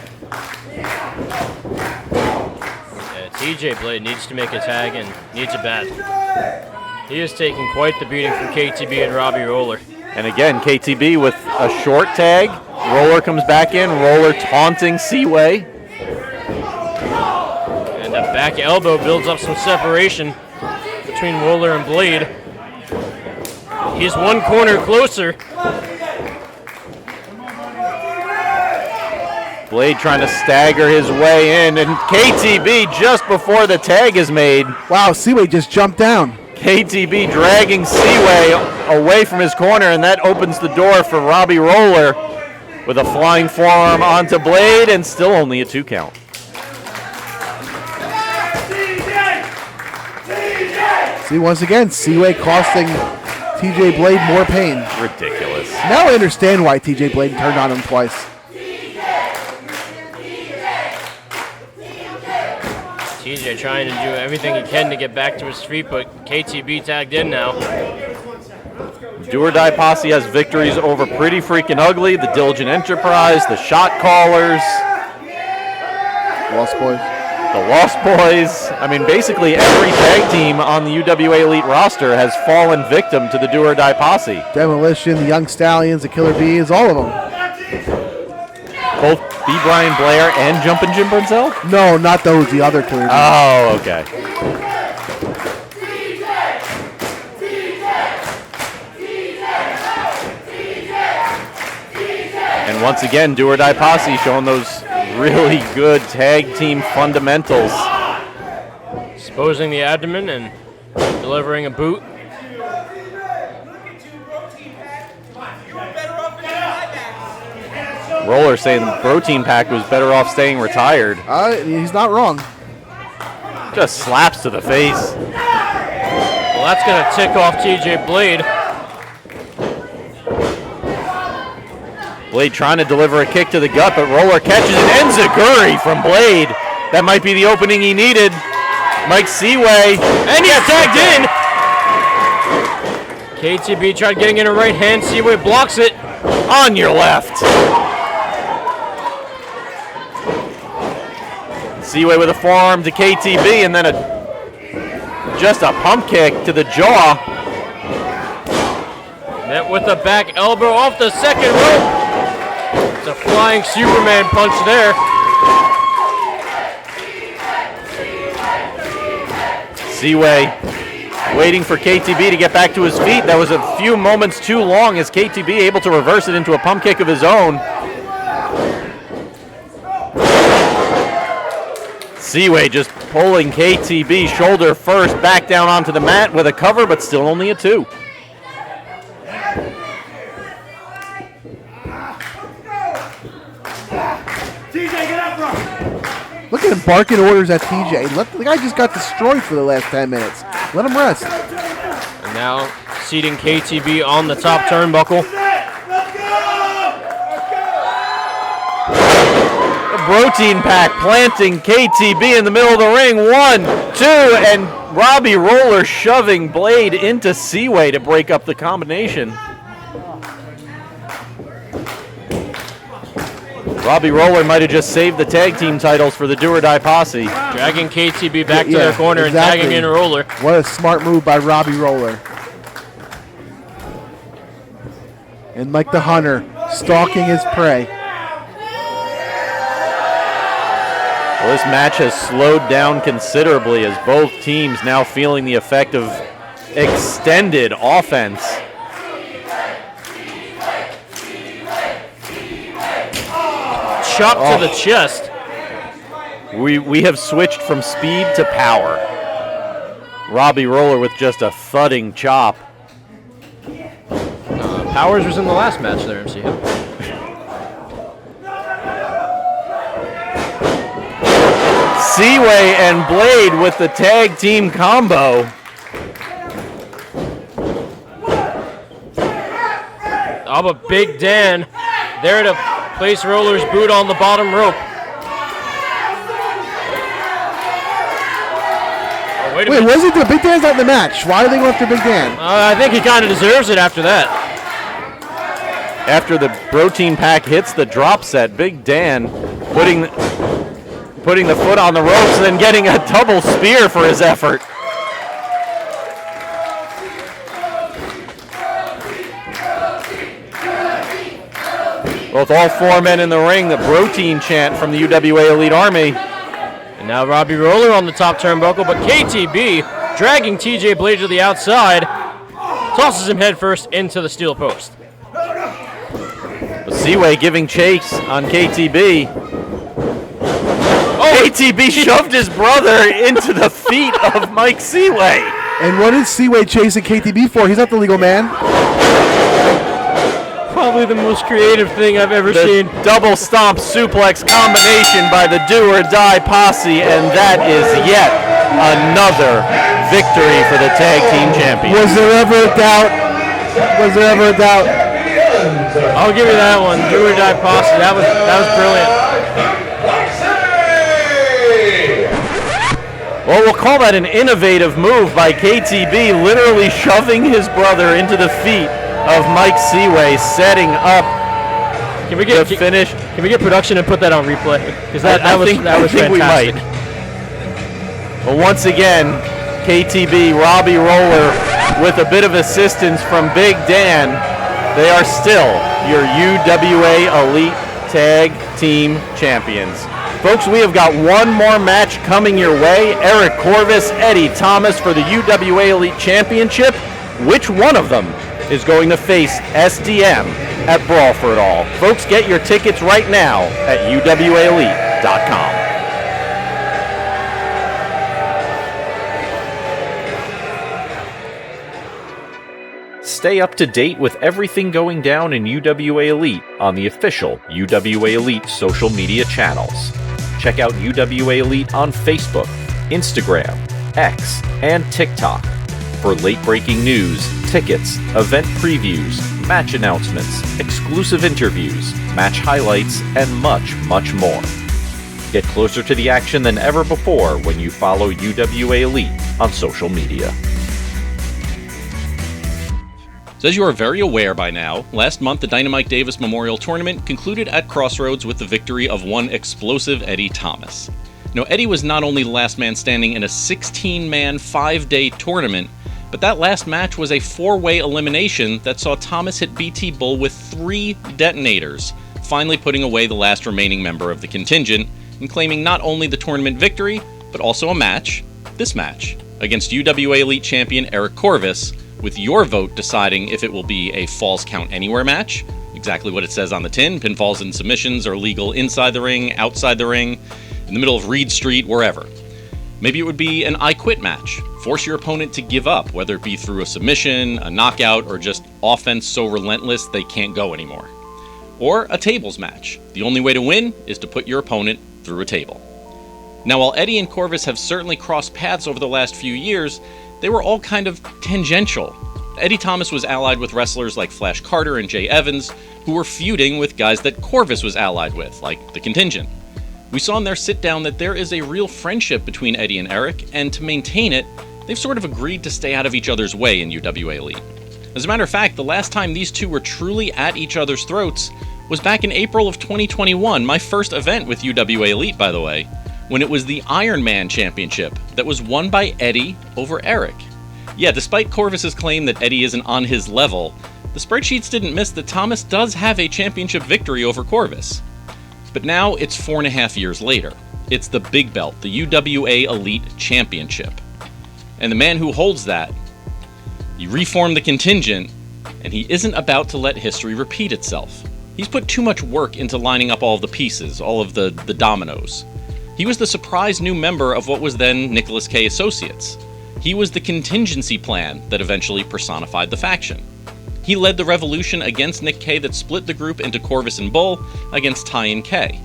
TJ Blade needs to make a tag and needs it bad. He is taking quite the beating from KTB and Robbie Roller. And again, KTB with a short tag. Roller comes back in. Roller taunting Seaway. And a back elbow builds up some separation between Roller and Blade. He's 1 corner closer. Blade trying to stagger his way in, and KTB just before the tag is made. Wow, Seaway just jumped down. KTB dragging Seaway away from his corner, and that opens the door for Robbie Roller with a flying forearm onto Blade, and still only a 2 count. See, once again, Seaway costing TJ Blade more pain. Ridiculous. Now I understand why TJ Blade turned on him twice. TJ trying to do everything he can to get back to his feet, but KTB tagged in now. Do or Die Posse has victories over Pretty Freaking Ugly, the Diligent Enterprise, the Shot Callers, Lost Boys. The Lost Boys. I mean, basically every tag team on the UWA Elite roster has fallen victim to the Do or Die Posse. Demolition, the Young Stallions, the Killer Bees, all of them. Both B. Brian Blair and Jumpin' Jim Brunzell? No, not those, the other Killer Bees. Oh, okay. And once again, Do or Die Posse showing those really good tag team fundamentals. Exposing the abdomen and delivering a boot. Roller saying the BROtein Pack was better off staying retired. He's not wrong. Just slaps to the face. Well, that's going to tick off TJ Blade. Blade trying to deliver a kick to the gut, but Roller catches an enziguri from Blade. That might be the opening he needed. Mike Seaway, and he's tagged in. KTB tried getting in a right hand. Seaway blocks it. On your left. Seaway with a forearm to KTB, and then just a pump kick to the jaw. Met with a back elbow off the second rope. It's a flying Superman punch there. Seaway waiting for KTB to get back to his feet. That was a few moments too long as KTB able to reverse it into a pump kick of his own. Seaway just pulling KTB shoulder first back down onto the mat with a cover, but still only a 2. Look at him barking orders at TJ. The guy just got destroyed for the last 10 minutes. Let him rest. And now seating KTB on the top turnbuckle. The BROtein Pack planting KTB in the middle of the ring. 1, 2, and Robbie Roller shoving Blade into Seaway to break up the combination. Robbie Roller might have just saved the tag team titles for the Do or Die Posse. Dragging KTB back to their corner and tagging in Roller. What a smart move by Robbie Roller. And like the hunter, stalking his prey. Well, this match has slowed down considerably as both teams now feeling the effect of extended offense. Chop to the chest. We have switched from speed to power. Robbie Roller with just a thudding chop. Powers was in the last match there, MC. Seaway and Blade with the tag team combo. Oh, but Big Dan there to place Roller's boot on the bottom rope. Oh, Wait, wasn't the Big Dan's not in the match? Why are they going after Big Dan? I think he kind of deserves it after that. After the BROtein Pack hits the drop set, Big Dan putting the foot on the ropes and then getting a double spear for his effort. With all 4 men in the ring, the BROtein chant from the UWA Elite Army. And now Robbie Roller on the top turnbuckle, but KTB dragging TJ Blade to the outside, tosses him headfirst into the steel post. Seaway giving chase on KTB. Oh, KTB shoved his brother into the feet of Mike Seaway. And what is Seaway chasing KTB for? He's not the legal man. Probably the most creative thing I've ever seen. Double stomp suplex combination by the Do or Die Posse, and that is yet another victory for the tag team champions. Was there ever a doubt? Was there ever a doubt? I'll give you that one. Do or Die Posse. That was brilliant. Well, we'll call that an innovative move by KTB, literally shoving his brother into the feet of Mike Seaway, setting up the finish. Can we get production and put that on replay? Because that was fantastic. We might. Well, once again, KTB, Robbie Roller, with a bit of assistance from Big Dan, they are still your UWA Elite Tag Team Champions. Folks, we have got one more match coming your way. Eric Corvis, Eddie Thomas for the UWA Elite Championship. Which one of them is going to face SDM at Brawl for It All? Folks, get your tickets right now at UWAElite.com. Stay up to date with everything going down in UWA Elite on the official UWA Elite social media channels. Check out UWA Elite on Facebook, Instagram, X, and TikTok for late-breaking news, tickets, event previews, match announcements, exclusive interviews, match highlights, and much, much more. Get closer to the action than ever before when you follow UWA Elite on social media. So as you are very aware by now, last month the DynaMike Davis Memorial Tournament concluded at Crossroads with the victory of one explosive Eddie Thomas. Now, Eddie was not only the last man standing in a 16-man, 5-day tournament, but that last match was a 4-way elimination that saw Thomas hit BT Bull with 3 detonators, finally putting away the last remaining member of the contingent, and claiming not only the tournament victory, but also a match, this match, against UWA Elite Champion Eric Corvis, with your vote deciding if it will be a Falls Count Anywhere match, exactly what it says on the tin, pinfalls and submissions are legal inside the ring, outside the ring, in the middle of Reed Street, wherever. Maybe it would be an I Quit match, force your opponent to give up, whether it be through a submission, a knockout, or just offense so relentless they can't go anymore. Or a tables match. The only way to win is to put your opponent through a table. Now, while Eddie and Corvis have certainly crossed paths over the last few years, they were all kind of tangential. Eddie Thomas was allied with wrestlers like Flash Carter and Jay Evans, who were feuding with guys that Corvis was allied with, like the Contingent. We saw in their sit-down that there is a real friendship between Eddie and Eric, and to maintain it, they've sort of agreed to stay out of each other's way in UWA Elite. As a matter of fact, the last time these two were truly at each other's throats was back in April of 2021, my first event with UWA Elite, by the way, when it was the Iron Man Championship that was won by Eddie over Eric. Yeah, despite Corvis's claim that Eddie isn't on his level, the spreadsheets didn't miss that Thomas does have a championship victory over Corvis. But now it's 4.5 years later. It's the big belt, the UWA Elite Championship. And the man who holds that, he reformed the contingent, and he isn't about to let history repeat itself. He's put too much work into lining up all of the pieces, all of the dominoes. He was the surprise new member of what was then Nicholas K. Associates. He was the contingency plan that eventually personified the faction. He led the revolution against Nick K that split the group into Corvis and Bull against Ty and K.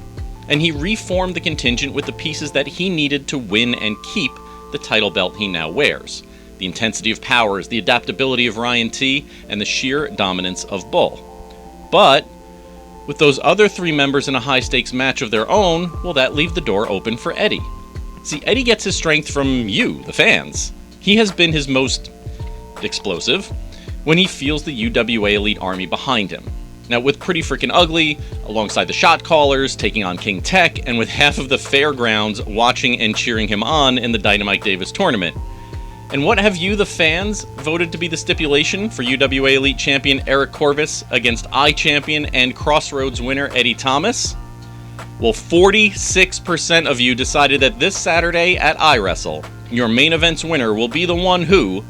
And he reformed the contingent with the pieces that he needed to win and keep the title belt he now wears. The intensity of powers, the adaptability of Ryan T, and the sheer dominance of Bull. But with those other 3 members in a high-stakes match of their own, will that leave the door open for Eddie? See, Eddie gets his strength from you, the fans. He has been his most explosive when he feels the UWA Elite Army behind him. Now, with Pretty Frickin' Ugly, alongside the shot callers, taking on King Tech, and with half of the fairgrounds watching and cheering him on in the DynaMike Davis tournament. And what have you, the fans, voted to be the stipulation for UWA Elite Champion Eric Corvis against iChampion and Crossroads winner Eddie Thomas? Well, 46% of you decided that this Saturday at iWrestle, your main event's winner will be the one who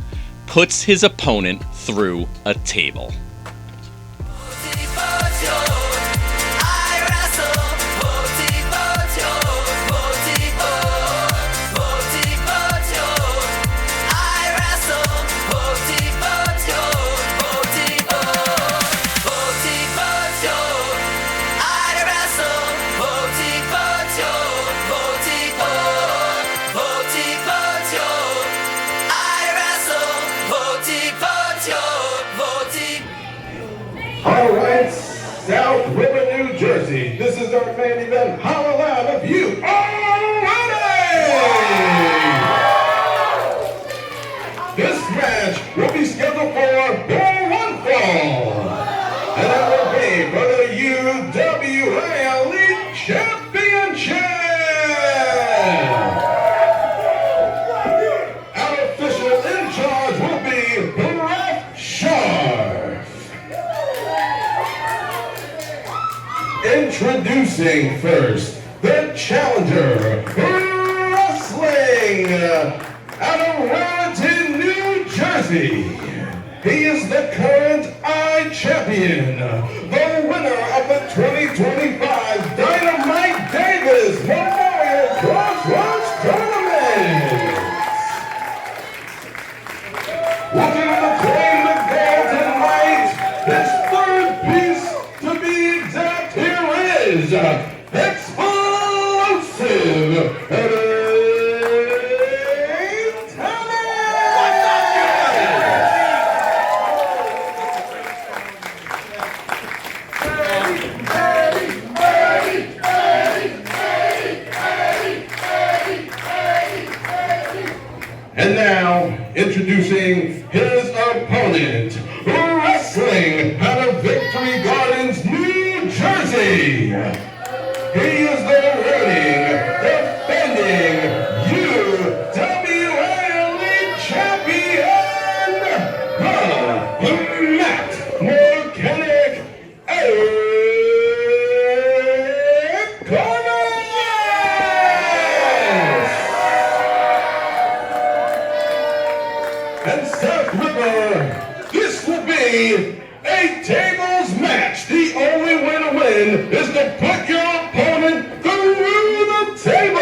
puts his opponent through a table. All right, South River, New Jersey. This is our main event. How loud of you are ready? This match will be scheduled for one fall. And that will be for the UWA Elite Championship. Our official in charge will be Ref Sharp. Introducing first, the challenger, wrestling out of BROtein, New Jersey. He is the current iChampion, the winner of the 2025 DynaMike Davis Memorial Crossroads Tournament. Looking to claim the gold tonight, his third piece to be exact, here is explosive Eric And now, introducing his opponent, wrestling out of Victory Gardens, New Jersey. He is the reigning, defending UWA Elite Champion, the Matt Mechanic Eric Corvis. And South River, this will be a tables match. The only way to win is to put your opponent through the table.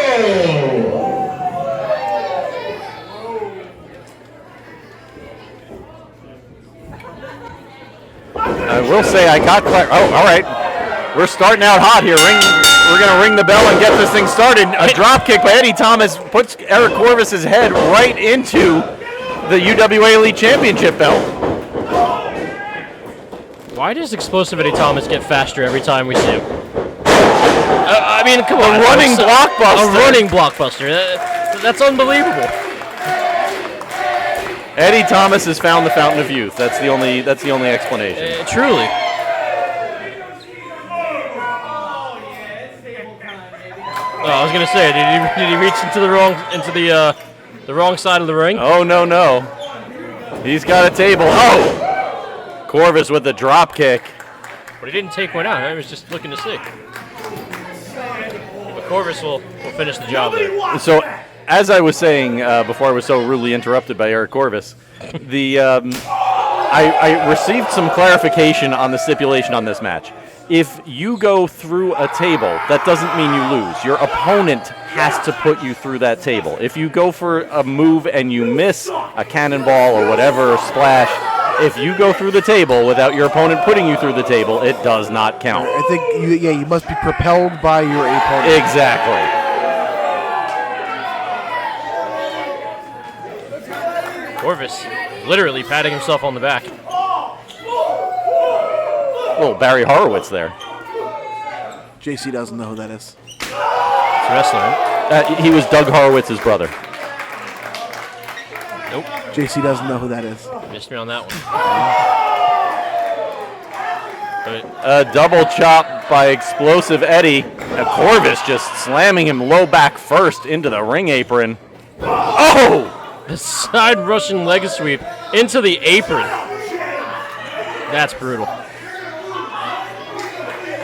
I will say I got all right. We're starting out hot here. We're going to ring the bell and get this thing started. A drop kick by Eddie Thomas puts Eric Corvis's head right into the UWA Elite Championship belt. Why does explosive Eddie Thomas get faster every time we see him? I mean, come on. A running blockbuster. A running blockbuster. That's unbelievable. Eddie Thomas has found the fountain of youth. That's the only explanation. Truly. Oh, I was gonna say, did he reach into the wrong side of the ring? Oh no. He's got a table. Oh! Corvis with the drop kick. But he didn't take one out. I was just looking to see. But Corvis will finish the job there. So, as I was saying before I was so rudely interrupted by Eric Corvis, I received some clarification on the stipulation on this match. If you go through a table, that doesn't mean you lose. Your opponent has to put you through that table. If you go for a move and you miss a cannonball or whatever, splash, if you go through the table without your opponent putting you through the table, it does not count. I think, you must be propelled by your opponent. Exactly. Corvis literally patting himself on the back. Little Barry Horowitz there. JC doesn't know who that is. It's a wrestler, right? He was Doug Horowitz's brother. Nope. JC doesn't know who that is. Missed me on that one. A double chop by Explosive Eddie. Corvis just slamming him low back first into the ring apron. Oh! The side Russian leg sweep into the apron. That's brutal.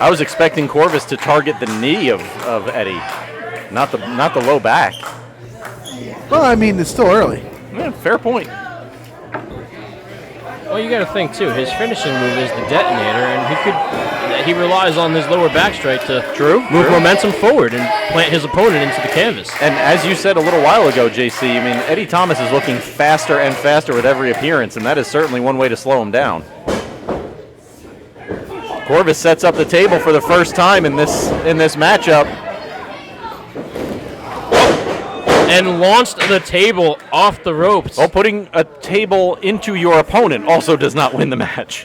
I was expecting Corvis to target the knee of Eddie, not the low back. Well, I mean, it's still early. Yeah, fair point. Well, you got to think too. His finishing move is the detonator, and he relies on his lower back strike to move momentum forward and plant his opponent into the canvas. And as you said a little while ago, JC, I mean, Eddie Thomas is looking faster and faster with every appearance, and that is certainly one way to slow him down. Corvis sets up the table for the first time in this matchup. And launched the table off the ropes. Well, putting a table into your opponent also does not win the match.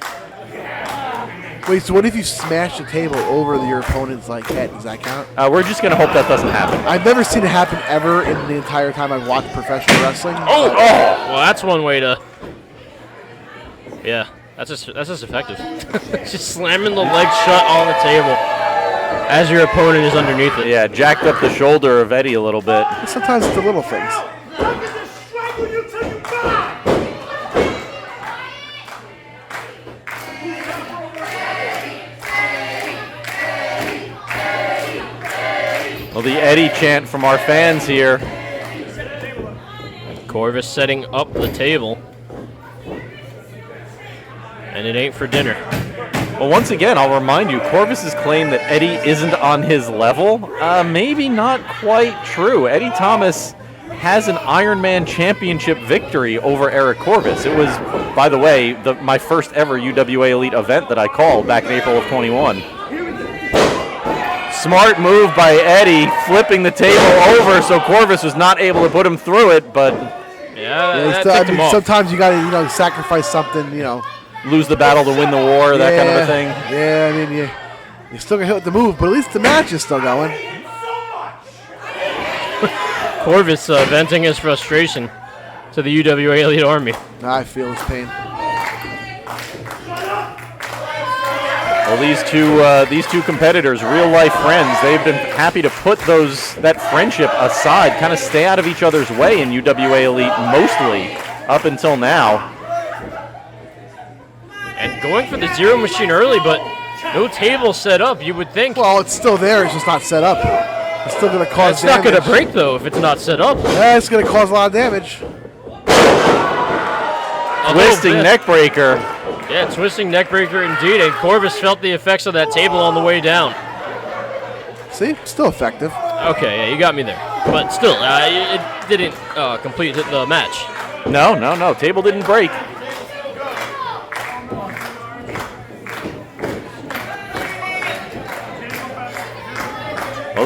Wait, so what if you smash the table over your opponent's head? Does that count? We're just going to hope that doesn't happen. I've never seen it happen ever in the entire time I've watched professional wrestling. Oh! Well, that's one way to... Yeah, that's just effective. Just slamming the leg shut on the table as your opponent is underneath it. Yeah, jacked up the shoulder of Eddie a little bit. Sometimes it's the little things. Well, the Eddie chant from our fans here. Corvis setting up the table. And it ain't for dinner. Well, once again, I'll remind you, Corvis's claim that Eddie isn't on his level, maybe not quite true. Eddie Thomas has an Ironman Championship victory over Eric Corvis. It was, by the way, my first ever UWA Elite event that I called back in April of 21. Smart move by Eddie, flipping the table over so Corvis was not able to put him through it, but... Sometimes you got to, sacrifice something, Lose the battle to win the war, that kind of a thing. Yeah, I mean, you still got hit with the move, but at least the match is still going. Corvis venting his frustration to the UWA Elite Army. I feel his pain. Well, these two competitors, real life friends, they've been happy to put that friendship aside, kind of stay out of each other's way in UWA Elite mostly up until now. And going for the zero machine early, but no table set up, you would think. Well, it's still there, it's just not set up. It's still going to cause damage. It's not going to break, though, if it's not set up. Yeah, it's going to cause a lot of damage. Twisting neck breaker. Yeah, twisting neck breaker indeed, and Corvis felt the effects of that table on the way down. See? Still effective. Okay, yeah, you got me there. But still, it didn't complete the match. No. Table didn't break.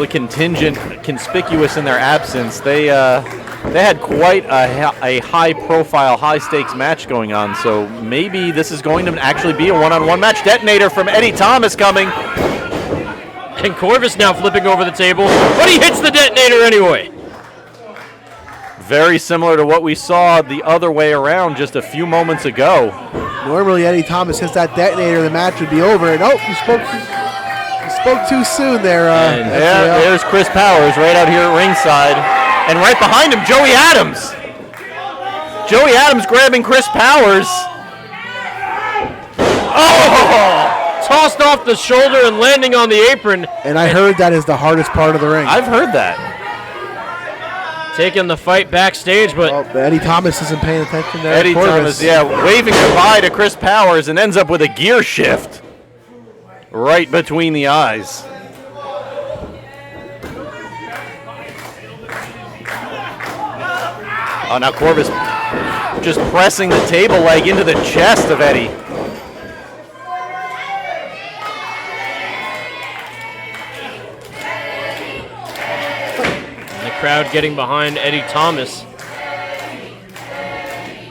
the contingent conspicuous in their absence. They had quite a high-profile, high-stakes match going on, so maybe this is going to actually be a one-on-one match. Detonator from Eddie Thomas coming. And Corvis now flipping over the table, but he hits the detonator anyway. Very similar to what we saw the other way around just a few moments ago. Normally, Eddie Thomas hits that detonator, the match would be over. And he spoke too soon there. There's Chris Powers right out here at ringside. And right behind him, Joey Adams. Joey Adams grabbing Chris Powers. Oh! Tossed off the shoulder and landing on the apron. And I heard that is the hardest part of the ring. I've heard that. Taking the fight backstage, but Eddie Thomas isn't paying attention there. Eddie Thomas, waving goodbye to Chris Powers and ends up with a gear shift right between the eyes. Oh, now Corvis just pressing the table leg into the chest of Eddie. crowd getting behind Eddie Thomas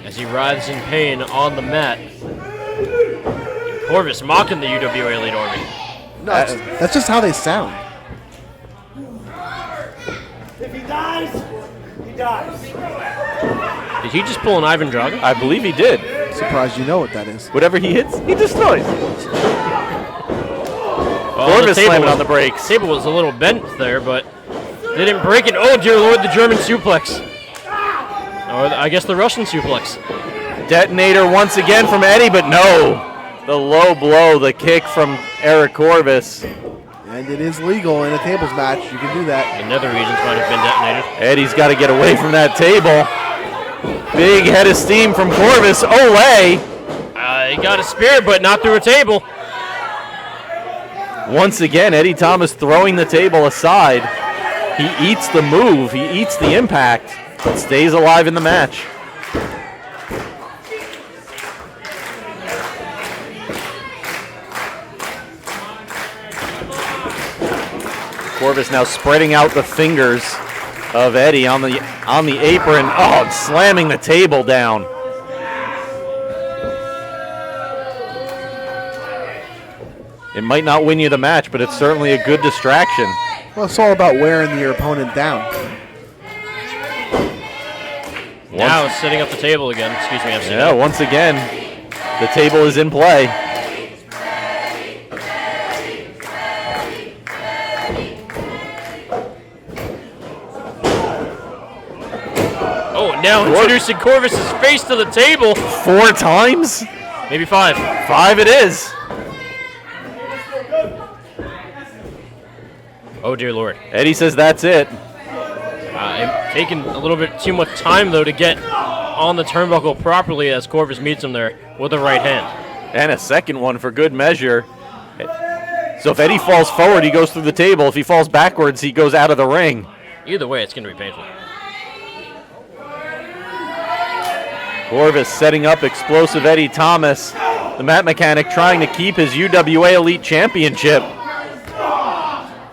as he writhes in pain on the mat. Corvis mocking the UWA Elite Army. No, that's just how they sound. If he dies, he dies. Did he just pull an Ivan Drago? I believe he did. Surprised you know what that is. Whatever he hits, he destroys. Corvis slamming on the brakes. Table was a little bent there, but they didn't break it. Oh, dear Lord, the German suplex. Or I guess the Russian suplex. Detonator once again from Eddie, but no. The low blow, the kick from Eric Corvis. And it is legal in a tables match. You can do that. The nether regions might have been detonated. Eddie's got to get away from that table. Big head of steam from Corvis. Olay. He got a spear, but not through a table. Once again, Eddie Thomas throwing the table aside. He eats the move. He eats the impact, but stays alive in the match. Corvis now spreading out the fingers of Eddie on the apron. Oh, and slamming the table down. It might not win you the match, but it's certainly a good distraction. Well, it's all about wearing your opponent down. Now it's setting up the table again. Excuse me, FC. Yeah, once again, the table is in play. Oh, now introducing Corvis's face to the table. 4 times? Maybe 5. 5 it is. Oh, dear Lord. Eddie says that's it. Taking a little bit too much time, though, to get on the turnbuckle properly as Corvis meets him there with the right hand. And a second one for good measure. So if Eddie falls forward, he goes through the table. If he falls backwards, he goes out of the ring. Either way, it's going to be painful. Corvis setting up explosive Eddie Thomas. The mat mechanic trying to keep his UWA Elite Championship.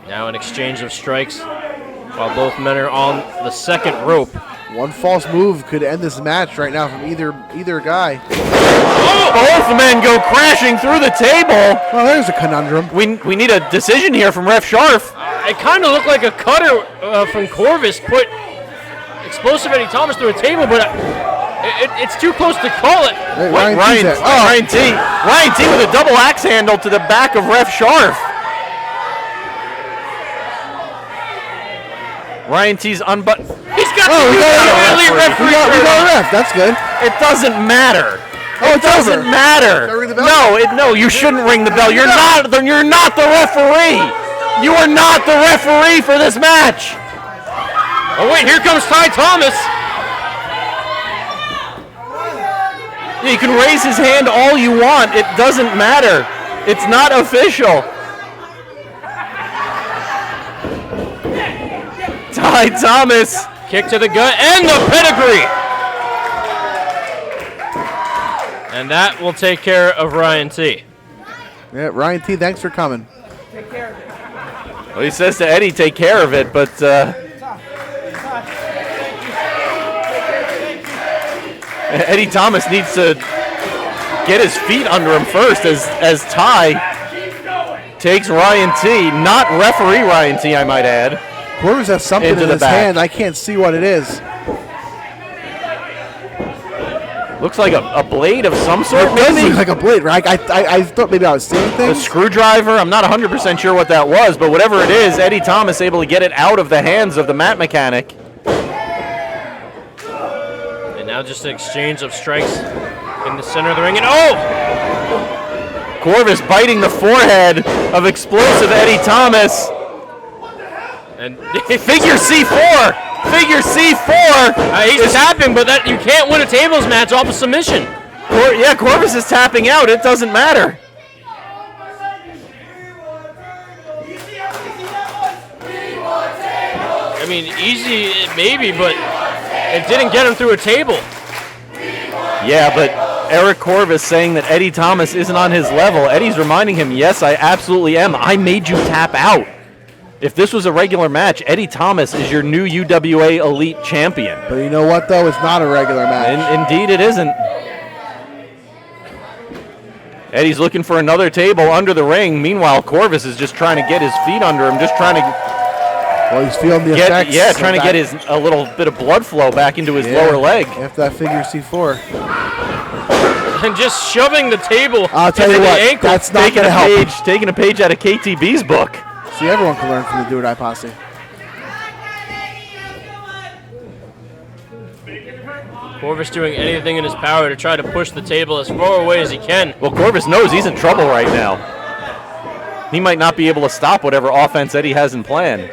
Now an exchange of strikes while both men are on the second rope. One false move could end this match right now from either guy. Oh! Both men go crashing through the table. Well, there's a conundrum. We need a decision here from Ref Sharf. It kind of looked like a cutter from Corvis put explosive Eddie Thomas through a table, but it's too close to call it. Hey, Ryan T with a double axe handle to the back of Ref Sharf. Ryan T's unbuttoned. He's got we got a ref. That's good. It doesn't matter. Oh, it doesn't matter. Ring the bell? No, you shouldn't ring the bell. You're not the referee. You are not the referee for this match. Oh wait, here comes Ty Thomas. You can raise his hand all you want. It doesn't matter. It's not official. Ty Thomas. Kick to the gut and the pedigree. And that will take care of Ryan T. Yeah, Ryan T, thanks for coming. Take care. Well, he says to Eddie, take care of it, but Eddie Thomas needs to get his feet under him first as Ty takes Ryan T, not referee Ryan T, I might add. Corvis has something in his hand. I can't see what it is. Looks like a blade of some sort, It does look like a blade, right? I thought maybe I was seeing things. A screwdriver. I'm not 100% sure what that was, but whatever it is, Eddie Thomas able to get it out of the hands of the mat mechanic. And now just an exchange of strikes in the center of the ring. And oh! Corvis biting the forehead of explosive Eddie Thomas. And figure C4. Figure C4. He's tapping, but that you can't win a tables match off a submission. Yeah, Corvis is tapping out. It doesn't matter. I mean, easy maybe, but it didn't get him through a table. Yeah, but Eric Corvis saying that Eddie Thomas isn't on his level. Eddie's reminding him, yes, I absolutely am. I made you tap out. If this was a regular match, Eddie Thomas is your new UWA Elite Champion. But you know what, though? It's not a regular match. Indeed it isn't. Eddie's looking for another table under the ring. Meanwhile, Corvis is just trying to get his feet under him, just trying to... Well, he's feeling the effects. Yeah, trying to get a little bit of blood flow back into his lower leg. After that figure C4. And just shoving the table I'll tell you what, ankle. that's not going to help. Taking a page out of KTB's book. See, everyone can learn from the Do or Die Posse. Corvis doing anything in his power to try to push the table as far away as he can. Well, Corvis knows he's in trouble right now. He might not be able to stop whatever offense Eddie has in plan.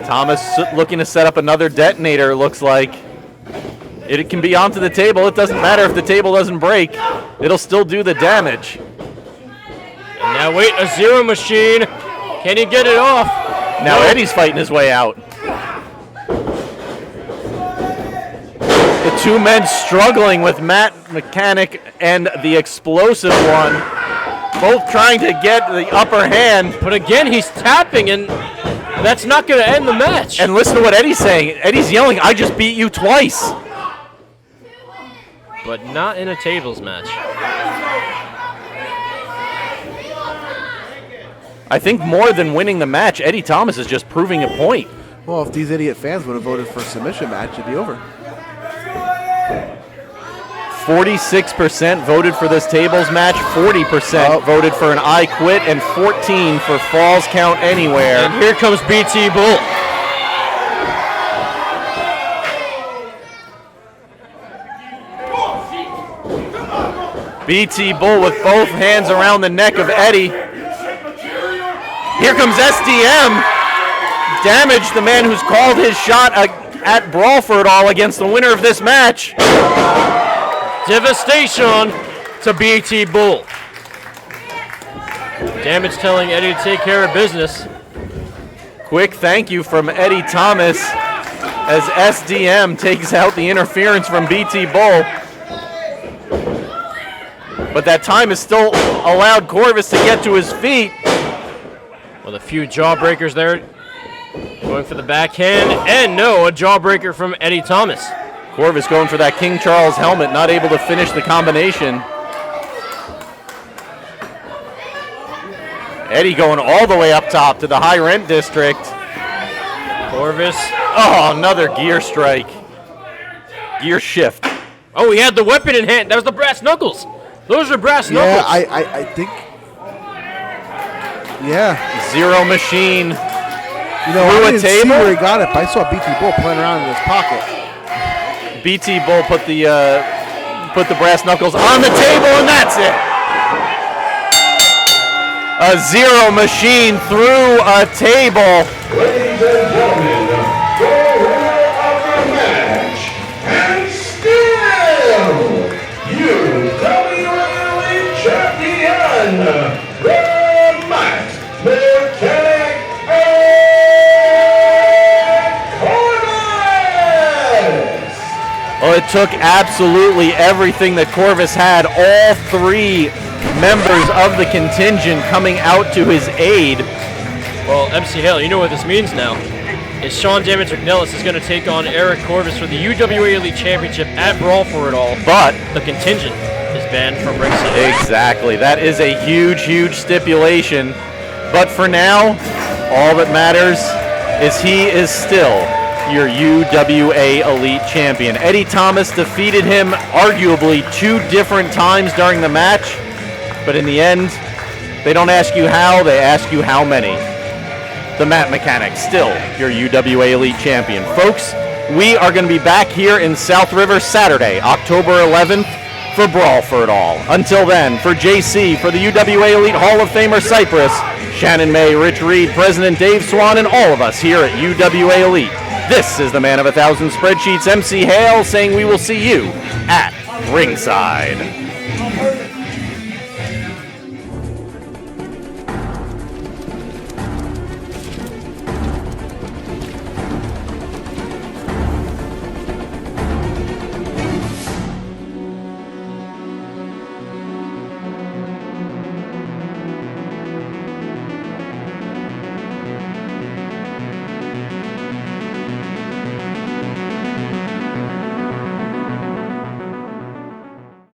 Thomas looking to set up another detonator, looks like. It can be onto the table. It doesn't matter if the table doesn't break. It'll still do the damage. And now wait, a zero machine. Can he get it off? Now Eddie's fighting his way out. The two men struggling with Matt Mechanic and the explosive one. Both trying to get the upper hand. But again, he's tapping, and that's not going to end the match. And listen to what Eddie's saying. Eddie's yelling, I just beat you twice. But not in a tables match. I think more than winning the match, Eddie Thomas is just proving a point. Well, if these idiot fans would have voted for a submission match, it'd be over. 46% voted for this tables match, 40% voted for an I quit, and 14 for falls count anywhere. And here comes BT Bull. BT Bull with both hands around the neck of Eddie. Here comes SDM. Damage the man who's called his shot at Brawl for It All against the winner of this match. Devastation to BT Bull. Damage telling Eddie to take care of business. Quick thank you from Eddie Thomas as SDM takes out the interference from BT Bull. But that time has still allowed Corvis to get to his feet. With a few jawbreakers there. Going for the backhand. And no, a jawbreaker from Eddie Thomas. Corvis going for that King Charles helmet, not able to finish the combination. Eddie going all the way up top to the high rent district. Corvis. Oh, another gear strike. Gear shift. Oh, he had the weapon in hand. That was the brass knuckles. Those are brass knuckles. Yeah, I think. Yeah. Zero machine. You know, I didn't see where he got it, but I saw BT Bull playing around in his pocket. BT Bull put the brass knuckles on the table, and that's it. A zero machine through a table. Ladies and gentlemen, the winner of the match, and still UWA Elite Champion, the Matt Mechanic Corvis. Well, Well, it took absolutely everything that Corvis had. All three members of the contingent coming out to his aid. Well, MC Hale, you know what this means now. Is Sean Damage McNelis is going to take on Eric Corvis for the UWA Elite Championship at Brawl for It All. But the contingent is banned from ringside. Exactly. That is a huge, huge stipulation. But for now, all that matters is he is still your UWA Elite Champion. Eddie Thomas defeated him arguably 2 different times during the match. But in the end, they don't ask you how, they ask you how many. The Matt Mechanic, still your UWA Elite Champion. Folks, we are going to be back here in South River Saturday, October 11th for Brawl for It All. Until then, for JC, for the UWA Elite Hall of Famer Cypress, Shannon May, Rich Reed, President Dave Swan, and all of us here at UWA Elite, this is the man of 1,000 spreadsheets, MC Hale, saying we will see you at ringside.